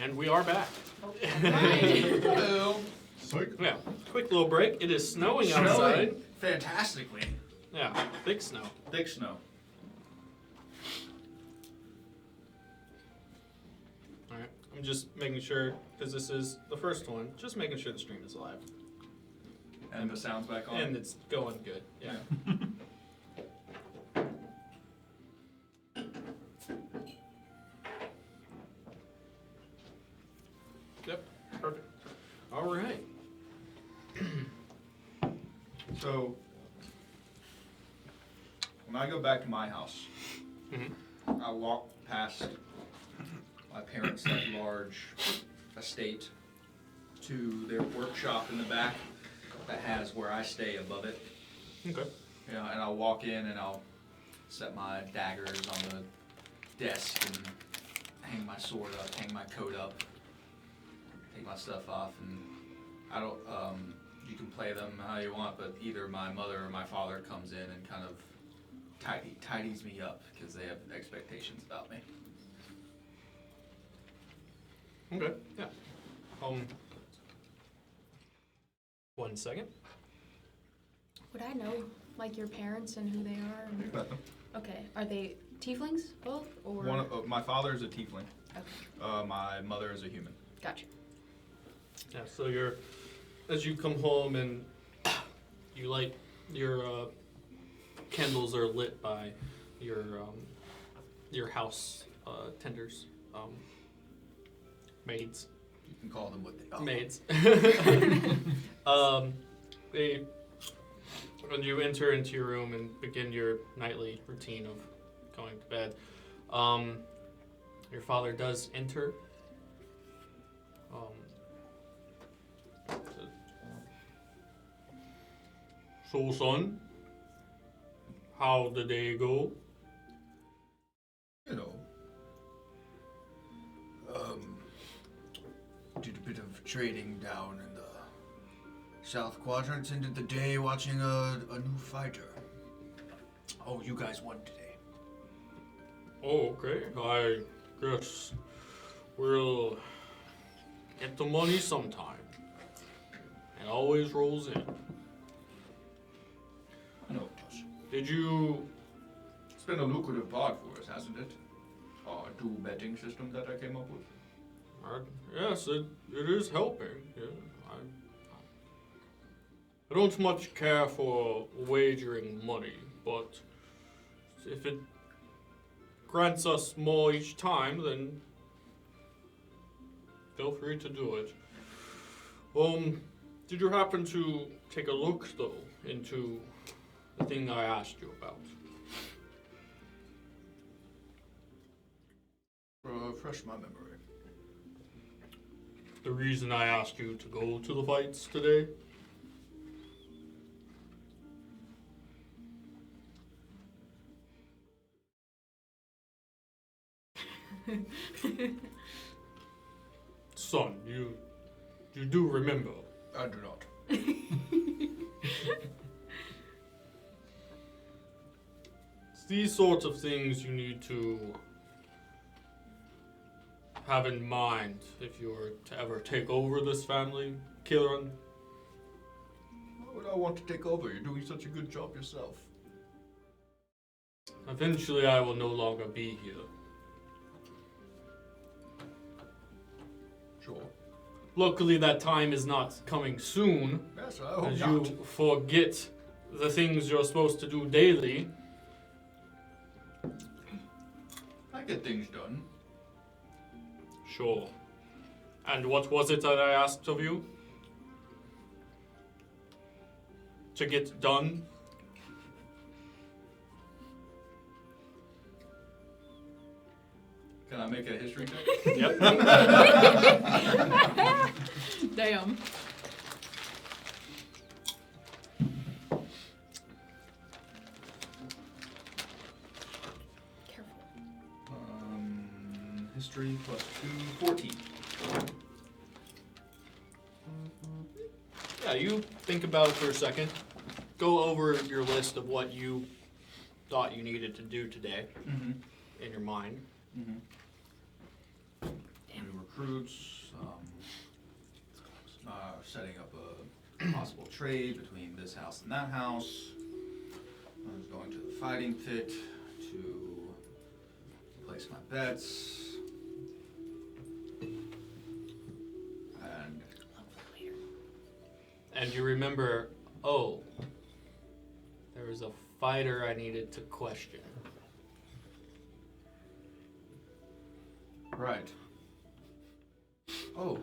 And we are back. Hello. Psych. Yeah, quick little break. It is snowing outside. Fantastically. Yeah, big snow. Big snow. Alright, I'm just making sure, because this is the first one, just making sure the stream is live. And the sound's back on. And it's going good, yeah. Yep, perfect. Alright. So, when I go back to my house, Mhm. I walk past my parents' like large estate to their workshop in the back that has where I stay above it. Okay. Yeah, and I'll walk in and I'll set my daggers on the desk and hang my sword up, hang my coat up, take my stuff off, and I don't, you can play them how you want, but either my mother or my father comes in and kind of tidies me up because they have expectations about me. Okay, yeah. 1 second. Would I know, like, your parents and who they are? You've met them. Okay. Are they tieflings, both? Or My father is a tiefling. Okay. My mother is a human. Gotcha. Yeah, so as you come home and you light your candles are lit by your house tenders, maids. You can call them what they are. Maids. When you enter into your room and begin your nightly routine of going to bed, your father does enter. So, son, how the day go? You know, did a bit of trading down in the South Quadrant. Ended the day watching a new fighter. Oh, you guys won today. Oh, okay. I guess we'll get the money sometime. It always rolls in. I know it does. Did you... It's been a lucrative part for us, hasn't it? Our dual betting system that I came up with. yes, it is helping. Yeah, I don't much care for wagering money, but if it grants us more each time, then feel free to do it. Did you happen to take a look, though, into the thing I asked you about? Refresh my memory. The reason I asked you to go to the fights today? Son, you do remember. I do not. It's these sorts of things you need to have in mind if you were to ever take over this family, Kieran. Why would I want to take over? You're doing such a good job yourself. Eventually I will no longer be here. Sure. Luckily that time is not coming soon, Yes, I hope as not. you forget the things you're supposed to do daily. I get things done. Sure. And what was it that I asked of you? To get done? Can I make a history check? Yep. Damn. Careful. History plus 2, 14. Yeah, you think about it for a second. Go over your list of what you thought you needed to do today Mm-hmm. in your mind. Mm-hmm. We were recruits, setting up a possible trade between this house and that house. I was going to the fighting pit to place my bets. And you remember, oh, there was a fighter I needed to question. Right. Oh.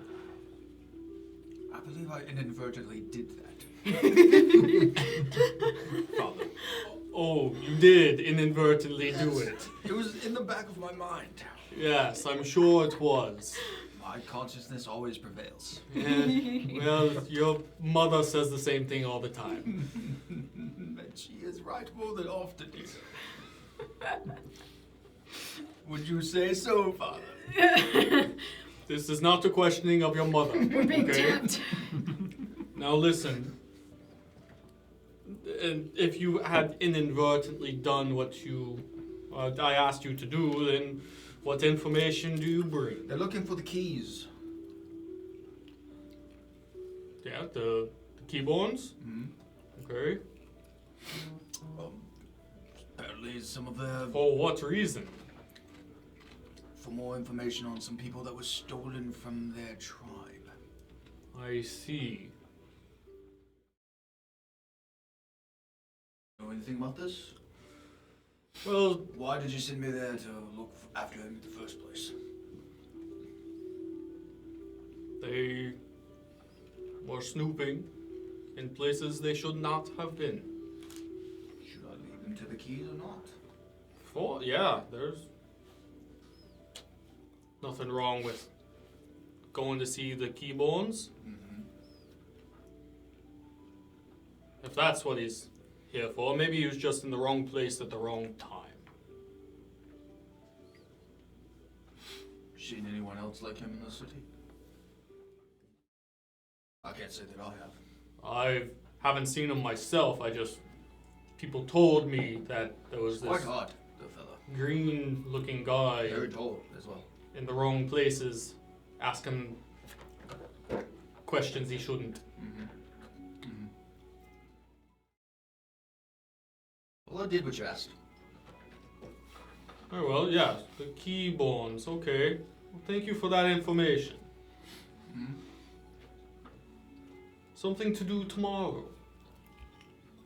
I believe I inadvertently did that. Father. Oh, you did inadvertently do it. It was in the back of my mind. Yes, I'm sure it was. My consciousness always prevails. Yeah, well, your mother says the same thing all the time. And she is right more than often. Would you say so, Father? This is not a questioning of your mother. We're being okay? tapped. Now listen. And if you had inadvertently done what I asked you to do, then what information do you bring? They're looking for the keys. Yeah, the keyboards? Mm-hmm. Okay. Apparently some of their... For what reason? For more information on some people that were stolen from their tribe. I see. Know anything about this? Well, Why did you send me there to look after him in the first place? they were snooping in places they should not have been. Should I lead them to the keys or not? Yeah, there's nothing wrong with going to see the keybones. Mm-hmm. If that's what he's here for, maybe he was just in the wrong place at the wrong time. Seen anyone else like him in the city? I can't say that I have. I haven't seen him myself. People told me that there was Quite this odd, the fella. green-looking guy Very tall as well. in the wrong places, asking questions he shouldn't. Mm-hmm. Mm-hmm. Well, I did what you asked. Oh, well, yeah, the keybones, okay. Well, thank you for that information. Mm-hmm. Something to do tomorrow.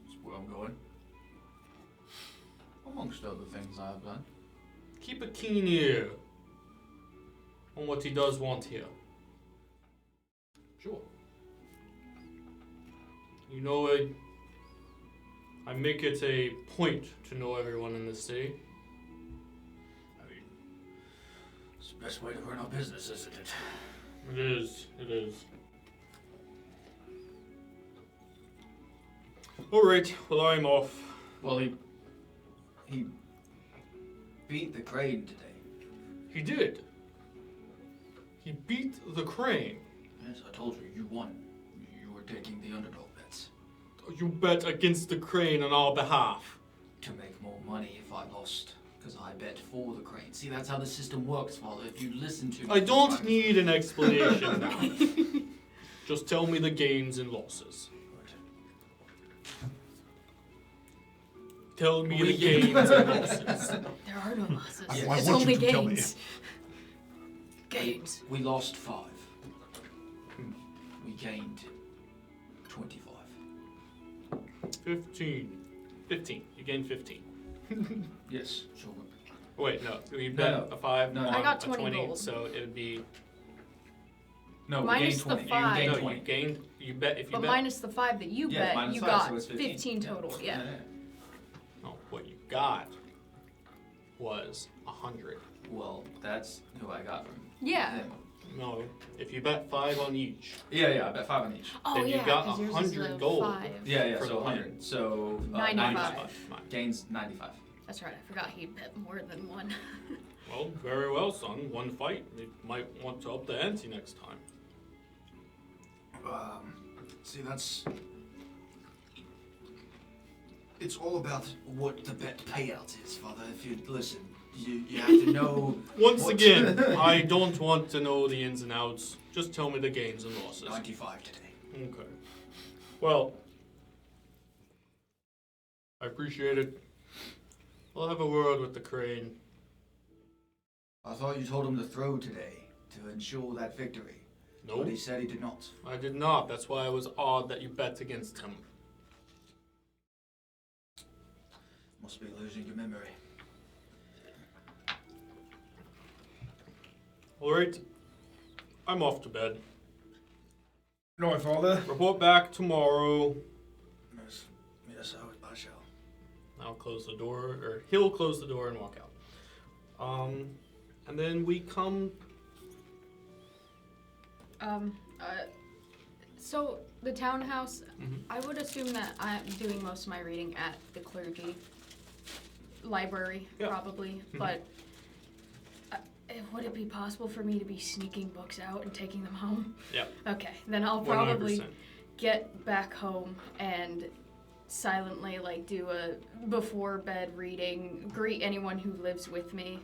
That's where I'm going. Amongst other things I have done. Keep a keen ear on what he does want here. Sure. You know, I make it a point to know everyone in the city. I mean, it's the best way to run our business, isn't it? It is. Alright, well I'm off. Well, he beat the crane today. He did. He beat the crane. Yes, I told you, you won. You were taking the underdog bets. You bet against the crane on our behalf. To make more money if I lost. Because I bet for the crane. See, that's how the system works, Father. If you listen to me... I don't need an explanation now. Just tell me the gains and losses. Tell me the gains and losses. There are no losses. I It's want only you to tell me. gains. Gains. We lost 5. We gained 25. 15. You gained 15. Yes, sure. Wait, no. You bet No. a 5 No. on I got a 20 gold. so it would be... No, we Minus gained the 20. five. You gained No, 20. you gained... You bet... If you But bet... minus the 5 that you Yeah, bet, minus you 5, got so it's 15 total. Yeah. No, what you got was 100. Well, that's who I got from. Yeah. him. No, if you bet 5 on each, Yeah, I bet 5 on each. Oh Then you yeah, got 'cause yours is 100 the gold. 5. Yeah, For so the 100. So 95. Gains 95. That's right. I forgot he bet more than one. Well, very well, son. One fight. You might want to up the ante next time. See, that's... It's all about what the bet payout is, Father. If you listen, You have to know. Once what- again, I don't want to know the ins and outs. Just tell me the gains and losses. 95 today. Okay. Well, I appreciate it. We'll have a word with the crane. I thought you told him to throw today to ensure that victory. No, But he said he did not. I did not. That's why it was odd that you bet against him. Must be losing your memory. Alright. I'm off to bed. No, my father. Report back tomorrow. Yes, I shall. I'll close the door, or he'll close the door and walk out. And then we come. So the townhouse, Mhm. I would assume that I'm doing most of my reading at the clergy library, Yeah. probably. Mhm. But would it be possible for me to be sneaking books out and taking them home? Yeah. Okay, then I'll probably 100%. get back home and silently do a before bed reading, greet anyone who lives with me.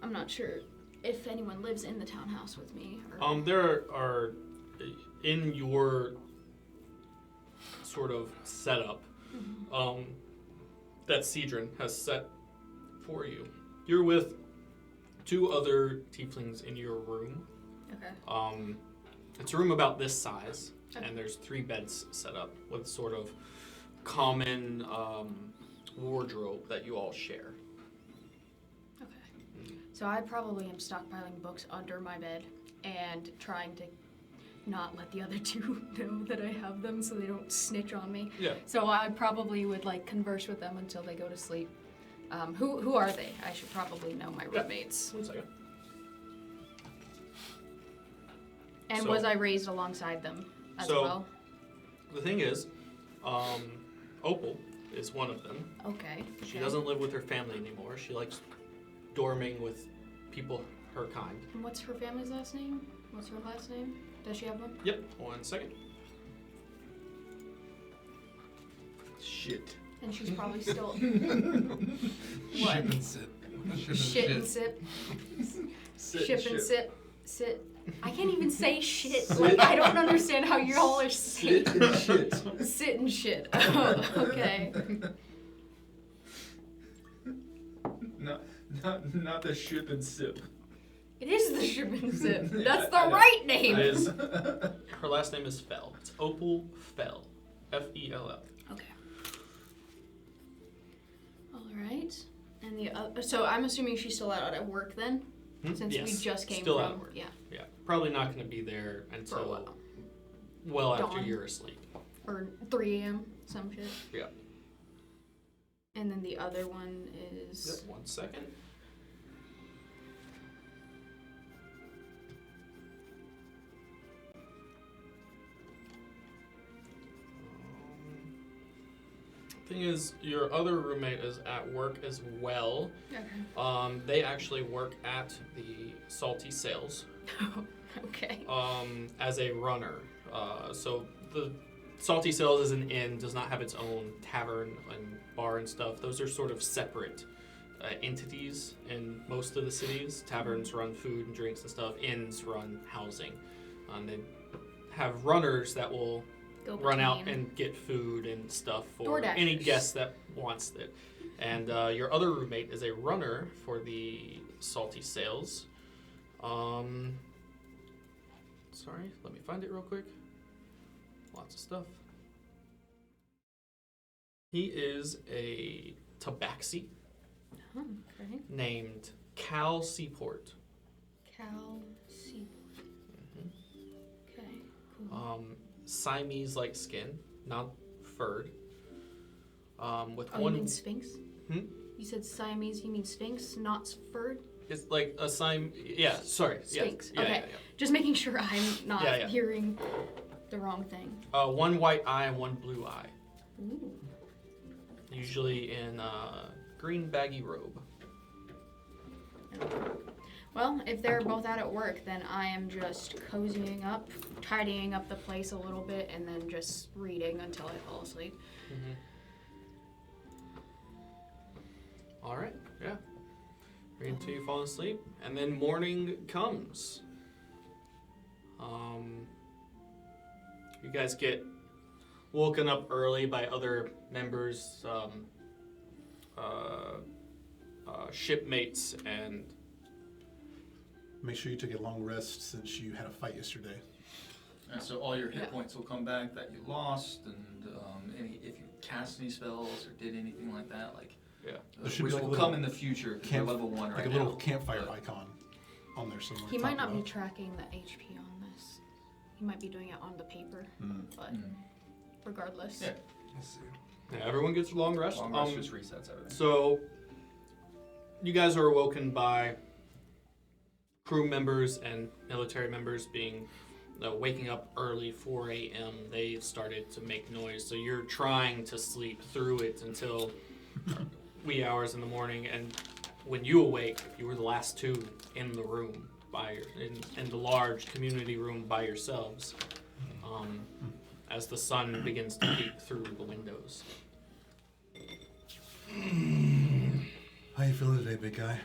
I'm not sure if anyone lives in the townhouse with me. Or... There are in your sort of setup that Cedron has set for you. You're with 2 other tieflings in your room. Okay. It's a room about this size, Okay. and there's 3 beds set up with sort of common wardrobe that you all share. Okay. So I probably am stockpiling books under my bed and trying to not let the other 2 know that I have them so they don't snitch on me. Yeah. So I probably would converse with them until they go to sleep. Who are they? I should probably know my Yeah. roommates. 1 second. And So- was I raised alongside them as So- well? The thing is, Opal is one of them. Okay. She okay. doesn't live with her family anymore. She likes dorming with people her kind. And what's her family's last name? What's her last name? Does she have one? Yep. 1 second. Shit. And she's probably still Ship what? and sit. Shit and sip. Ship and sip. Sit. I can't even say shit. I don't understand how you all are saying. Sit and shit. Sit and shit. Oh, okay. Not the ship and sip. It is the ship and sip. That's the I know. right name. It is. Her last name is Fell. It's Opal Fell. Fell. Okay. All right. And the so I'm assuming she's still out at work then, since we Yes. just came Still from out of work. yeah Yeah. Probably not going to be there for a until while well after Dawn. you're asleep. or 3 a.m. some shit. Yeah. And then the other one is 1 second. Thing is, your other roommate is at work as well. okay. They actually work at the Salty Sales Okay. as a runner. So the Salty Sales is an inn, does not have its own tavern and bar and stuff. Those are sort of separate entities in most of the cities. Taverns run food and drinks and stuff. Inns run housing. They have runners that will Go run out between. and get food and stuff for DoorDashers. any guest that wants it. And your other roommate is a runner for the Salty Sales. Sorry, let me find it real quick. Lots of stuff. He is a tabaxi Oh, okay. named Cal Seaport. Cal Seaport. Okay. Cool. Siamese-like skin, not furred. With Oh, you one, mean Sphinx? Hmm? You said Siamese, you mean Sphinx, not furred? it's like a yeah, sorry, Sphinx, yeah, okay. yeah. Just making sure I'm not Yeah, yeah. hearing the wrong thing. One white eye and one blue eye, Ooh. usually in green baggy robe. Well, if they're both out at work, then I am just cozying up, tidying up the place a little bit, and then just reading until I fall asleep. All right, yeah. until you fall asleep, and then morning comes. You guys get woken up early by other members, shipmates, and Make sure you took a long rest since you had a fight yesterday. And so all your hit points will come back that you lost, and if you cast any spells or did anything like that, like yeah. There should which be like a will little come in the future because you're level 1 right like a now. little campfire but- icon on there somewhere. He might not be top tracking the HP on this. He might be doing it on the paper, but Mm. regardless. Yeah. Let's see. Yeah, everyone gets a long rest. Long rest just resets everything. So, you guys are awoken by crew members and military members being waking up early, 4 a.m. They started to make noise, so you're trying to sleep through it until wee hours in the morning. And when you awake, you were the last two in the room in the large community room by yourselves. As the sun begins to peek through the windows. How you feeling today, big guy?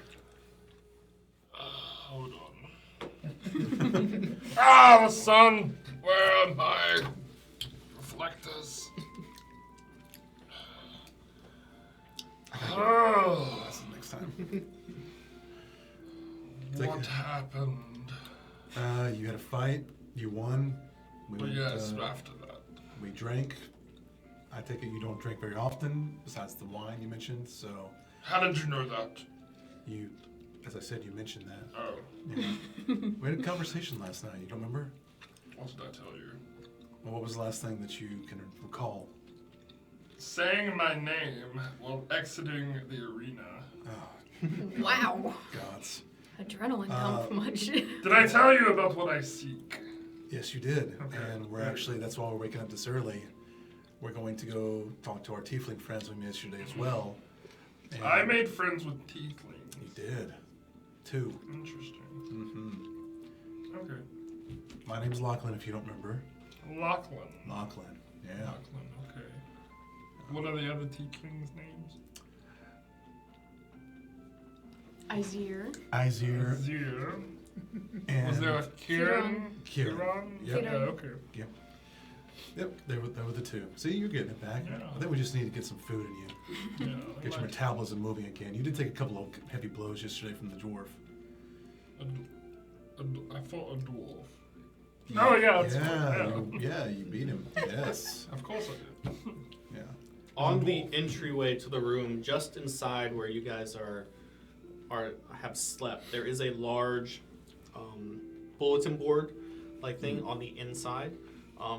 Hold on. The sun! Where are my reflectors? Oh, That's the next time. what happened? You had a fight. You won. We But went, yes, after that. we drank. I take it you don't drink very often, besides the wine you mentioned. So How did you know that? you, as I said, you mentioned that. Oh, Yeah. We had a conversation last night. You don't remember? what did I tell you? Well, what was the last thing that you can recall? Saying my name while exiting the arena. Oh, Wow. gods. Adrenaline dump much. Did I tell you about what I seek? Yes, you did. Okay. And we're actually, that's why we're waking up this early. We're going to go talk to our tiefling friends we met yesterday as well. And I made friends with tieflings. You did. 2. Interesting. Mm-hmm. Okay. My name's Lachlan, if you don't remember. Lachlan. Lachlan, yeah. Lachlan, okay. What are the other tieflings' names? Izir. Izir Zir. and Was there a Kieran? Kieran. Yep. Yeah, okay. Yep, they were the 2. See, you're getting it back. Yeah. I think we just need to get some food in you. Yeah, Get your metabolism moving again. You did take a couple of heavy blows yesterday from the dwarf. I fought a dwarf. Oh, yeah, that's You beat him. Yes. Of course I did. Yeah. On the entryway to the room, just inside where you guys have slept, there is a large bulletin board like thing on the inside,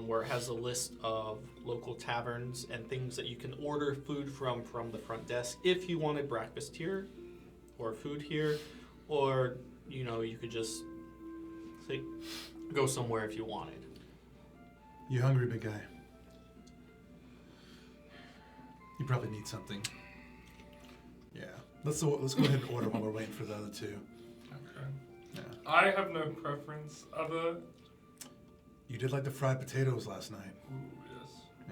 where it has a list of local taverns and things that you can order food from the front desk if you wanted breakfast here or food here, or you could just go somewhere if you wanted. You hungry, big guy? You probably need something. Yeah. Let's go ahead and order while we're waiting for the other 2. Okay. Yeah. I have no preference other. You did like the fried potatoes last night. Ooh, yes.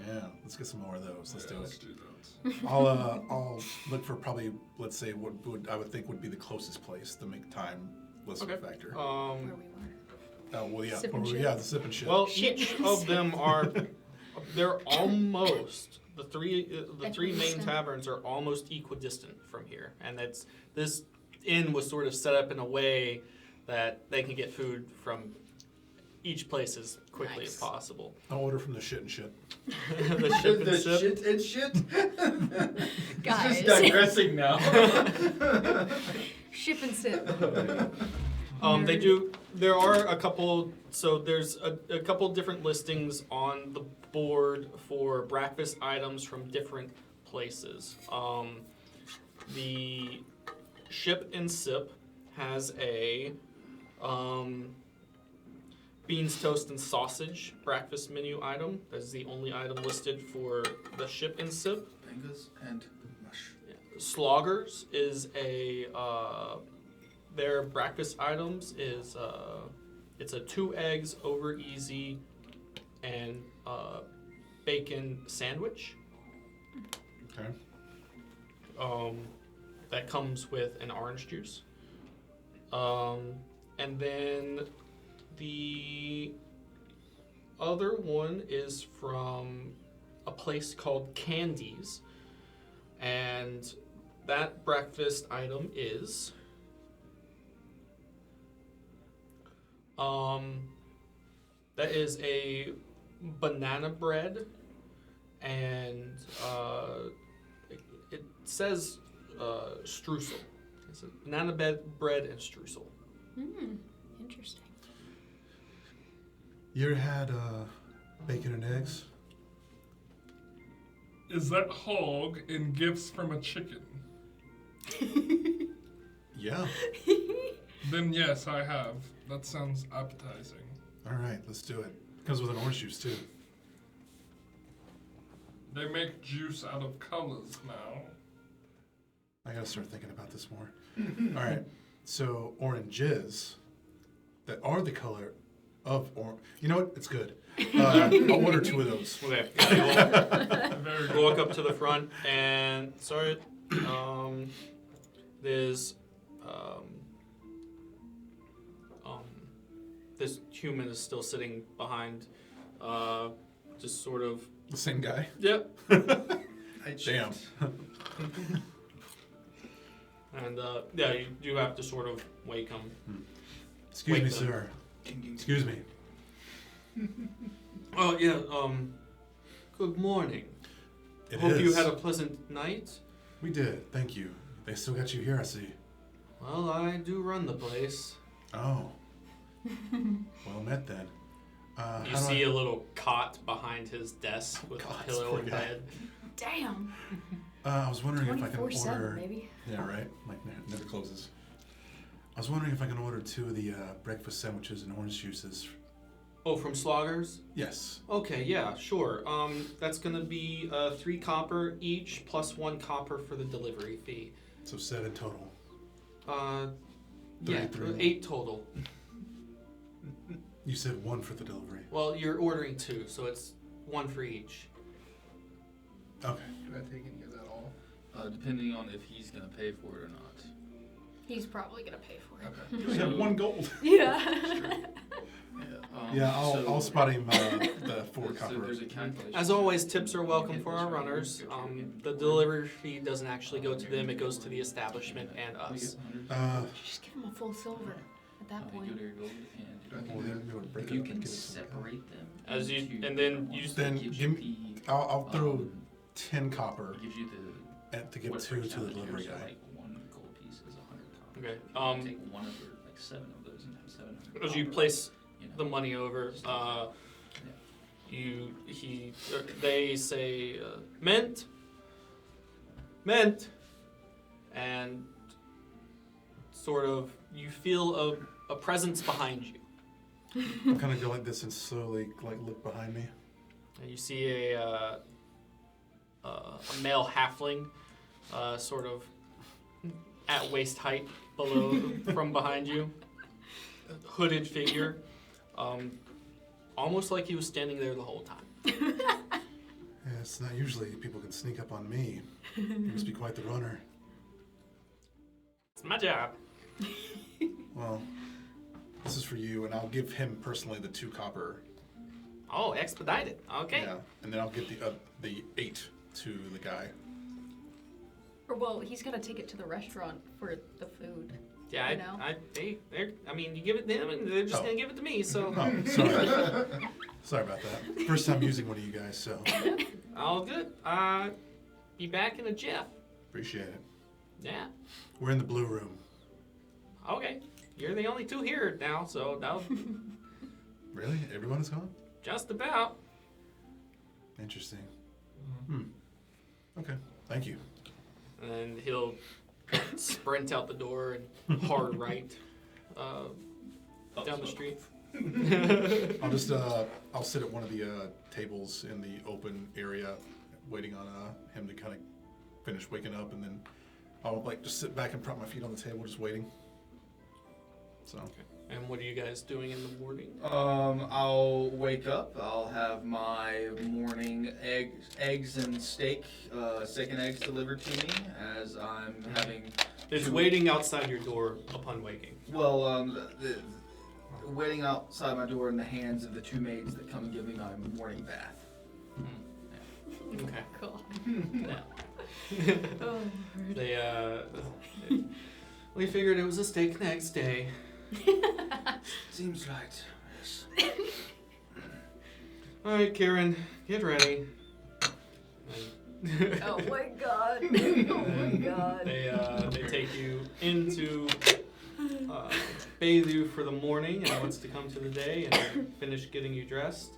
Yeah. Let's get some more of those. Let's do Let's it. do that. I'll look for probably, let's say, what I would think would be the closest place to make time less of a factor. Where we were. Oh, well, yeah. Sip and shit. The sip and shit. Well, each of them they're almost the three main Equidistant. taverns are almost equidistant from here, and this inn was sort of set up in a way that they can get food from each place as quickly as Nice. possible. I'll order from the shit and ship. The ship and sip. Shit and shit. Guys. Just digressing now. Ship and sip. They do. There are a couple. So there's a couple different listings on the board for breakfast items from different places. The Ship and Sip has a beans, toast, and sausage breakfast menu item. That's the only item listed for the Ship and Sip. Angus and mush. Sloggers is their breakfast items is it's a 2 eggs over easy and bacon sandwich. Okay. That comes with an orange juice. And then the other one is from a place called Candies. And that breakfast item is that is a banana bread, and it says streusel. It's a banana bread and streusel. Interesting. You ever had bacon and eggs? Is that hog in gifts from a chicken? Yeah. Then yes, I have. That sounds appetizing. All right, let's do it. Comes with an orange juice too. They make juice out of colors now. I gotta start thinking about this more. All right, so oranges that are the color of orange. You know what? It's good. I'll order 2 of those. Okay. Very You good. walk up to the front, and sorry, there's this human is still sitting behind, just sort of. The same guy. Yep. Damn. And yeah, you have to sort of wake him. Excuse Wake me, them. sir. Excuse me. Oh yeah. Good morning. It Hope you is. had a pleasant night. We did. Thank you. They still got you here, I see. Well, I do run the place. Oh. Well met then. You how do see I- a little cot behind his desk with God, a pillow poor and guy. bed. Damn. I was wondering if I can 24/7, order. baby. Yeah, right. Like never closes. I was wondering if I can order 2 of the breakfast sandwiches and orange juices. Oh, from Sloggers? Yes. Okay, yeah, sure. That's gonna be 3 copper each plus 1 copper for the delivery fee. So 7 total. Yeah, 33. 8 total. You said 1 for the delivery. Well, you're ordering 2, so it's 1 for each. Okay. Can I take any of that all? Depending on if he's gonna pay for it or not. He's probably gonna pay for it. Okay. You only have 1 gold. Yeah. Yeah, so- I'll spot him the 4 so copper. there's a calculation. As always, tips are welcome for our runners. The delivery fee doesn't actually go to them; it goes to the establishment and us. Just give him a full silver at that point. Go to your gold and Well, then you would break if it you up and can give it to the guy. separate them. As you into- and then you Then gives give you me- the, I'll throw um, 10 copper it gives you the and to give what 2 breaks to the down delivery here, so, guy. Like 1 gold piece is 100 copper. okay. You take 1 of your like 7 of those and have 700. As you copper, place you know. the money over, they say mint, and sort of you feel a presence behind you. I'm gonna go like this and slowly like look behind me. And you see a male halfling, sort of at waist height below from behind you, hooded figure, almost like he was standing there the whole time. Yeah, it's not usually people can sneak up on me. You must be quite the runner. It's my job. Well, this is for you, and I'll give him personally the 2 copper. Oh, expedited. Okay. Yeah, and then I'll give the 8 to the guy. Or well, he's gotta take it to the restaurant for the food. Yeah, You know? I mean, you give it to them, and they're just Oh. gonna give it to me. So Oh, sorry. Sorry about that. First time using one of you guys, so all good. Be back in a jiff. appreciate it. Yeah. We're in the blue room. Okay. You're the only 2 here now, so that'll Really? Everyone is gone? just about. Interesting. Okay. Thank you. And then he'll sprint out the door and hard right down the street. I'll just I'll sit at one of the tables in the open area, waiting on him to kind of finish waking up, and then I'll like just sit back and prop my feet on the table, just waiting. So Okay. And what are you guys doing in the morning? I'll wake up. I'll have my morning eggs and steak and eggs delivered to me as I'm having. It's waiting outside your door upon waking. Well, waiting outside my door in the hands of the two maids that come and give me my morning bath. Okay. Cool. Yeah. Oh, We figured it was a steak next day. Seems right. Yes. All right, Kieran, get ready. oh my god. Oh my god. They take you into bathe you for the morning and what's to come to the day, and finish getting you dressed.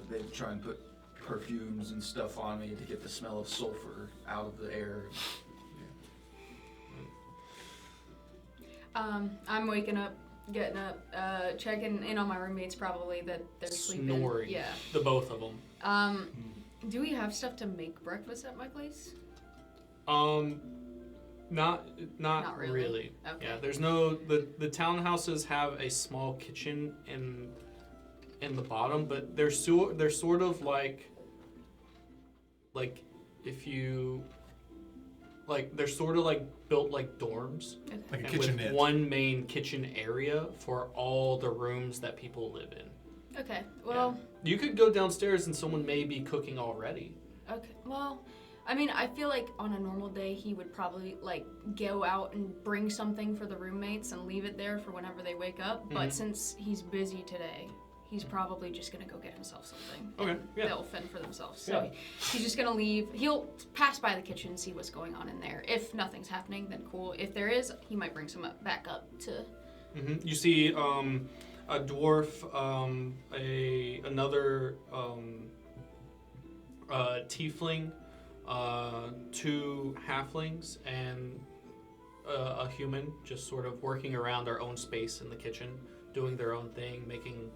They try and put perfumes and stuff on me to get the smell of sulfur out of the air. I'm waking up, getting up, checking in on my roommates probably that they're sleeping. Snoring. Yeah. The both of them. Do we have stuff to make breakfast at my place? Not Not really. really. Okay. Yeah, there's no the townhouses have a small kitchen in the bottom, but they're sort of like if you like they're sort of like built like dorms. Okay. Like a and with kitchenette. one main kitchen area for all the rooms that people live in. Okay. Well. You could go downstairs and someone may be cooking already. Okay. Well, I mean, I feel like on a normal day he would probably like go out and bring something for the roommates and leave it there for whenever they wake up. Mhm. But since he's busy today, he's probably just gonna go get himself something. Okay, yeah. They'll fend for themselves. So he's just gonna leave. He'll pass by the kitchen, see what's going on in there. If nothing's happening, then cool. If there is, he might bring some back up to. Mm-hmm. You see a dwarf, another tiefling, two halflings, and a human just sort of working around their own space in the kitchen, doing their own thing, making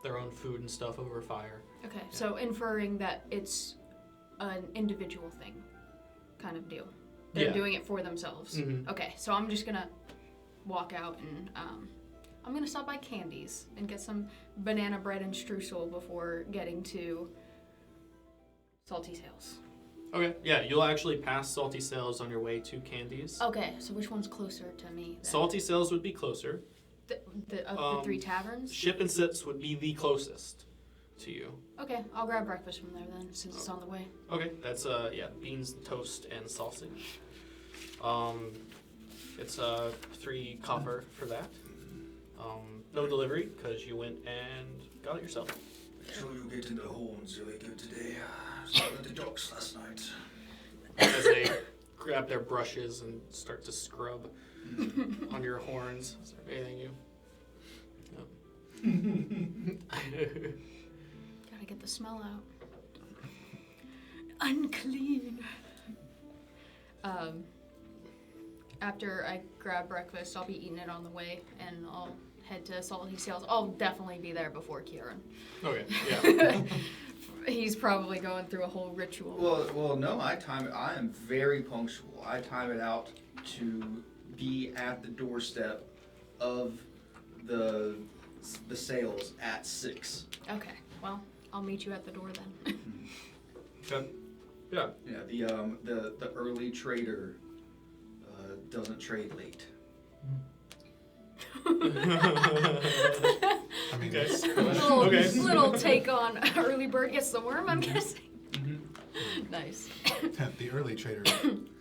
their own food and stuff over fire. Okay, so inferring that it's an individual thing, kind of deal. They're doing it for themselves. Mhm. Okay, so I'm just gonna walk out and I'm gonna stop by Candy's and get some banana bread and streusel before getting to Salty Sales. Okay, yeah, you'll actually pass Salty Sails on your way to Candy's. Okay, so which one's closer to me? Then? Salty Sails would be closer. The three taverns? Ship and Sits would be the closest to you. Okay, I'll grab breakfast from there then, since it's on the way. Okay, that's beans, toast, and sausage. It's 3 copper for that. No delivery because you went and got it yourself. Make sure you get into the horns really good today. Started at the docks last night. As they grab their brushes and start to scrub on your horns, start bathing you. Yep. Gotta get the smell out. Unclean. After I grab breakfast, I'll be eating it on the way, and I'll head to Salty Sales. I'll definitely be there before Kieran. Okay, yeah. He's probably going through a whole ritual. Well, no, I time it. I am very punctual. I time it out to be at the doorstep of the sales at 6. Okay, well, I'll meet you at the door then. Okay. Yeah. Yeah, the early trader doesn't trade late. I mean, Okay. Little take on early bird gets the worm, I'm guessing. Mm-hmm. Nice. the early trader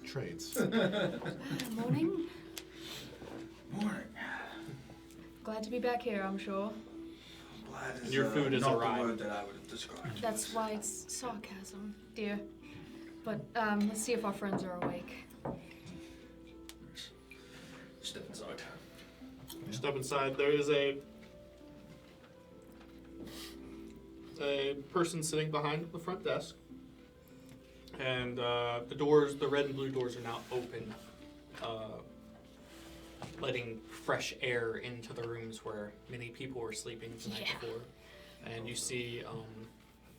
trades. Morning. Morning. Glad to be back here, I'm sure. Glad And your food has not arrived. the word that I would have described. That's why it's sarcasm, dear. But let's see if our friends are awake. Step inside. Step inside. There is a person sitting behind the front desk, and the red and blue doors are now open, letting fresh air into the rooms where many people were sleeping the night before. And you see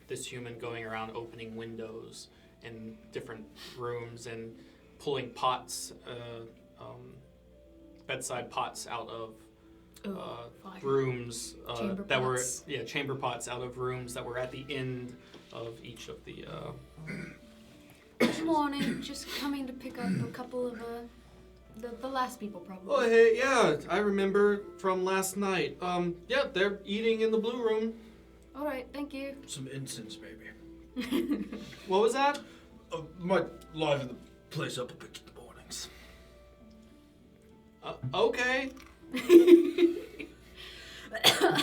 this human going around opening windows in different rooms and pulling pots bedside pots out of Ooh, fine. rooms Chamber that pots. were chamber pots out of rooms that were at the end of each of the. Good morning. Just coming to pick up a couple of the last people probably. Oh hey, yeah, I remember from last night. Yeah, they're eating in the blue room. All right, thank you. Some incense, maybe. What was that? Might liven the place up a bit in the mornings. Okay.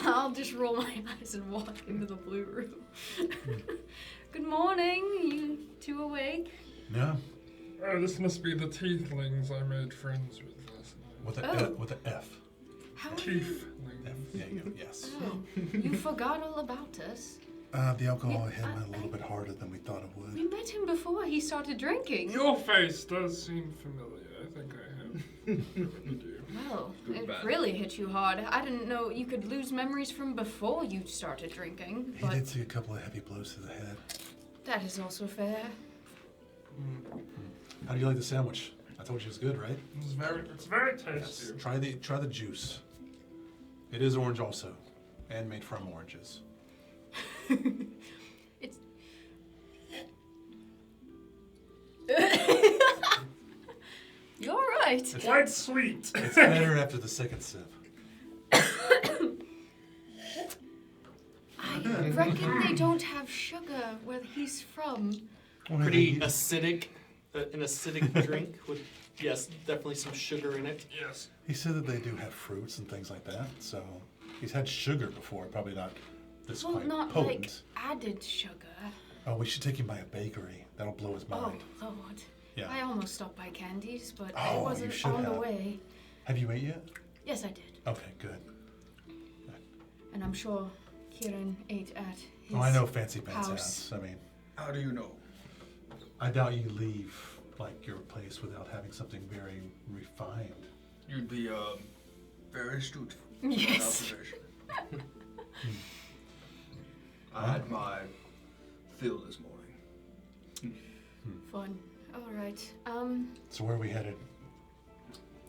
I'll just roll my eyes and walk into the blue room. Good morning. You two awake? No. Oh, this must be the tieflings I made friends with last night. With a Oh. with a F. How are you? Tieflings. F. Yeah, yes. Oh, you forgot all about us. The alcohol Yeah, hit him a little bit harder than we thought it would. We met him before he started drinking. Your face does seem familiar. I think I have. You do. Well, Good it bad. really hit you hard. I didn't know you could lose memories from before you started drinking, He but did see a couple of heavy blows to the head. that is also fair. How do you like the sandwich? I told you it was good, right? It's very tasty. Yes. Try the juice. It is orange also, and made from oranges. It's. You're right. It's, Quite sweet. it's better after the second sip. I reckon they don't have sugar where he's from. Pretty acidic, an acidic drink with, yes, definitely some sugar in it. Yes. He said that they do have fruits and things like that, so he's had sugar before, probably not this Well, quite not potent. like added sugar. Oh, we should take him by a bakery. That'll blow his Oh, mind. Lord. Yeah. I almost stopped by Candy's, but Oh, I you wasn't should on the have. way. Have you ate yet? Yes, I did. Okay, good. And I'm sure Kieran ate at his Oh, I know Fancy Pants house. House. I mean, How do you know? I doubt you leave like your place without having something very refined. You'd be very astute. in that Yes. observation. I had my fill this morning. Fun. All right. So where are we headed?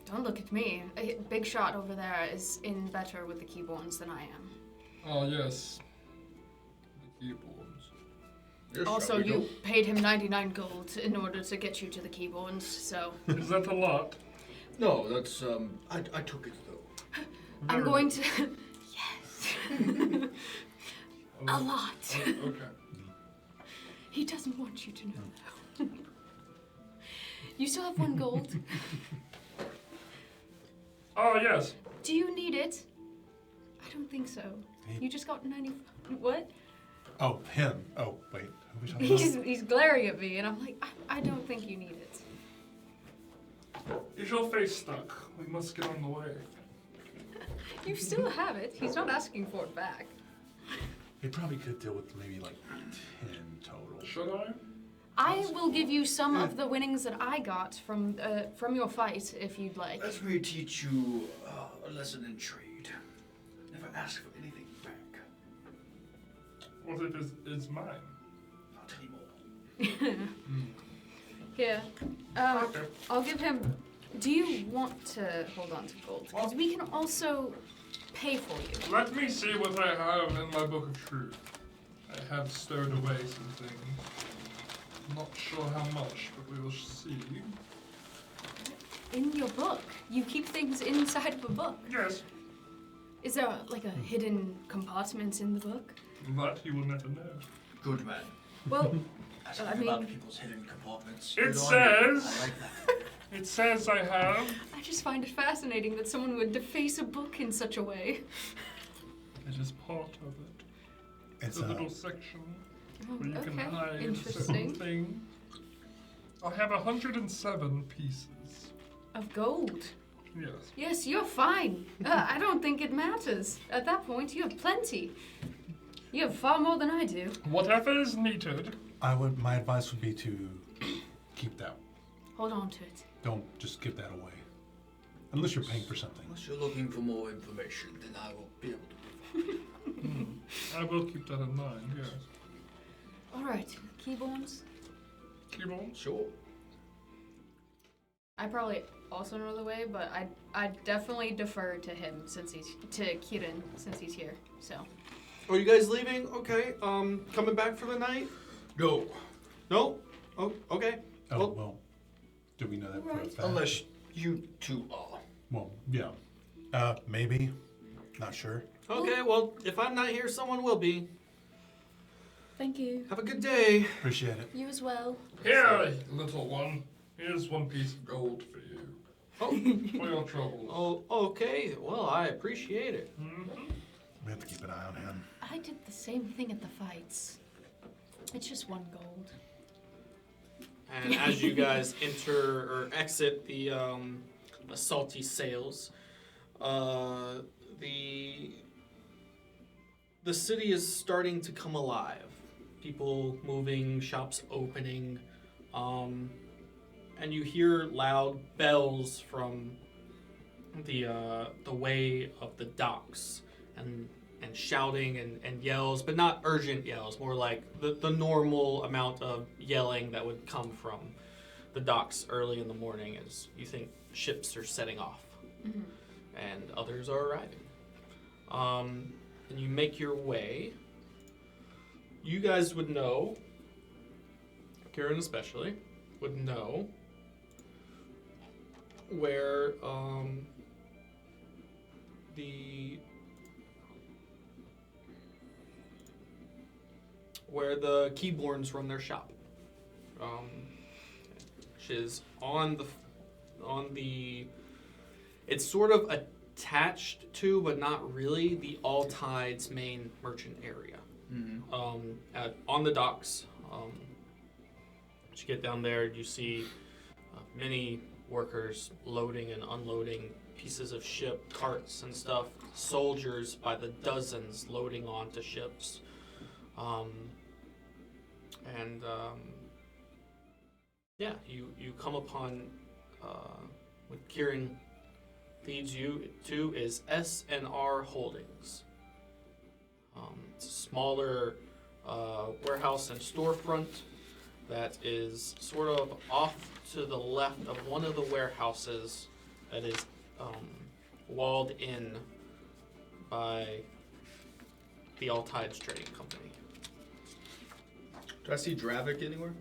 Don't look at me. Big Shot over there is in better with the keyboards than I am. Oh, yes. The keyboards. Yes, Also, shall we you go? paid him 99 gold in order to get you to the keyboards, so Is that a lot? No, that's I took it though. I'm Very going to. Yes. A lot. Okay. He doesn't want you to know that. You still have 1 gold. Oh, yes. Do you need it? I don't think so. He- You just got 90. What? Oh, him. Oh, wait. Who are we talking about? He's glaring at me, and I'm like, I don't think you need it. Is your face stuck? We must get on the way. You still have it. He's not asking for it back. He probably could deal with maybe like 10 total. Should I? I will give you some of the winnings that I got from your fight, if you'd like. Let me teach you a lesson in trade. Never ask for anything back. What if it's mine? Not anymore. Here. Okay. I'll give him. Do you want to hold on to gold? Because we can also pay for you. Let me see what I have in my book of truth. I have stowed away some things. Not sure how much, but we will see. In your book. You keep things inside of a book. Yes, Is there like a hidden compartment in the book? that you will never know. Good man. Well, Asking I mean- about people's hidden compartments. It Good on you. says- I like that. It says I have. I just find it fascinating that someone would deface a book in such a way. It is part of it. It's The little section Oh, where you can okay, hide certain interesting. things. I have 107 pieces. Of gold. Yes. Yes, you're fine. I don't think it matters. At that point, you have plenty. You have far more than I do. Whatever is needed. my advice would be to keep that. Hold on to it. Don't just give that away. Unless you're paying for something. Unless you're looking for more information, then I will be able to. I will keep that in mind, yes. All right, keyboards. Keyboard? Sure. I probably also know the way, but I definitely defer to him to Kieran since he's here. So. Are you guys leaving? Okay. Coming back for the night? No. No? Oh, okay. Oh, well, do we know that for a fact? Unless you two are. Well, yeah. Maybe. Not sure. Okay, well, if I'm not here, someone will be. Thank you. Have a good day. Appreciate it. You as well. Here, little one. Here's one piece of gold for you. Oh, For your troubles. oh, okay. Well, I appreciate it. We have to keep an eye on him. I did the same thing at the fights. It's just 1 gold. And as you guys enter or exit the salty sails, the city is starting to come alive. People moving, shops opening, and you hear loud bells from the way of the docks, and shouting and yells, but not urgent yells, more like the normal amount of yelling that would come from the docks early in the morning as you think ships are setting off and others are arriving. And you make your way. You guys would know, Kieran especially, would know where the Keyborns run their shop, which is on the. It's sort of attached to, but not really, the All Tides main merchant area. On the docks, as you get down there, you see many workers loading and unloading pieces of ship, carts and stuff, soldiers by the dozens loading onto ships. You come upon what Kieran leads you to is S&R Holdings. It's a smaller warehouse and storefront that is sort of off to the left of one of the warehouses that is walled in by the All Tides Trading Company. Do I see Dravik anywhere?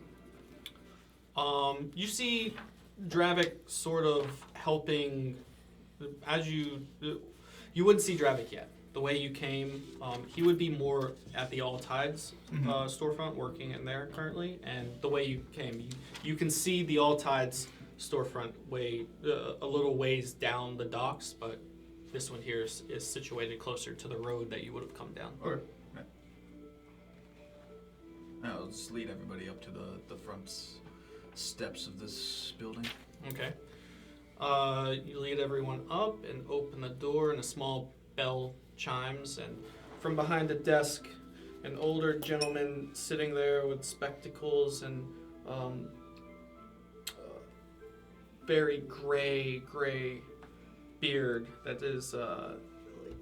You see Dravik sort of helping as you wouldn't see Dravik yet. The way you came, he would be more at the All Tides storefront, working in there currently. And the way you came, you can see the All Tides storefront a little ways down the docks, but this one here is situated closer to the road that you would have come down. Okay. I'll just lead everybody up to the front steps of this building. Okay. You lead everyone up and open the door, and a small bell chimes, and from behind the desk, an older gentleman sitting there with spectacles and very gray beard that is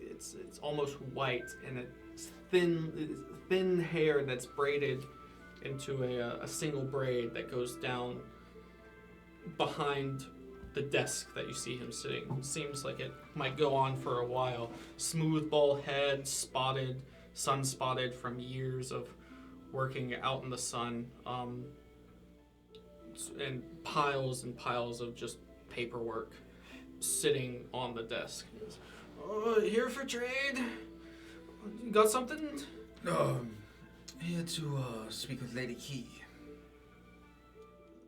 it's almost white, and it's thin hair that's braided into a single braid that goes down behind the desk that you see him sitting. Seems like it might go on for a while. Smooth bald head, sun spotted from years of working out in the sun, and piles and piles of just paperwork sitting on the desk. Here for trade? You got something? Here to speak with Lady Key.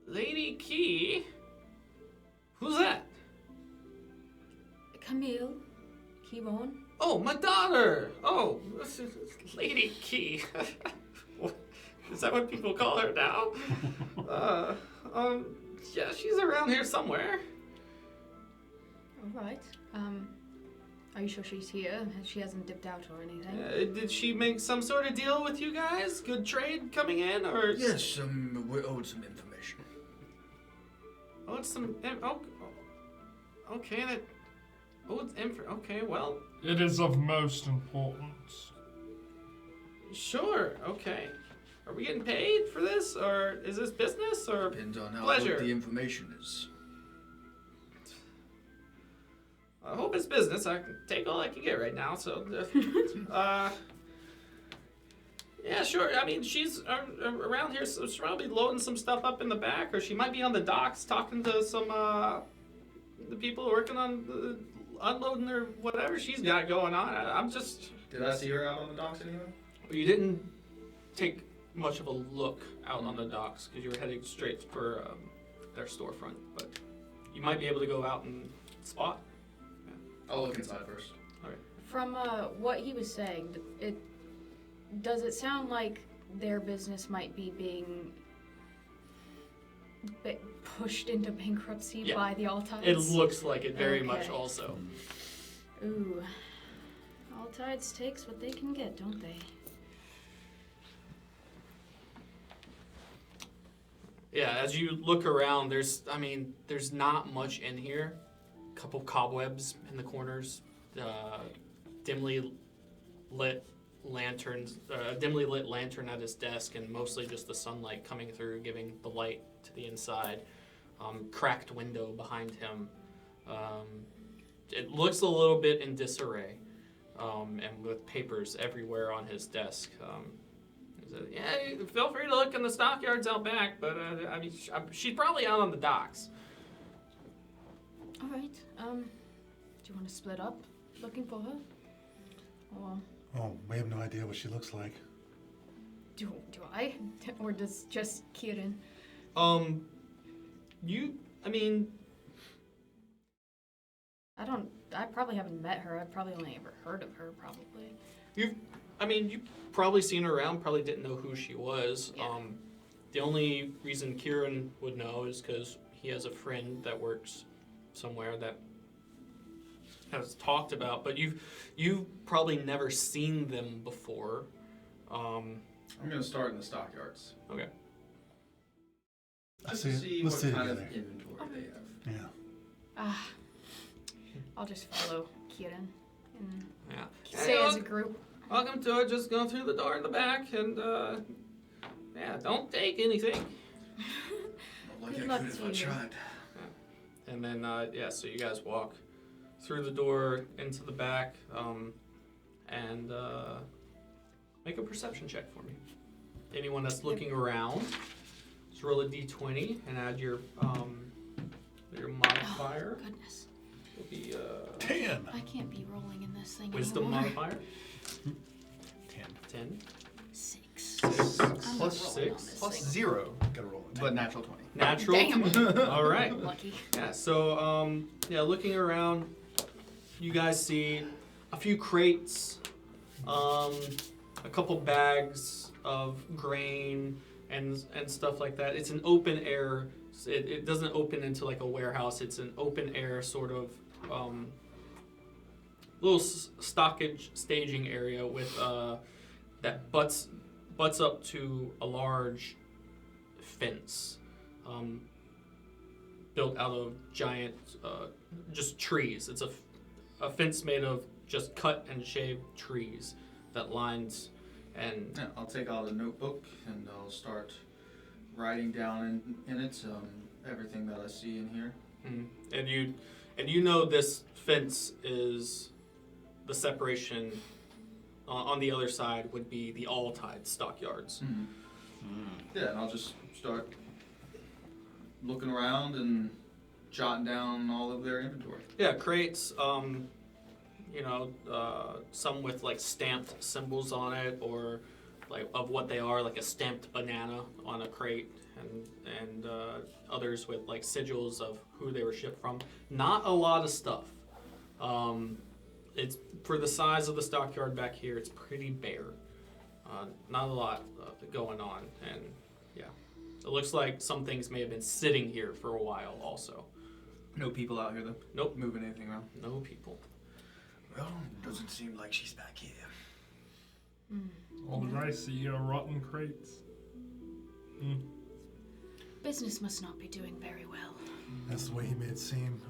Lady Key? Who's that? Camille. Keyborn. Oh, my daughter! Oh, Lady Key. Is that what people call her now? Yeah, she's around here somewhere. All right. Are you sure she's here? She hasn't dipped out or anything? Did she make some sort of deal with you guys? Good trade coming in, or? Yes, we're owed some information. Oh, it's some. Okay, that. Oh, it's okay, well. It is of most importance. Sure. Okay. Are we getting paid for this, or is this business, or Depends on how pleasure? good the information is. I hope it's business. I can take all I can get right now. So, yeah, sure. I mean, she's around here, so she's probably loading some stuff up in the back, or she might be on the docks talking to some the people working on unloading or whatever she's got going on. I'm just. Did I see her out on the docks anywhere? You didn't take much of a look out on the docks because you were heading straight for their storefront, but you might be able to go out and spot. I'll look inside first. From what he was saying, does it sound like their business might be being pushed into bankruptcy by the Altides? It looks like it very much also. Ooh. Altides takes what they can get, don't they? Yeah, as you look around, there's not much in here. A couple cobwebs in the corners, dimly lit lanterns, dimly lit lantern at his desk, and mostly just the sunlight coming through, giving the light to the inside. Cracked window behind him. It looks a little bit in disarray, and with papers everywhere on his desk. Yeah, feel free to look in the stockyards out back, but I mean, she's probably out on the docks. All right. Do you want to split up looking for her? Or Oh, we have no idea what she looks like. do I? Or does just Kieran? I probably haven't met her. I've probably only ever heard of her, probably. You've probably seen her around, probably didn't know who she was. Yeah. The only reason Kieran would know is because he has a friend that works somewhere that has talked about, but you've probably never seen them before. I'm gonna start in the stockyards. Okay. Just see- to see let's what see kind together. of inventory they have. Yeah. I'll just follow Kieran and Yeah. stay as a group. Welcome to it. Just go through the door in the back, and yeah, don't take anything. Not like Good I luck could if to I you. tried. And then yeah, so you guys walk through the door into the back, and make a perception check for me. Anyone that's looking around, just roll a d20 and add your modifier. Oh, goodness. Will be 10. I can't be rolling in this thing wisdom anymore. modifier. 10. 10. 6. Six. I'm not Plus rolling on 6. this Plus thing. 0, Gotta roll it. but natural 20. Natural. Damn. All right. Lucky. Yeah, so yeah, looking around, you guys see a few crates, a couple bags of grain and stuff like that. It's an open air. It doesn't open into like a warehouse. It's an open air sort of little stockage staging area with that butts up to a large fence. Built out of giant, just trees. It's a fence made of just cut and shaved trees that lines and Yeah, I'll take out a notebook and I'll start writing down in it everything that I see in here. and you know this fence is the separation. On the other side would be the All-Tide stockyards. Yeah, and I'll just start looking around and jotting down all of their inventory. Yeah, crates. Some with like stamped symbols on it, or like of what they are, like a stamped banana on a crate, and others with like sigils of who they were shipped from. Not a lot of stuff. It's for the size of the stockyard back here. It's pretty bare. Not a lot going on, and yeah, it looks like some things may have been sitting here for a while. Also, No people out here though. Nope. Moving anything around. no people. Well, doesn't seem like she's back here. All that I see are rotten crates. Business must not be doing very well. That's the way he made it seem.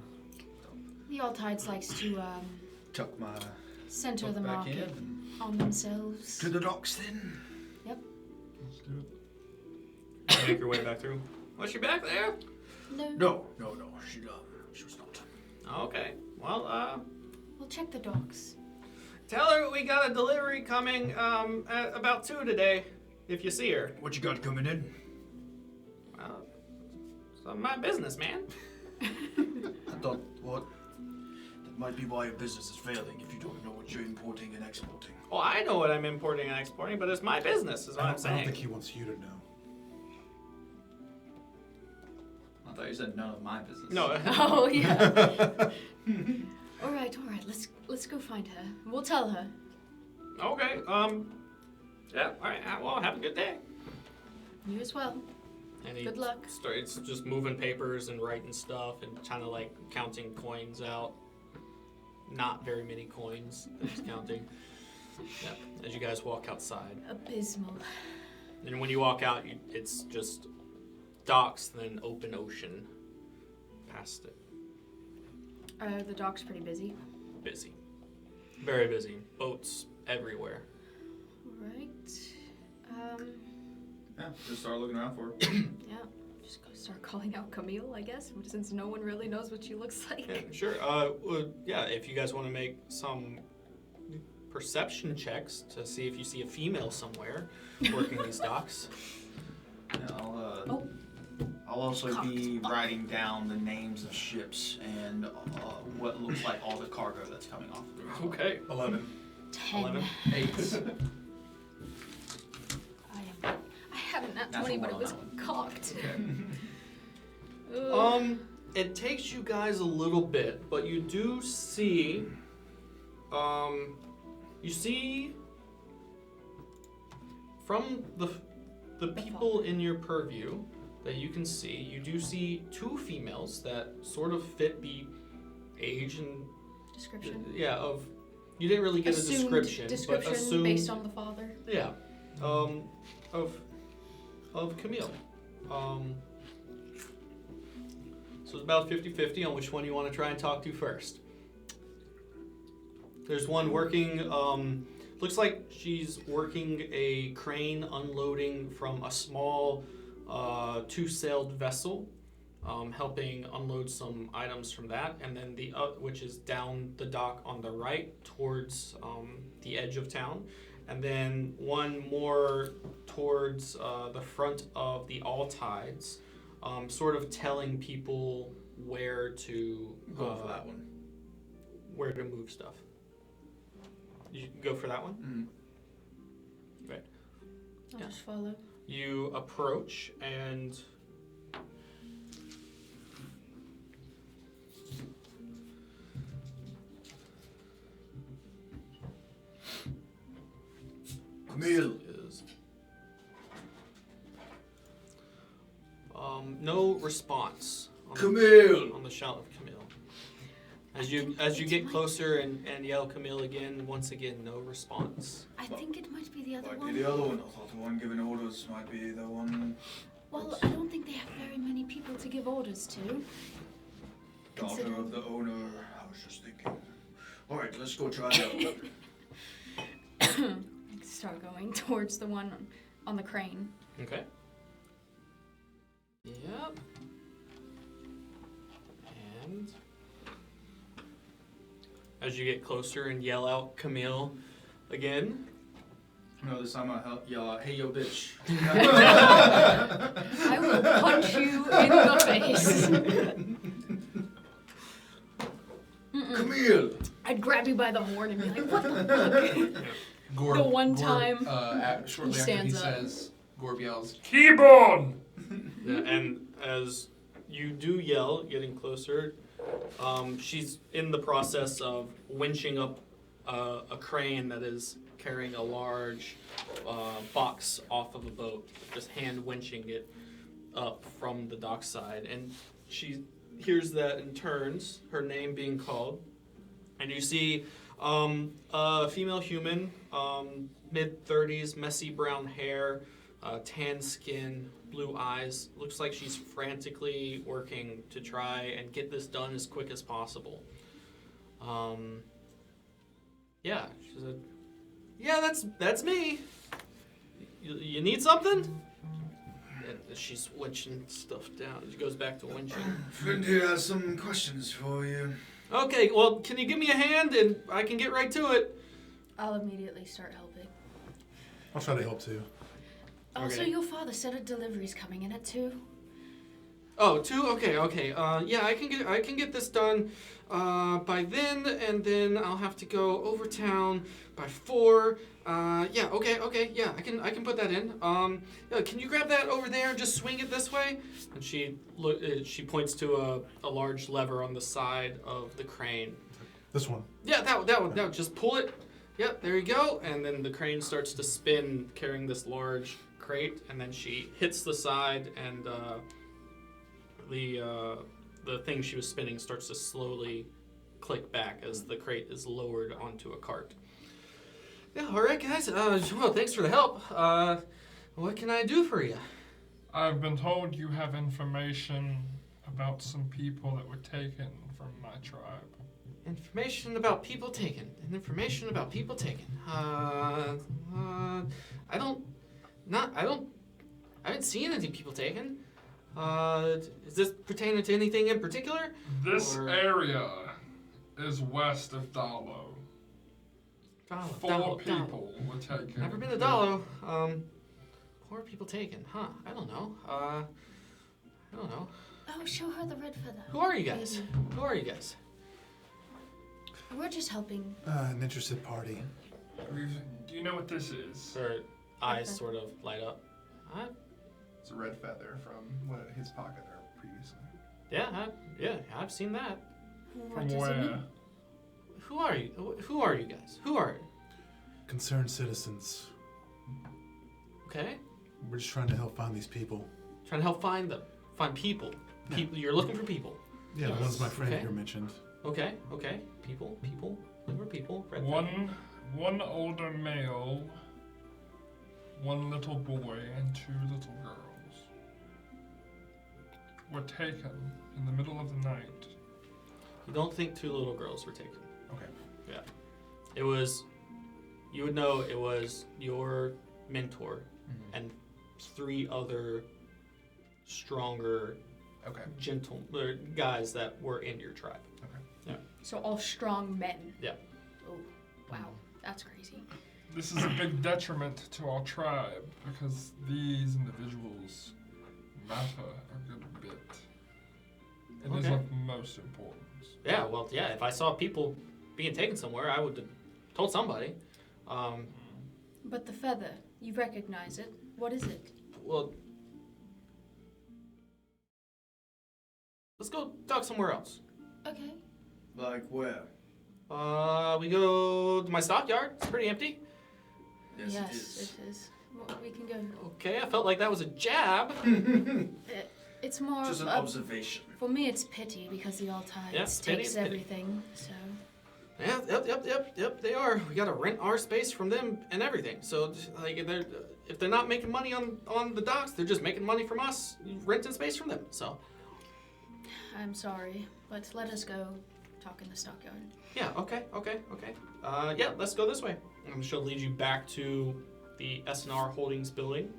The All-Tides likes to Tuck my center Tuck the back in market and on themselves. to the docks then. Let's do it. Make your way back through. Was she back there? No. No, she was not. Okay. Well, We'll check the docks. tell her we got a delivery coming at about 2 today, if you see her. What you got coming in? Well, it's my business, man. I thought, what? That might be why your business is failing if you don't know what you're importing and exporting. Well, I know what I'm importing and exporting, but it's my business, is what I'm I don't saying. think he wants you to know. I thought you said none of my business. No. Oh yeah. all right. Let's go find her. We'll tell her. Okay. Yeah. All right. Well, have a good day. You as well. And he Good luck. starts just moving papers and writing stuff and kind of like counting coins out. Not very many coins that he's counting. Yeah. As you guys walk outside, Abysmal. and when you walk out, it's just docks, then open ocean. Past it. The dock's pretty busy. Busy. Very busy. Boats everywhere. All right. Yeah, just start looking around for her. Yeah. Just go start calling out Camille, I guess, since no one really knows what she looks like. Yeah, sure. Yeah, if you guys want to make some perception checks to see if you see a female somewhere working these docks. Yeah, I'll also be writing down the names of ships and what looks like all the cargo that's coming off of them. Okay. 11. 10. 11. 8. I had a nat Natural 20, but it one was on cocked. Okay. Ugh. It takes you guys a little bit, but you do see, you see from the people in your purview that you can see, you do see 2 females that sort of fit the age and Description. you didn't really get Assumed a description, but assumed, based on the father. yeah, of Camille. So it's about 50-50 on which one you want to try and talk to first. There's one working, looks like she's working a crane unloading from a small 2-sailed vessel, helping unload some items from that, and then the which is down the dock on the right towards the edge of town, and then one more towards the front of the All Tides, sort of telling people where to Go for that one. where to move stuff. You go for that one? Mm-hmm. Right. I'll Yeah. just follow. You approach and Camille. is no response Camille. on the shout of Camille. As you get closer and yell Camille again, once again no response. I think it might be the other Might one. be the other one. I thought the one giving orders might be the one. Well, I don't think they have very many people to give orders to. Daughter Consider- of the owner. I was just thinking. All right, let's go try it out. Start going towards the one on the crane. Okay. Yep. And as you get closer and yell out Camille again. No, this time I'll yell out, "Hey, yo, bitch!" I will punch you in the face. Camille. I'd grab you by the horn and be like, what the fuck? Gorb, The one time shortly he after he stands up. says, Gorb yells, Keyboard! Yeah, and as you do yell, getting closer, she's in the process of winching up a crane that is carrying a large box off of a boat, just hand winching it up from the dockside. And she hears that and turns, her name being called, and you see a female human, mid-30s, messy brown hair, tan skin, blue eyes. Looks like she's frantically working to try and get this done as quick as possible. Yeah, she said, "Yeah, that's me. You need something?" And she's winching stuff down. She goes back to winching. Friend here has some questions for you. Okay, well, can you give me a hand and I can get right to it? I'll immediately start helping. I'll try to help too. Also, Okay. your father said a delivery's coming in at 2. Oh, 2? Okay. Yeah, I can get this done by then, and then I'll have to go over town by 4. Yeah, okay. Yeah, I can put that in. Yeah, can you grab that over there and just swing it this way? And she points to a large lever on the side of the crane. This one. Yeah, that one. Just pull it. Yep, there you go. And then the crane starts to spin, carrying this large crate, and then she hits the side, and the thing she was spinning starts to slowly click back as the crate is lowered onto a cart. Yeah, all right, guys. Well, thanks for the help. What can I do for you? I've been told you have information about some people that were taken from my tribe. Information about people taken. I haven't seen any people taken. Is this pertaining to anything in particular? This Or- area is west of Dalo. Four people were taken. Never been to Dalo. Poor people taken. Huh? I don't know. Oh, show her the red feather. Who are you guys? We're just helping. An interested party. Do you know what this is? Their eyes sort of light up. It's a red feather from his pocket there previously. Yeah, I've seen that. What From does it where? mean? Who are you? Who are you guys? Who are you? Concerned citizens. Okay. We're just trying to help find these people. Trying to help find them. Find people. Yeah. People. You're looking for people. Yeah, the Yes. ones my friend Okay. here mentioned. Okay. People. Looking for people. Red One older male, one little boy, and 2 little girls were taken in the middle of the night. You don't think 2 little girls were taken? Okay. Yeah. It was. You would know it was your mentor and 3 other stronger, Okay. gentle guys that were in your tribe. So all strong men. Yeah. Oh, wow. That's crazy. This is a big detriment to our tribe because these individuals matter a good bit. It is Okay. of most importance. Yeah. Well, yeah. If I saw people being taken somewhere, I would have told somebody. But the feather, you recognize it. What is it? Well, let's go talk somewhere else. Okay. Like where? We go to my stockyard. It's pretty empty. Yes, it is. it is. Well, we can go. Okay, I felt like that was a jab. It's more Just an of observation. for me. It's pity because the Altides Yeah, pity takes is pity. everything. So Yeah, yep, they are. We gotta rent our space from them and everything. So, like, if they're not making money on the docks, they're just making money from us renting space from them. So, I'm sorry, but let us go talk in the stockyard. yeah, okay. Yeah, let's go this way. And she'll lead you back to the S&R Holdings building.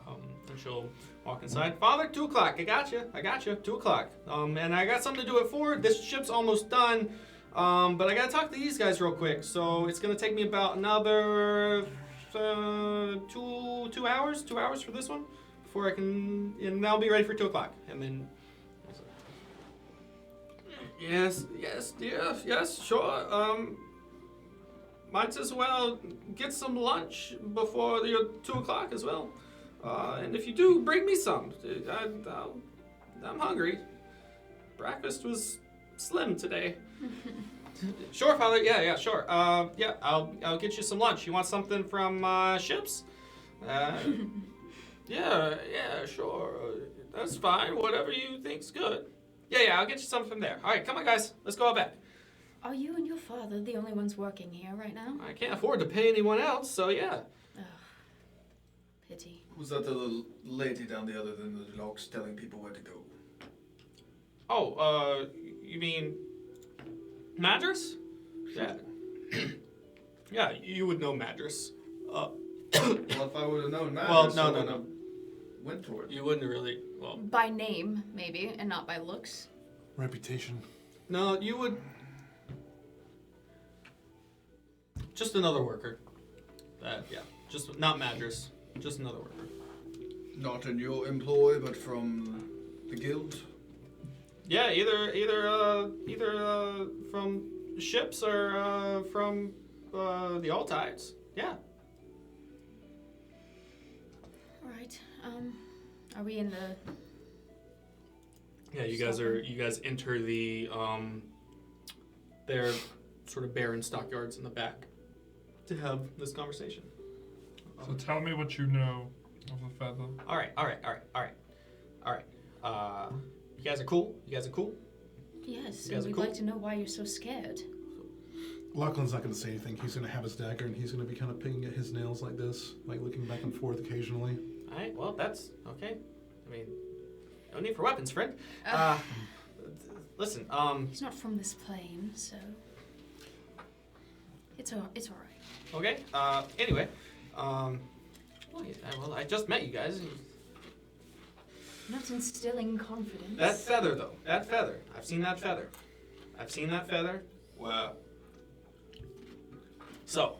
And she'll walk inside. Father, 2 o'clock. I got you. 2 o'clock. And I got something to do at 4. This ship's almost done. But I gotta talk to these guys real quick. So it's gonna take me about another 2 hours. 2 hours for this one before I can. And I'll be ready for 2 o'clock. And then. Yes, sure. Might as well get some lunch before your 2 o'clock as well. And if you do, bring me some. I'm hungry. Breakfast was slim today. Sure, Father. Yeah, sure. Yeah, I'll get you some lunch. You want something from ships? Yeah, sure. That's fine. Whatever you think's good. Yeah, I'll get you something from there. All right, come on, guys. Let's go out back. Are you and your father the only ones working here right now? I can't afford to pay anyone else, so yeah. Ugh. Pity. Who's that little lady down the other end of the locks telling people where to go? Oh, you mean Madras? Yeah. Yeah, you would know Madras. Well, if I would have known that, Well, I no. would have went toward. You wouldn't really. Well, By name, maybe, and not by looks. Reputation. No, you would. Just another worker. Yeah. Just not Madras. Just another worker. Not in your employ, but from the guild. Yeah, either from ships or from the Altides. Yeah. All right. Are we in the? Yeah, you guys enter the their sort of barren stockyards in the back to have this conversation. So tell me what you know of the feather. All right. You guys are cool. Yes, You guys and are we'd cool? like to know why you're so scared. Lachlan's not going to say anything. He's going to have his dagger, and he's going to be kind of picking at his nails like this, like looking back and forth occasionally. All right. Well, that's okay. I mean, no need for weapons, friend. Listen. He's not from this plane, so it's all right. Okay. Anyway. Well, I just met you guys. Not instilling confidence. That feather, though. That feather. I've seen that feather. Well, So,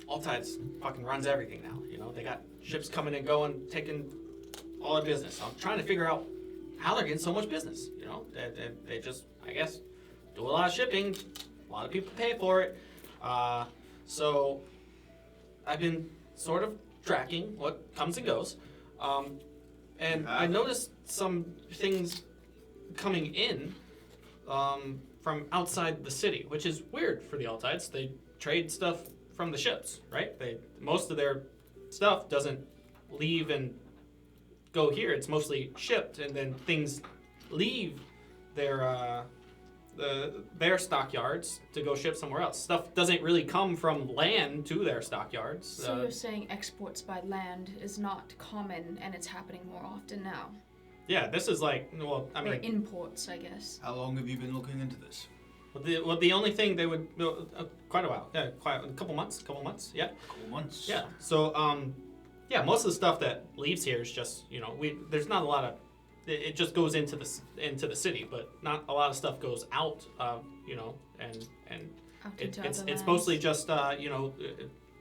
Altides fucking runs everything now. You know, they got ships coming and going, taking all their business. So I'm trying to figure out how they're getting so much business. You know, they just, I guess, do a lot of shipping. A lot of people pay for it. So I've been sort of tracking what comes and goes. And I noticed some things coming in from outside the city, which is weird for the Altides. They trade stuff from the ships, right? Most of their stuff doesn't leave and go here. It's mostly shipped, and then things leave their stockyards to go ship somewhere else. Stuff doesn't really come from land to their stockyards. So you're saying exports by land is not common, and it's happening more often now? Yeah, this is like, well, I Or mean, imports, I guess. how long have you been looking into this? the only thing they would, quite a while, yeah, quite a couple months, yeah. Couple months. Yeah. So, yeah, most of the stuff that leaves here is just, you know, there's not a lot of, it just goes into the city, but not a lot of stuff goes out, you know, and Out into other it's lands. mostly just, you know,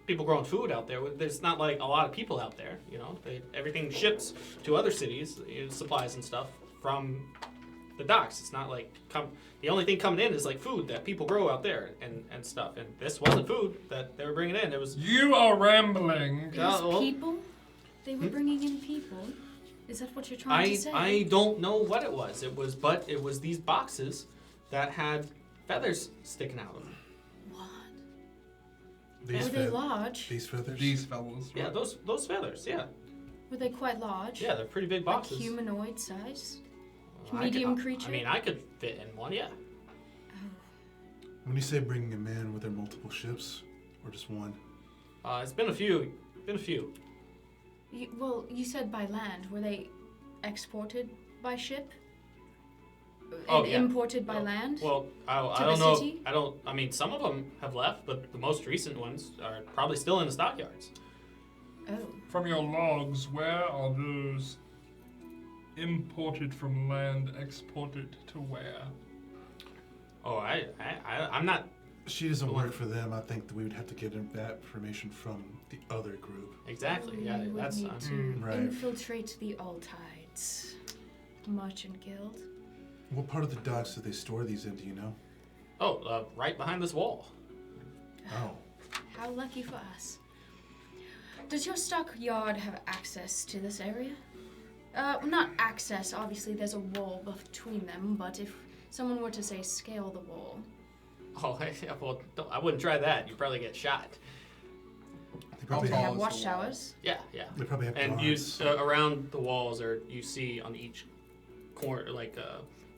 people growing food out there. There's not like a lot of people out there, you know. Everything ships to other cities, you know, supplies and stuff from the docks. It's not like the only thing coming in is like food that people grow out there and stuff. And this wasn't food that they were bringing in. It was. You are rambling. It Yeah, was well- people? They were bringing in people? Is that what you're trying to say? I don't know what it was. It was these boxes that had feathers sticking out of them. What? These Were they feath- large? These feathers? These fellows. Yeah, those feathers. Yeah, Were they quite large? yeah, they're pretty big Like boxes. humanoid size? I medium could- creature? I mean, I could fit in one. Yeah. When you say bringing them in, were there multiple ships or just one? It's been a few. You said by land. Were they exported by ship? Oh, And yeah. imported by land? Well, I To don't the know. city? I mean, some of them have left, but the most recent ones are probably still in the stockyards. Oh. From your logs, where are those imported from land, exported to where? Oh, I'm not. She doesn't work for them. I think that we would have to get that information from the other group. Exactly. We Yeah, would that's. need to Right. infiltrate the Altides Merchant Guild. What part of the docks do they store these in, do you know? Right behind this wall. Oh. How lucky for us. Does your stockyard have access to this area? Not access, obviously there's a wall between them, but if someone were to, say, scale the wall. Oh, yeah, well, I wouldn't try that. You'd probably get shot. They Do probably they tall have, have is the watchtowers? Yeah, yeah. they probably have And guards. around the walls, you see on each corner,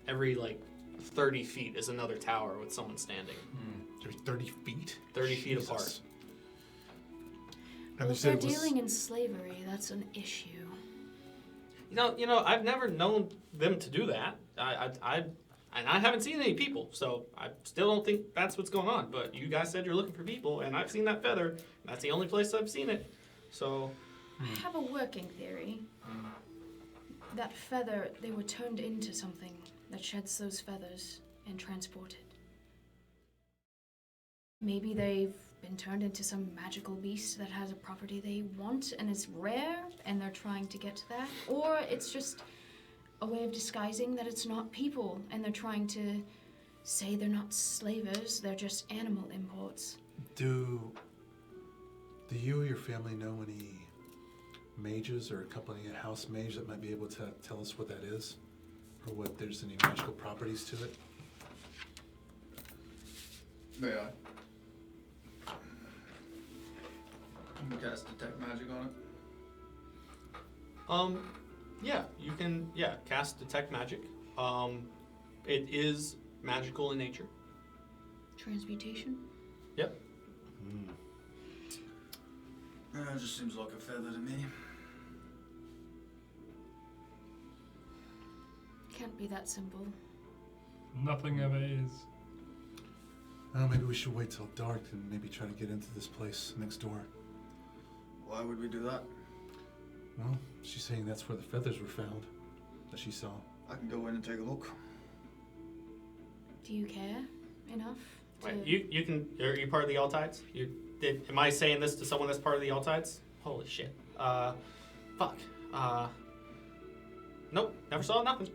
every 30 feet is another tower with someone standing. They're 30 feet? 30 feet Jesus. apart. And Well, they if said they're it was, dealing in slavery, that's an issue. You know, I've never known them to do that. And I haven't seen any people, so I still don't think that's what's going on. But you guys said you're looking for people, and I've seen that feather. And that's the only place I've seen it. So, I have a working theory. that feather, they were turned into something that sheds those feathers and transported. Maybe they've been turned into some magical beast that has a property they want and is rare, and they're trying to get to that. Or it's just a way of disguising that it's not people, and they're trying to say they're not slavers, they're just animal imports. Do you or your family know any mages or accompanying a house mage that might be able to tell us what that is? Or what there's any magical properties to it? May I? Can you cast detect magic on it? Yeah, you can, cast detect magic. It is magical in nature. Transmutation? Yep. It just seems like a feather to me. Can't be that simple. Nothing ever is. Maybe we should wait till dark and maybe try to get into this place next door. Why would we do that? Well, she's saying that's where the feathers were found, that she saw. I can go in and take a look. Do you care enough to... Wait, you can, are you part of the Altides? Am I saying this to someone that's part of the Altides? Holy shit. Fuck. Nope, never saw nothing.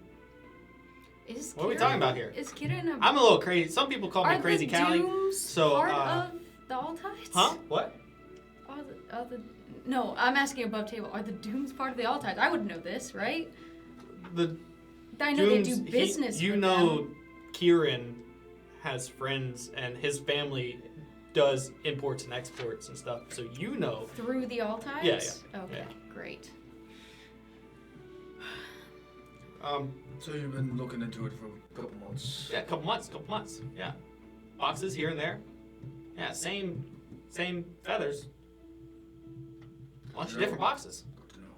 Is What are we Kieran- talking about here? Is Kieran a... I'm a little crazy. Some people call me Crazy Callie. So, part of the Altides? Huh? What? No, I'm asking above table. Are the Dooms part of the Altides? I would know this, right? I know they do Dooms, business you with know, them. Kieran has friends, and his family does imports and exports and stuff. So you know. Through the Altides? Yeah. Okay, Yeah. great. So you've been looking into it for a couple months? Yeah, a couple months. Yeah, boxes here and there. Yeah, same feathers. Bunch of different boxes. Good to know.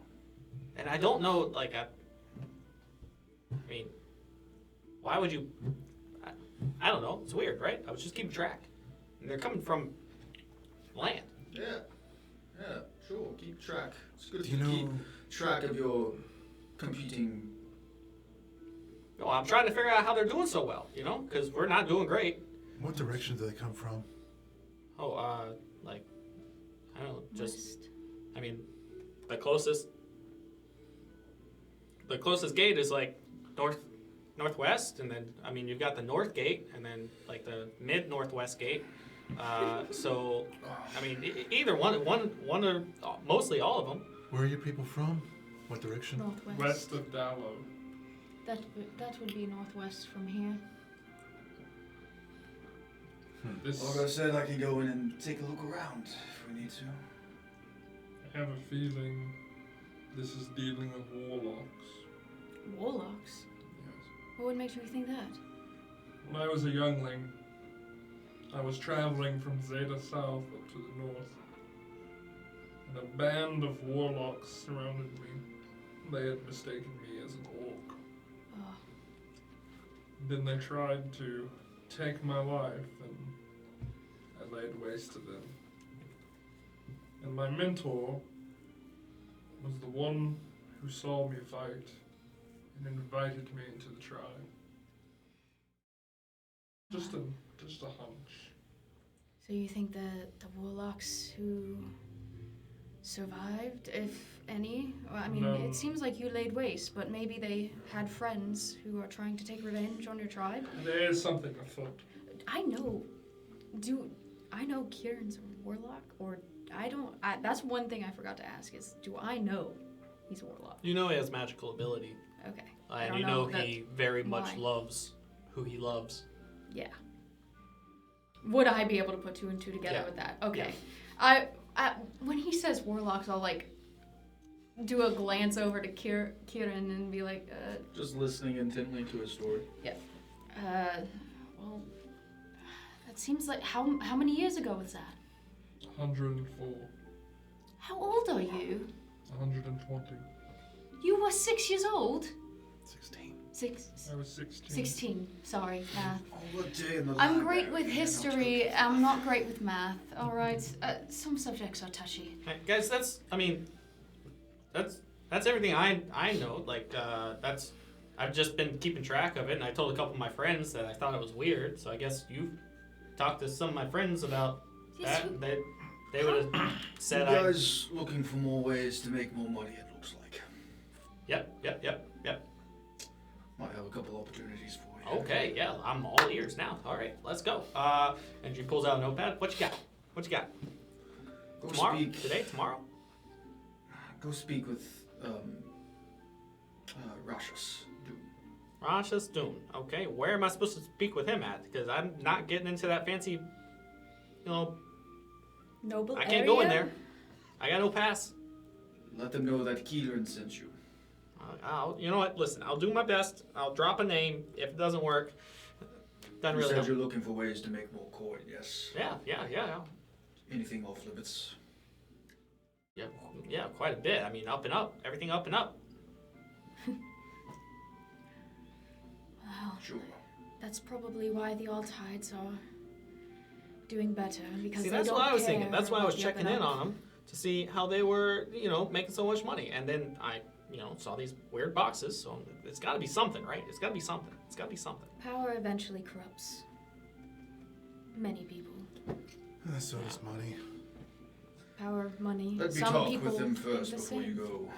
And I don't know, like, I mean, why would you? I don't know. It's weird, right? I was just keeping track. And they're coming from land. Yeah, sure. Keep track. It's good Do to you know? keep track of your competing. No, I'm trying to figure out how they're doing so well, you know, because we're not doing great. What direction do they come from? Oh, like, I don't know, just, West. I mean, the closest gate is like northwest, and then, I mean, you've got the north gate, and then like the mid-northwest gate. So, I mean, either one or mostly all of them. Where are your people from? What direction? Northwest. West of Dallow. That would be northwest from here. This, Like I said, I can go in and take a look around if we need to. I have a feeling this is dealing with warlocks. Warlocks? Yes. What makes you think that? When I was a youngling, I was traveling from Zeta South up to the north, and a band of warlocks surrounded me. They had mistaken me as an orc. Oh, Then they tried to take my life, and I laid waste to them. And my mentor was the one who saw me fight and invited me into the tribe. Just a hunch. so you think the warlocks who survived, if any? Well, I mean, No. it seems like you laid waste, but maybe they had friends who are trying to take revenge on your tribe. There is something afoot. I know Kieran's a warlock, or I don't. That's one thing I forgot to ask is, do I know he's a warlock? You know he has magical ability, Okay. I and don't you know know he very much why. loves who he loves. Yeah. Would I be able to put two and two together Yeah. with that? Okay. I when he says warlocks, I'll like do a glance over to Kieran and be like, Just listening intently to his story. well, that seems like how many years ago was that? 104. How old are you? 120. You were 6 years old. 16. I was 16. 16. Sorry, math. Oh, what day in the I'm great library, with man. history. I'm not great with math. All right. Some subjects are touchy. Hey, guys, that's that's everything I know. Like, that's, I've just been keeping track of it, and I told a couple of my friends that I thought it was weird, so I guess you've talked to some of my friends about Yes, that. They would have said You guys looking for more ways to make more money, it looks like. Yep. Might have a couple opportunities for you. Okay, yeah, I'm all ears now. All right, let's go. And she pulls out a notepad. What you got? Go Tomorrow? speak. Today? Tomorrow? Go speak with Rashus. Rashus Dune. Okay, where am I supposed to speak with him at? Because I'm not getting into that fancy, Noble I can't go in there. I got no pass. Let them know that Keelan sent you. You know what? Listen, I'll do my best. I'll drop a name. If it doesn't work, doesn't You really said help. you're looking for ways to make more coin, yes? Yeah. Anything off limits? Yeah, quite a bit. I mean, up and up. Everything up and up. Well, Sure. that's probably why the Altides are doing better, because See, they that's don't what I was care thinking. That's why I was about the up checking and in up. on them to see how they were, making so much money. And then I, saw these weird boxes. So it's got to be something, right? It's got to be something. Power eventually corrupts many people. So does money. Power, money. Let me Some talk people with them think first the before you same. go.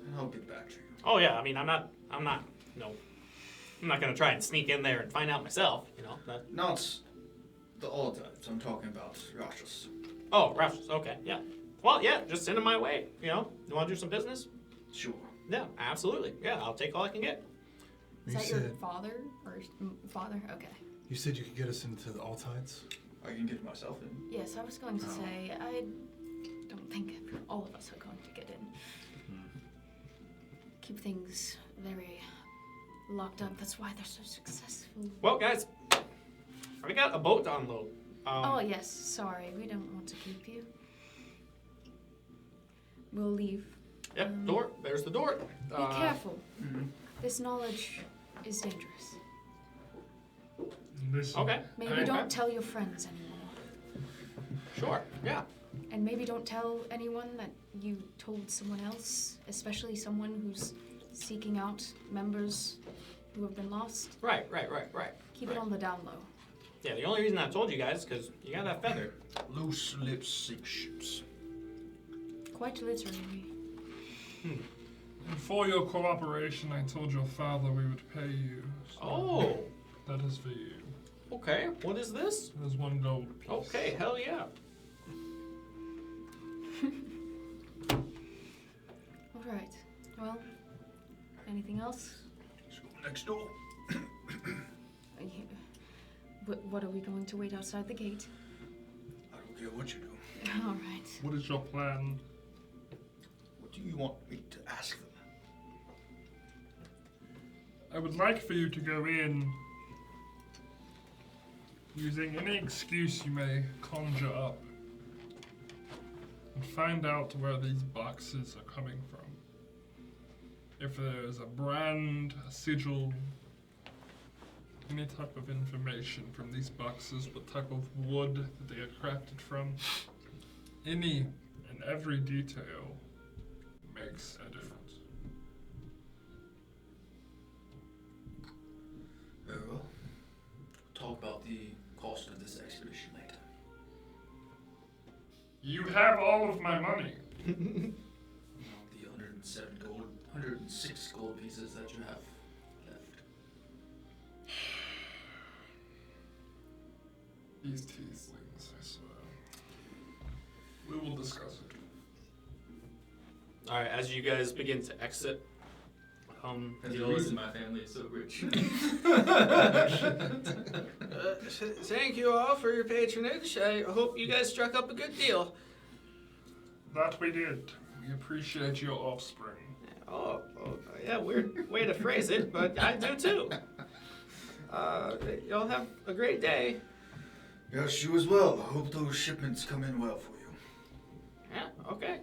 And I'll get back to you. Oh yeah. I mean, I'm not gonna try and sneak in there and find out myself. Not the Altides. I'm talking about Rashus. Oh, Ruffs. Okay. Yeah. Well, yeah. Just send them my way. You want to do some business? Sure. Yeah, absolutely. Yeah, I'll take all I can get. Is You that your said, father? Or father? Okay. you said you could get us into the Altides? I can get myself in. Yes, I was going to Oh. say, I don't think all of us are going to get in. Keep things very locked up. That's why they're so successful. Well, guys, we got a boat to unload. Oh, yes. Sorry. We don't want to keep you. We'll leave. Yep, door. There's the door. Be careful. Mm-hmm. This knowledge is dangerous. Listen, Okay. Maybe Okay. don't tell your friends anymore. Sure. Yeah. And maybe don't tell anyone that you told someone else, especially someone who's seeking out members who have been lost. Right. Keep it on the down low. Yeah, the only reason I told you guys is because you got that feather. Loose lips sink ships. Quite literally. and for your cooperation, I told your father we would pay you. So Oh. that is for you. Okay. What is this? There's 1 gold piece. Okay. Hell yeah. All right. Well, anything else? Let's go next door. What are we going to wait outside the gate? I don't care what you do. All right. What is your plan? What do you want me to ask them? I would like for you to go in using any excuse you may conjure up and find out where these boxes are coming from. If there's a brand, a sigil, any type of information from these boxes, what type of wood that they are crafted from, any and every detail makes a difference. Very well. Talk about the cost of this exhibition later. You have all of my money. The 106 gold pieces that you have left. These tieflings, I swear. We will discuss it. All right. As you guys begin to exit, That's the you'll reason my family is so rich. Thank you all for your patronage. I hope you guys struck up a good deal. That we did. We appreciate your offspring. Oh, yeah, weird way to phrase it, but I do too. Y'all have a great day. Yes, you as well. I hope those shipments come in well for you. Yeah, okay.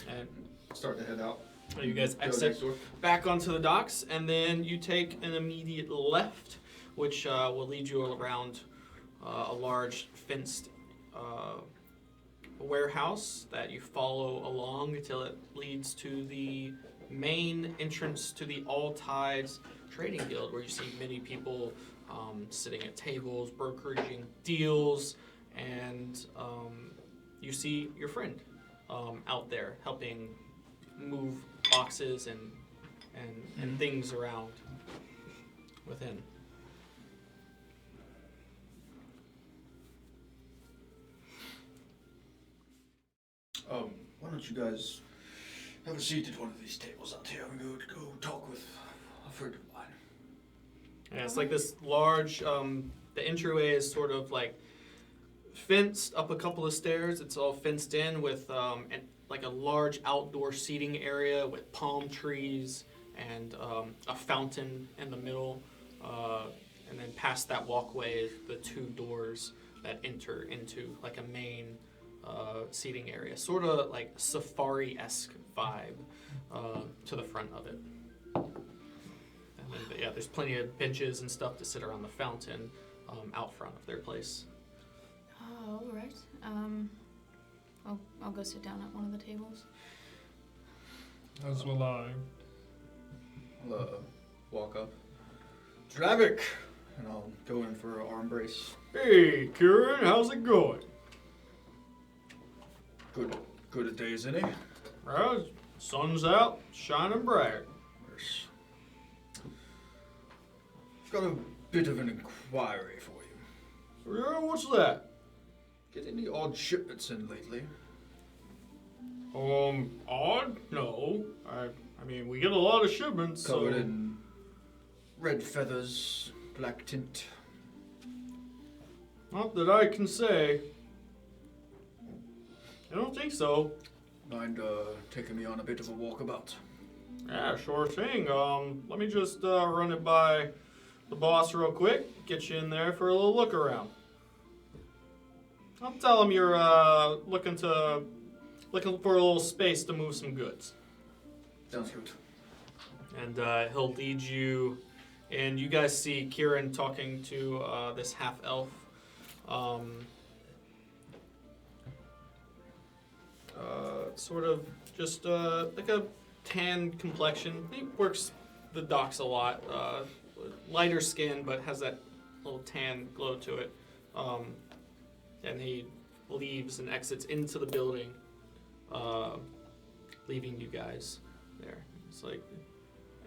And Start to head out. you guys Go exit next door. back onto the docks, and then you take an immediate left, which will lead you around a large fenced warehouse that you follow along until it leads to the main entrance to the All Tides Trading Guild, where you see many people sitting at tables, brokeraging deals, and you see your friend out there helping move boxes and things around within. Why don't you guys have a seat at one of these tables out here and go talk with a friend of mine. Yeah, it's like this large, the entryway is sort of like fenced up a couple of stairs. It's all fenced in with like a large outdoor seating area with palm trees and a fountain in the middle. And then past that walkway, the two doors that enter into like a main seating area. Sort of like safari-esque vibe to the front of it. And then, yeah, there's plenty of benches and stuff to sit around the fountain out front of their place. All right. I'll go sit down at one of the tables. As will I. I'll walk up. Dravik! And I'll go in for an arm brace. Hey, Kieran, how's it going? Good a day as any. Well, sun's out, shining bright. Yes. I've got a bit of an inquiry for you. Yeah, what's that? Get any odd shipments in lately? Odd? No. I mean, we get a lot of shipments, Covered so... in red feathers, black tint. Not that I can say. I don't think so. Mind taking me on a bit of a walkabout? Yeah, sure thing. Let me just run it by the boss real quick. Get you in there for a little look around. I'll tell him you're looking for a little space to move some goods. Sounds good. And he'll lead you, and you guys see Kieran talking to this half-elf. Sort of just like a tan complexion. He works the docks a lot. Lighter skin, but has that little tan glow to it. And he leaves and exits into the building, leaving you guys there. It's like,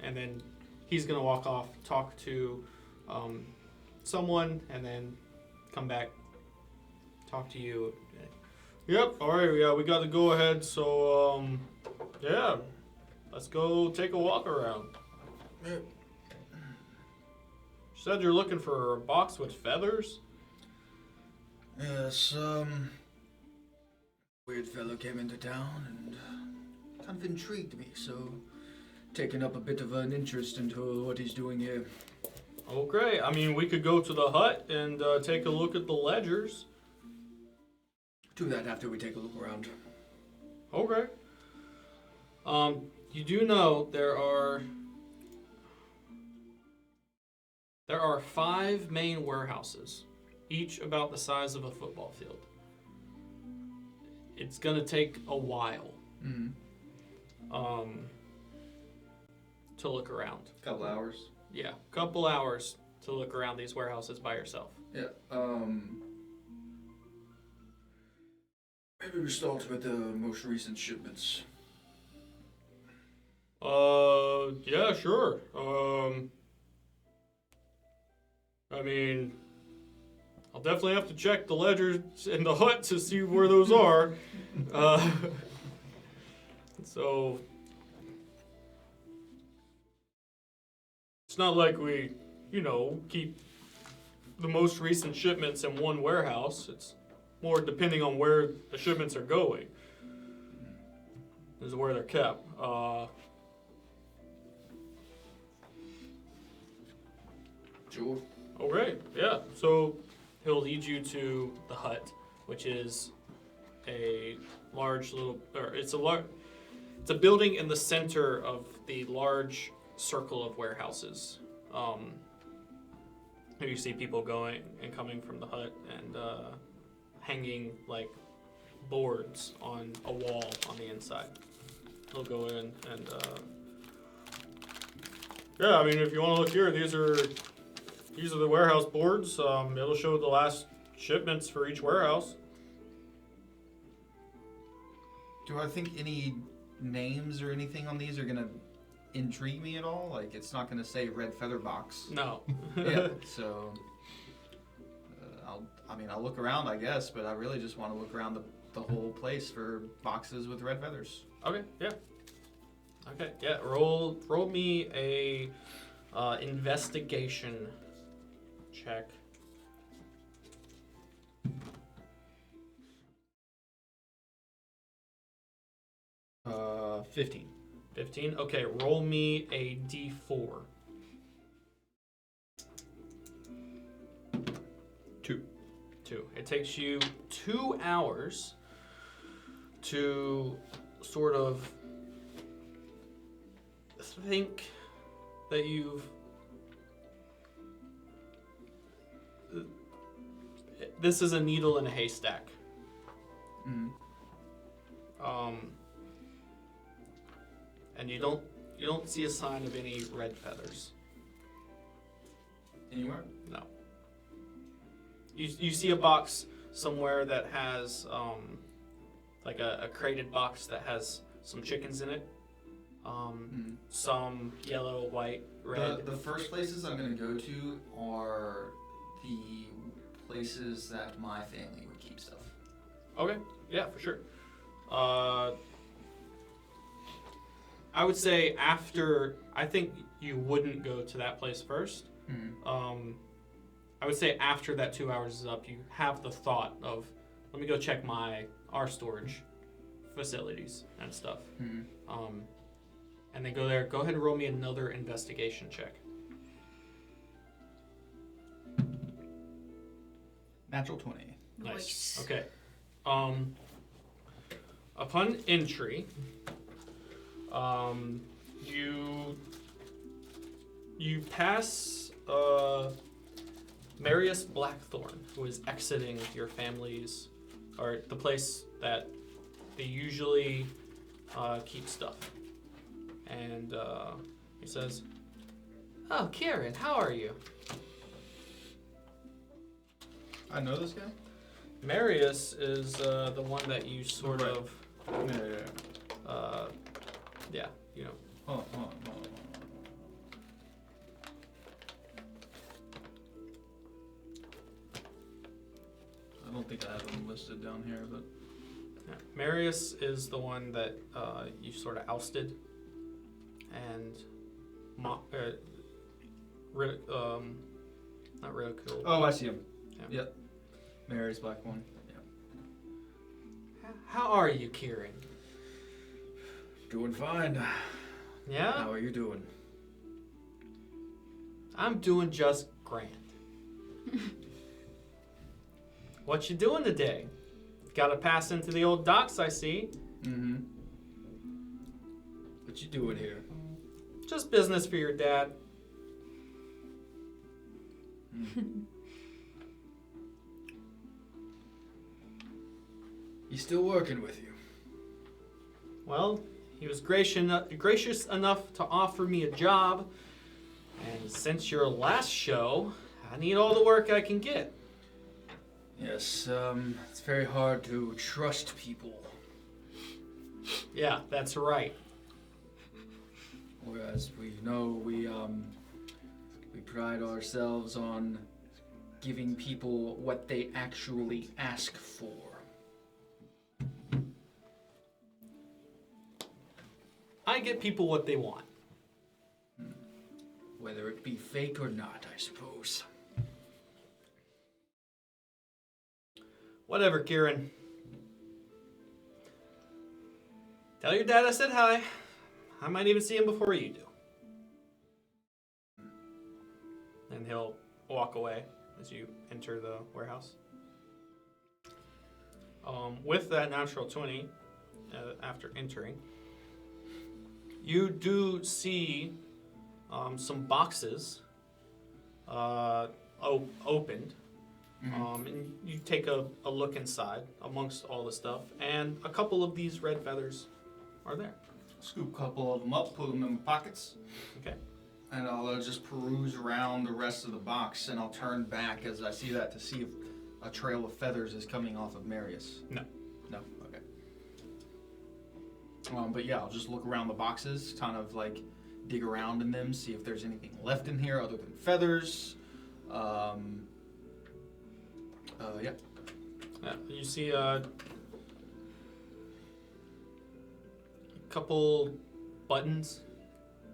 and then he's gonna walk off, talk to someone, and then come back, talk to you. Yep, alright, yeah, we got to go ahead, so, yeah, let's go take a walk around. You said you're looking for a box with feathers? Yes, weird fellow came into town and kind of intrigued me, so taking up a bit of an interest into what he's doing here. Okay, I mean, we could go to the hut and take a look at the ledgers. Do that after we take a look around. Okay. You do know there are 5 main warehouses, each about the size of a football field. It's gonna take a while to look around. Couple hours. Yeah, couple hours to look around these warehouses by yourself. Yeah, maybe we start with the most recent shipments. Yeah, sure. I mean, I'll definitely have to check the ledgers in the hut to see where those are. So it's not like we, keep the most recent shipments in one warehouse. It's more depending on where the shipments are going. This is where they're kept. Sure. Okay, yeah. So he'll lead you to the hut, which is a large little, it's a building in the center of the large circle of warehouses. You see people going and coming from the hut and hanging like boards on a wall on the inside. He'll go in and yeah, I mean, if you want to look here, these are the warehouse boards. It'll show the last shipments for each warehouse. Do I think any names or anything on these are gonna intrigue me at all? Like, it's not gonna say Red Feather Box. No. Yeah. So, I'll look around, I guess, but I really just want to look around the whole place for boxes with red feathers. Okay. Yeah. Okay. Yeah. Roll me a investigation check. 15. 15. Okay. Roll me a d4. 2. 2. It takes you 2 hours to sort of think that you've. This is a needle in a haystack. Mm. And you don't see a sign of any red feathers. Anywhere? No. You see a box somewhere that has like a crated box that has some chickens in it. Some yellow, white, red. The first places I'm going to go to are the places that my family would keep stuff. Okay, yeah, for sure. I would say after. I think you wouldn't go to that place first. Mm-hmm. I would say after that 2 hours is up, you have the thought of, let me go check our storage facilities and stuff. Mm-hmm. And then go there. Go ahead and roll me another investigation check. Natural 20. Nice. Okay. Upon entry, you pass Marius Blackthorn, who is exiting your family's, or the place that they usually keep stuff. And he says, "Oh, Kieran, how are you?" I know this guy? Marius is the one that you sort Right. of, Yeah. you know. Hold on. I don't think I have him listed down here, but Yeah. Marius is the one that you sort of ousted and not ridiculed. oh, I see him. Yeah. Yep. Mary's black one. Yeah. How are you, Kieran? Doing fine. Yeah? How are you doing? I'm doing just grand. What you doing today? Gotta pass into the old docks, I see. Mm-hmm. What you doing here? Just business for your dad. He's still working with you. Well, he was gracious enough to offer me a job. And since your last show, I need all the work I can get. Yes, it's very hard to trust people. Yeah, that's right. Whereas we know we pride ourselves on giving people what they actually ask for. I get people what they want. Whether it be fake or not, I suppose. Whatever, Kieran. Tell your dad I said hi. I might even see him before you do. And he'll walk away as you enter the warehouse. With that natural 20, after entering, you do see some boxes opened. And you take a look inside amongst all the stuff, and a couple of these red feathers are there. Scoop a couple of them up, put them in my pockets. Okay. And I'll just peruse around the rest of the box, and I'll turn back as I see that to see if a trail of feathers is coming off of Marius. No. No? Okay. But yeah, I'll just look around the boxes, kind of like dig around in them, see if there's anything left in here other than feathers. Yeah. Yeah, you see a couple buttons,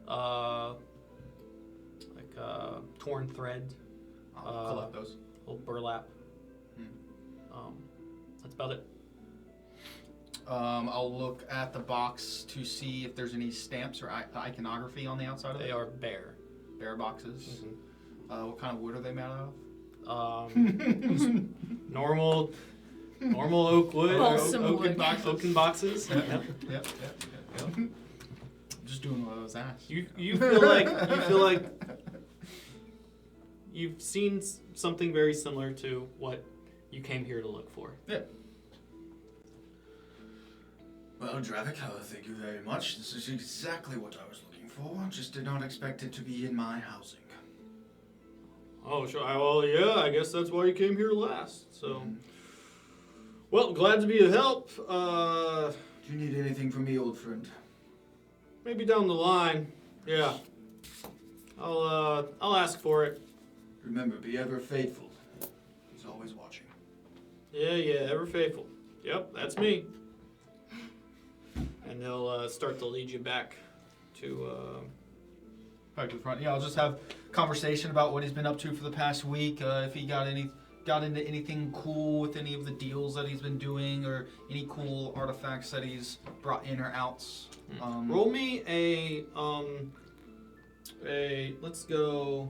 like torn thread, I'll collect those. little burlap. That's about it. I'll look at the box to see if there's any stamps or iconography on the outside of They it. are bare. Bare boxes. What kind of wood are they made out of? Normal oak wood, Balsam oaken wood. boxes. Oaken boxes. Yep. Yep. Just doing what I was asked. You feel like you've seen something very similar to what you came here to look for. Yeah. Well, Dravik, thank you very much. This is exactly what I was looking for. Just did not expect it to be in my housing. Oh, sure. Well, yeah. I guess that's why you came here last. So, well, glad to be of help. Do you need anything from me, old friend? Maybe down the line. Yeah. I'll ask for it. Remember, be ever faithful. He's always watching. Yeah. Ever faithful. Yep, that's me. And they'll start to lead you back to. Back to the front. Yeah, I'll just have conversation about what he's been up to for the past week. If he got into anything cool with any of the deals that he's been doing, or any cool artifacts that he's brought in or out. Roll me a let's go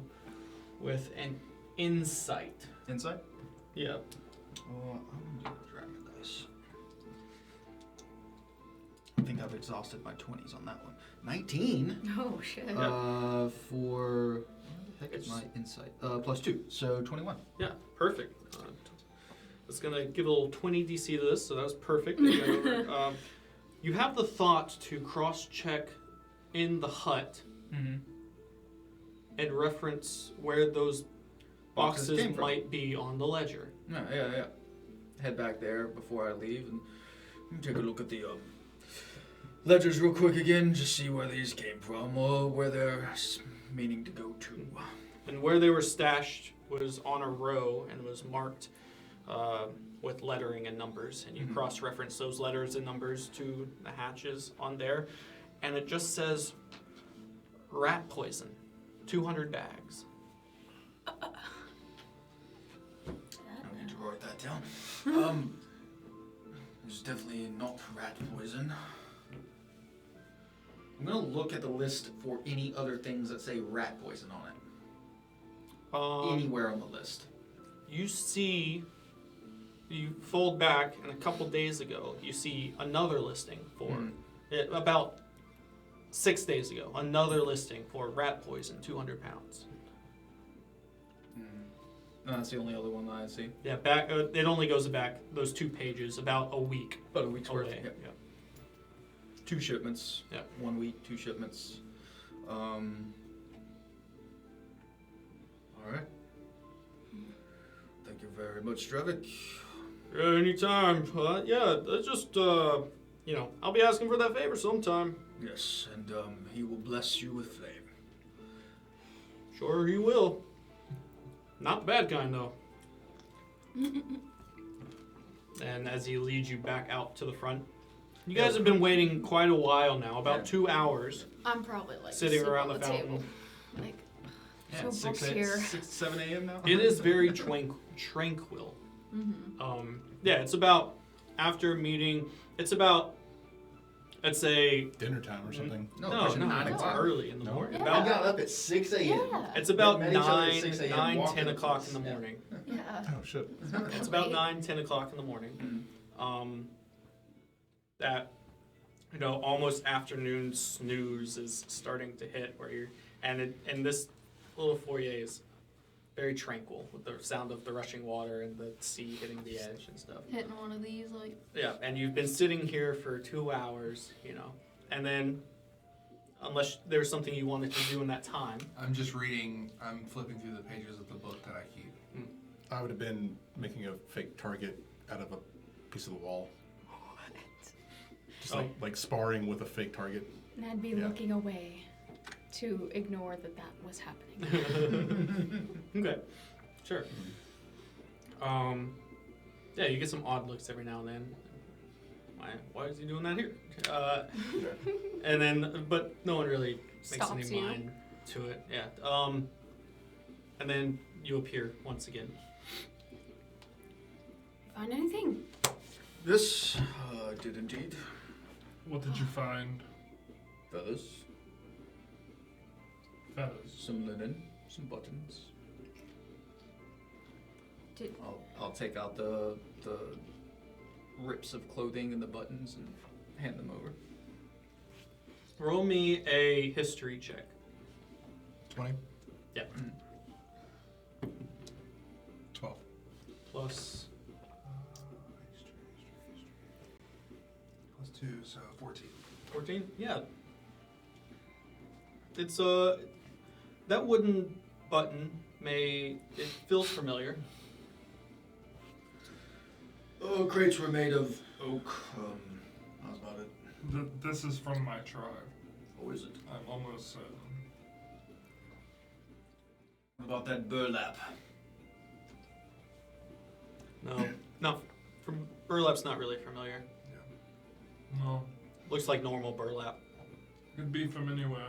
with an insight. Insight. Yeah. I'm gonna do a dragon dice. I think I've exhausted my 20s on that one. 19. Oh shit. For what the heck is my insight? +2, so 21. Yeah, perfect. It's gonna give a little 20 DC to this, so that was perfect. You got over. You have the thought to cross-check in the hut and reference where those boxes came from. might be on the ledger. Yeah. Head back there before I leave and take a look at the ledgers real quick again, just see where these came from or where they're meaning to go to. And where they were stashed was on a row and was marked with lettering and numbers. And you cross-reference those letters and numbers to the hatches on there. And it just says rat poison, 200 bags. I need to write that down. There's definitely not rat poison. I'm gonna look at the list for any other things that say rat poison on it. Anywhere on the list. You fold back, and a couple days ago, you see another listing for about 6 days ago. Another listing for rat poison, 200 pounds. No, that's the only other one that I see. Yeah, back. It only goes back those 2 pages about a week. About a week's worth. away. Yep. Yeah. 2 shipments. Yep. 1 week, 2 shipments. All right. Thank you very much, Dravik. Yeah, anytime. That's just I'll be asking for that favor sometime. Yes, and he will bless you with flame. Sure, he will. Not the bad kind, though. And as he leads you back out to the front, you guys have been waiting quite a while now, about 2 hours, I'm probably like sitting asleep around on the table. fountain. Like, Yeah, no it's books here. 6 to 7 a.m. now? It is very tranquil. It's about after a meeting. It's about, I'd say, Dinner time or something. no, pushing 9 it's o'clock. early in the No? morning. Yeah. I About got up at 6 a.m. Yeah. it's about Met each other at 6 a.m., 9, walked 10 in o'clock the in the place. morning. Yeah. Oh shit. It's about 9, 10 o'clock in the morning. That, almost afternoon snooze is starting to hit where you're, and this little foyer is very tranquil with the sound of the rushing water and the sea hitting the edge and stuff. Hitting one of these, like. Yeah, and you've been sitting here for 2 hours, you know, and then, unless there's something you wanted to do in that time. I'm just reading. I'm flipping through the pages of the book that I keep. I would have been making a fake target out of a piece of the wall. Just like sparring with a fake target. And I'd be looking away to ignore that was happening. Okay, sure. Yeah, you get some odd looks every now and then. Why is he doing that here? And then, but no one really makes Stops any you. mind to it. Yeah. And then you appear once again. Find anything? This did indeed. What did you find? Feathers, Feathers. some linen, some buttons. I'll take out the rips of clothing and the buttons and hand them over. Roll me a history check. 20? Yeah. 12. Plus. Plus 2, so 14. 14? Yeah. It's that wooden button it feels familiar. Oh, crates were made of oak. How's about it? This is from my tribe. Oh, is it? I'm almost certain. What about that burlap? No. From burlap's not really familiar. No, Looks like normal burlap. could be from anywhere.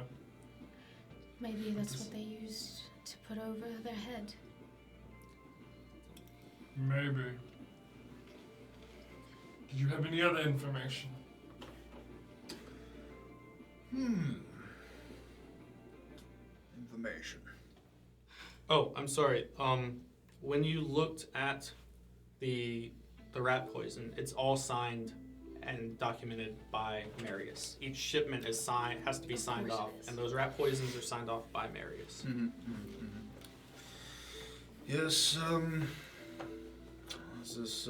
Maybe that's what they used to put over their head. Maybe. Did you have any other information? Information. Oh, I'm sorry. When you looked at the rat poison, it's all signed and documented by Marius. Each shipment has to be signed course off, it is. and those rat poisons are signed off by Marius. Yes, there's this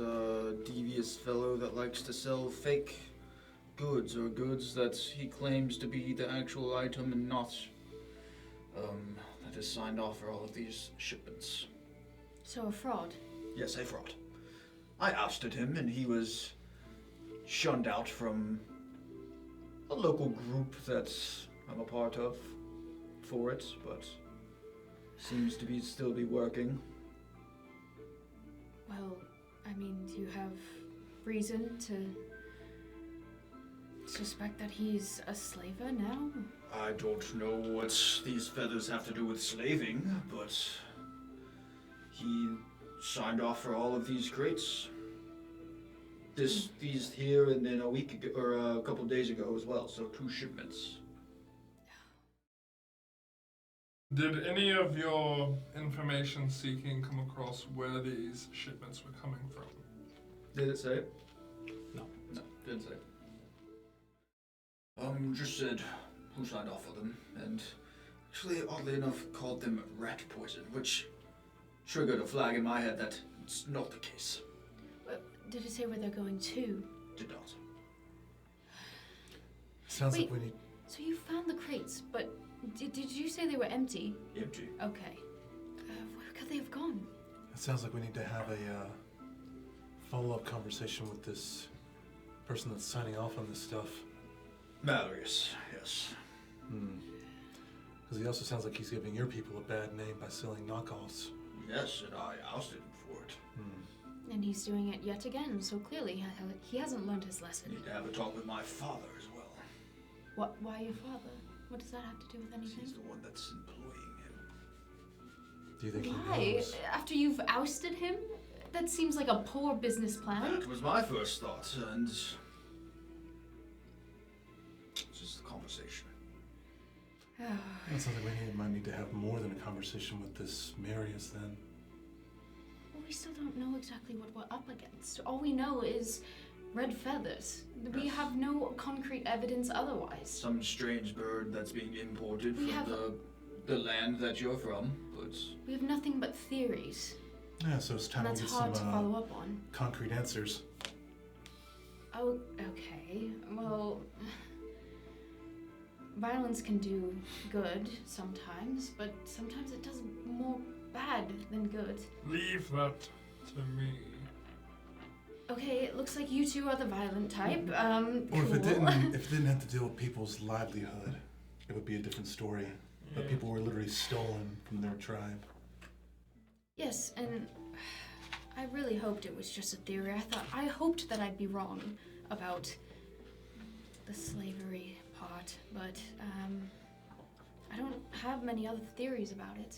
devious fellow that likes to sell fake goods or goods that he claims to be the actual item and not. That is signed off for all of these shipments. So a fraud. Yes, a fraud. I ousted him and he was shunned out from a local group that I'm a part of for it, but seems to still be working. Well, I mean, do you have reason to suspect that he's a slaver now? I don't know what these feathers have to do with slaving, but he signed off for all of these crates. These here, and then a week ago, or a couple days ago as well. So 2 shipments. Did any of your information seeking come across where these shipments were coming from? Did it say? No. No, didn't say. Just said who signed off for them, and actually, oddly enough, called them rat poison, which triggered a flag in my head that it's not the case. Did it say where they're going to? Did not. Sounds Wait. like we need. So you found the crates, but did you say they were empty? Empty. Okay. Where could they have gone? It sounds like we need to have a follow-up conversation with this person that's signing off on this stuff. Marius, yes. Because he also sounds like he's giving your people a bad name by selling knockoffs. Yes, and I ousted him for it. And he's doing it yet again, so clearly he hasn't learned his I lesson. need to have a talk with my father as well. Why your father? What does that have to do with anything? He's the one that's employing him. Do you think he Why? knows? After you've ousted him? That seems like a poor business plan. That was my first thought, and it's just a conversation. It sounds like we might need to have more than a conversation with this Marius then. Well, we still don't know exactly what we're up against. All we know is red feathers. We have no concrete evidence otherwise. Some strange bird that's being imported We from have- the the land that you're from, but We have nothing but theories, Yeah, so it's time and to that's get hard to some follow up on. concrete answers. Oh, okay. Well, violence can do good sometimes, but sometimes it does more bad than good. Leave that to me. Okay, it looks like you two are the violent type. Or if it cool. didn't have to deal with people's livelihood, it would be a different story. But people were literally stolen from their tribe. Yes, and I really hoped it was just a theory. I hoped that I'd be wrong about the slavery part, but I don't have many other theories about it.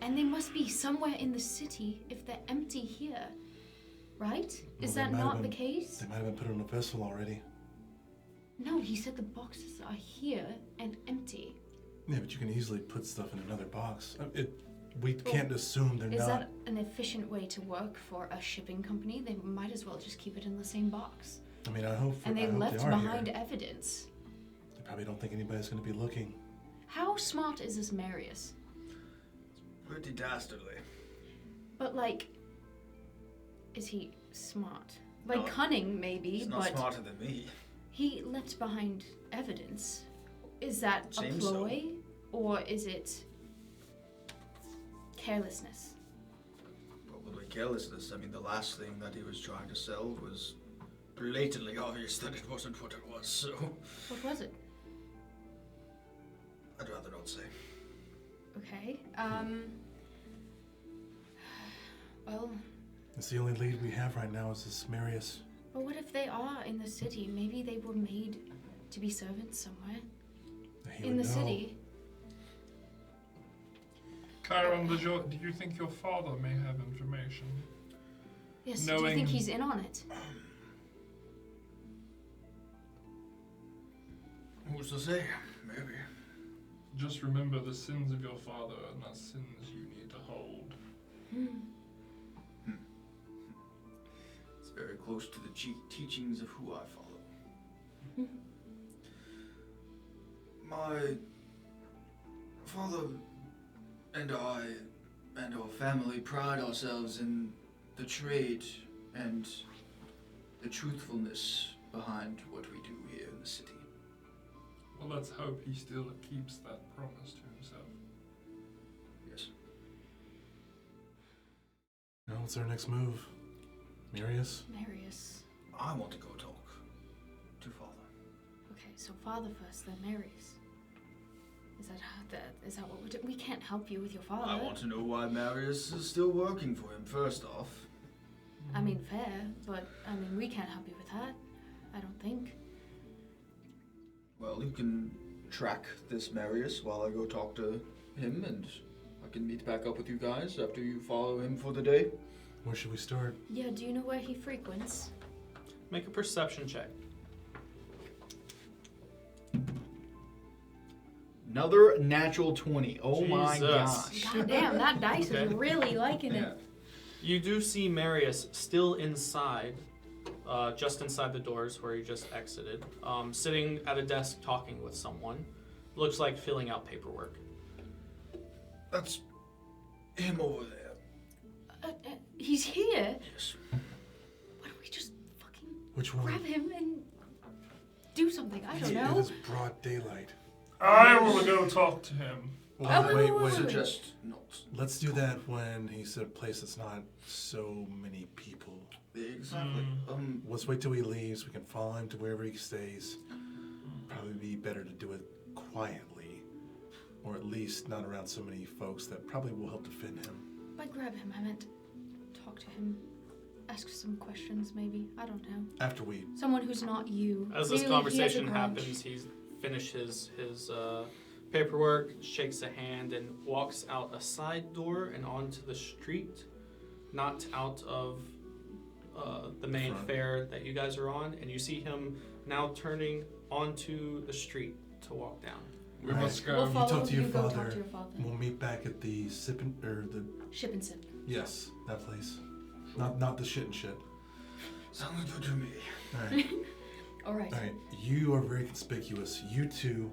And they must be somewhere in the city if they're empty here, right? Is Well, that they might have not the been- case? They might have been put on a vessel already. No, he said the boxes are here and empty. Yeah, but you can easily put stuff in another box. We can't assume they're Is not. that an efficient way to work for a shipping company? They might as well just keep it in the same box. I mean, I hope. And they I hope left they are behind Here. evidence. They probably don't think anybody's going to be looking. How smart is this Marius? pretty dastardly. But like, is he smart? Like No, cunning maybe, He's not but smarter than me. he left behind evidence. Is that a Seems so. ploy, or is it carelessness? Probably carelessness. I mean, the last thing that he was trying to sell was blatantly obvious that it wasn't what it was, so What was it? I'd rather not say. Okay. Well, It's the only lead we have right now is this Marius. but what if they are in the city? Maybe they were made to be servants somewhere He in would the know. city. Chiron, do you think your father may have information? Yes. Do you Knowing- think he's in on it? Who's to say? Maybe. Just remember the sins of your father are not sins you need to hold. It's very close to the teachings of who I follow. My father and I and our family pride ourselves in the trade and the truthfulness behind what we do here in the city. Well, let's hope he still keeps that promise to himself. Yes. Now, what's our next move? Marius? Marius. I want to go talk to father. Okay, so father first, then Marius. Is that what we're doing? We can't help you with your father. I want to know why Marius is still working for him, first off. I mean, fair, but I mean, we can't help you with that. I don't think. Well, you can track this Marius while I go talk to him, and I can meet back up with you guys after you follow him for the day. Where should we start? Yeah, do you know where he frequents? Make a perception check. Another natural 20. Oh my Jesus. gosh. God damn, that dice is Okay. really liking Yeah. it. You do see Marius still inside, just inside the doors where he just exited, sitting at a desk talking with someone. Looks like filling out paperwork. That's him over there. He's here. Yes. Why don't we just fucking Which one? grab him and do something? I don't It know. is broad daylight. I will go talk to him. Oh, wait. wait. Suggest not. Let's do that when he's at a place that's not so many people. Exactly. Let's wait till he leaves. We can follow him to wherever he stays. Probably be better to do it quietly, or at least not around so many folks that probably will help defend him. By grab him, I meant talk to him. Ask some questions, maybe. I don't know. After we, Someone who's not you. As this Clearly, he has a conversation grudge. happens, he's finished his paperwork, shakes a hand, and walks out a side door and onto the street, not out of the main Front. fair that you guys are on. And you see him now turning onto the street to walk down. We Right. must go. We'll follow talk to your you. Go talk father. to your father. we'll meet back at the Ship and sip. yes, that place. Not the shit and shit. Sounds good to me. All right. All right. All right. You are very conspicuous. You two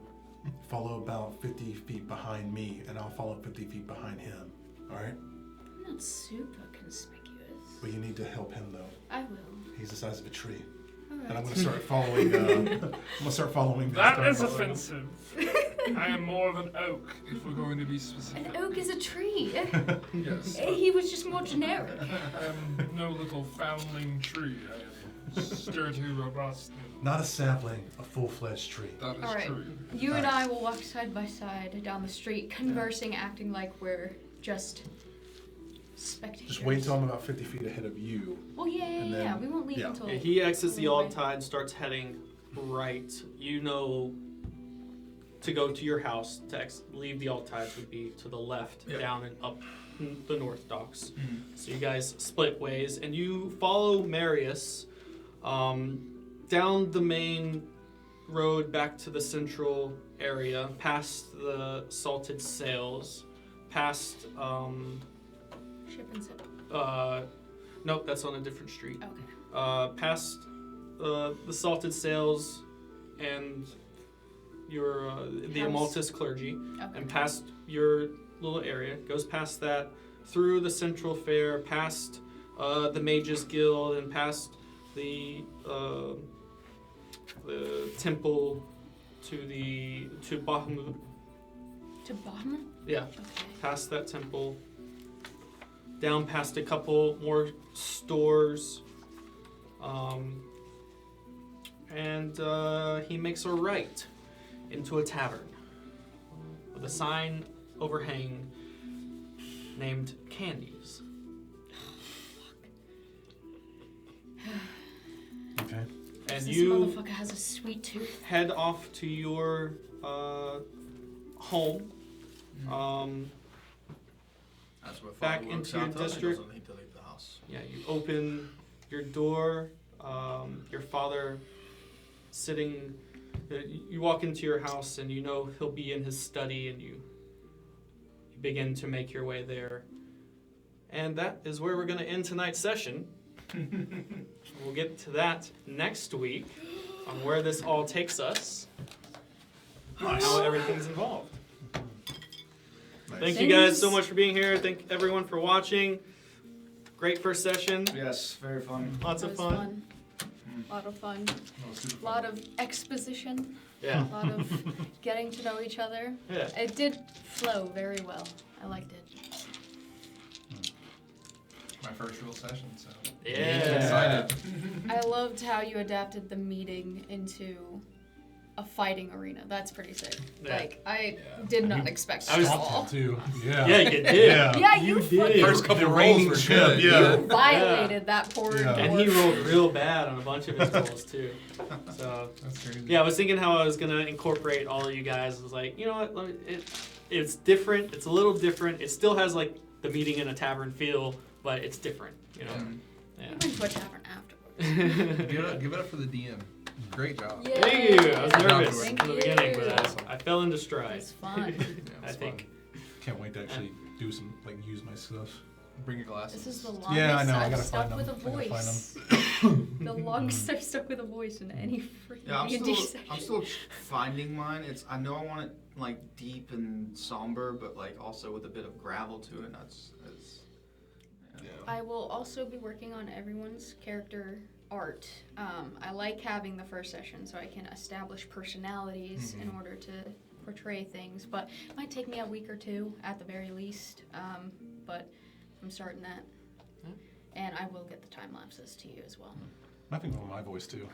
follow about 50 feet behind me, and I'll follow 50 feet behind him. All right? I'm not super conspicuous. But you need to help him, though. I will. He's the size of a tree. All And I'm right. going to start following. I'm going to start following. That is offensive. I am more of an oak, if we're going to be specific. An oak is a tree. Yes. He was just more generic. I am no little foundling tree. I am sturdy, robust. Not a sapling, a full-fledged tree. That is All right. true. You and I will walk side by side down the street, conversing, acting like we're just spectators. Just wait till I'm about 50 feet ahead of you. Well, yeah. and then- We won't leave yeah. until. Yeah, he exits the Anyway. Odd Tide, starts heading right. You know, to go to your house, to leave the Odd Tides would be to the left, Yeah. down and up the North Docks. Mhm. So you guys split ways, and you follow Marius down the main road back to the central area, past the Salted Sails, past Ship and sip. nope, that's on a different street. Okay. Past the Salted Sails and your the House. Amaltus clergy, Okay. and past your little area, goes past that, through the Central Fair, past the Mages Guild, and past the temple to Bahamut. To bottom? Yeah, Okay. past that temple, down past a couple more stores, and he makes a right into a tavern with a sign overhanging named Candies. Okay. And This you motherfucker has a sweet tooth. head off to your home. That's where Back Father works into your out of. He district. doesn't need to leave the house. Yeah, you open your door. Your father sitting. You walk into your house, and you know he'll be in his study, and you begin to make your way there. And that is where we're going to end tonight's session. We'll get to that next week on where this all takes us, and how everything's involved. Thank you guys so much for being here. Thank everyone for watching. Great first session. Yes, very fun. Lots That of was fun. A lot of fun. No, super A lot of exposition. Yeah. A lot of getting to know each other. Yeah. It did flow very well. I liked it. My first real session, so Yeah. excited. I loved how you adapted the meeting into a fighting arena. That's pretty sick. Yeah. Like, I did not expect I was- that at all. Too. Yeah. Yeah, you did. Yeah. Yeah, you did. fucking First couple The rolls reigning were champ, good. yeah. you violated that poor Yeah. And dwarf. he rolled real bad on a bunch of his rolls too. So That's crazy. yeah, I was thinking how I was gonna incorporate all of you guys. I was like, you know what? It's different. It's a little different. It still has like the meeting in a tavern feel, but it's different. You know. We went to a tavern afterwards. Give it up for the DM. Great job. Yeah. Thank you. I was nervous Thank in the beginning, but you. I fell into stride. It's fun. Yeah, I it's think. Can't wait to actually do some, like, use my stuff. fun. Bring your glasses. This is the longest Yeah, I know, I I've gotta stuck find with a them. I gotta find voice. The longest I've stuck with a voice in any freaking Yeah, D&D session. I'm still finding mine. I know I want it like deep and somber, but like also with a bit of gravel to it. That's Yeah. I will also be working on everyone's character art. I like having the first session so I can establish personalities in order to portray things, but it might take me a week or two at the very least. But I'm starting that. Yeah. And I will get the time lapses to you as well. I think of my voice too.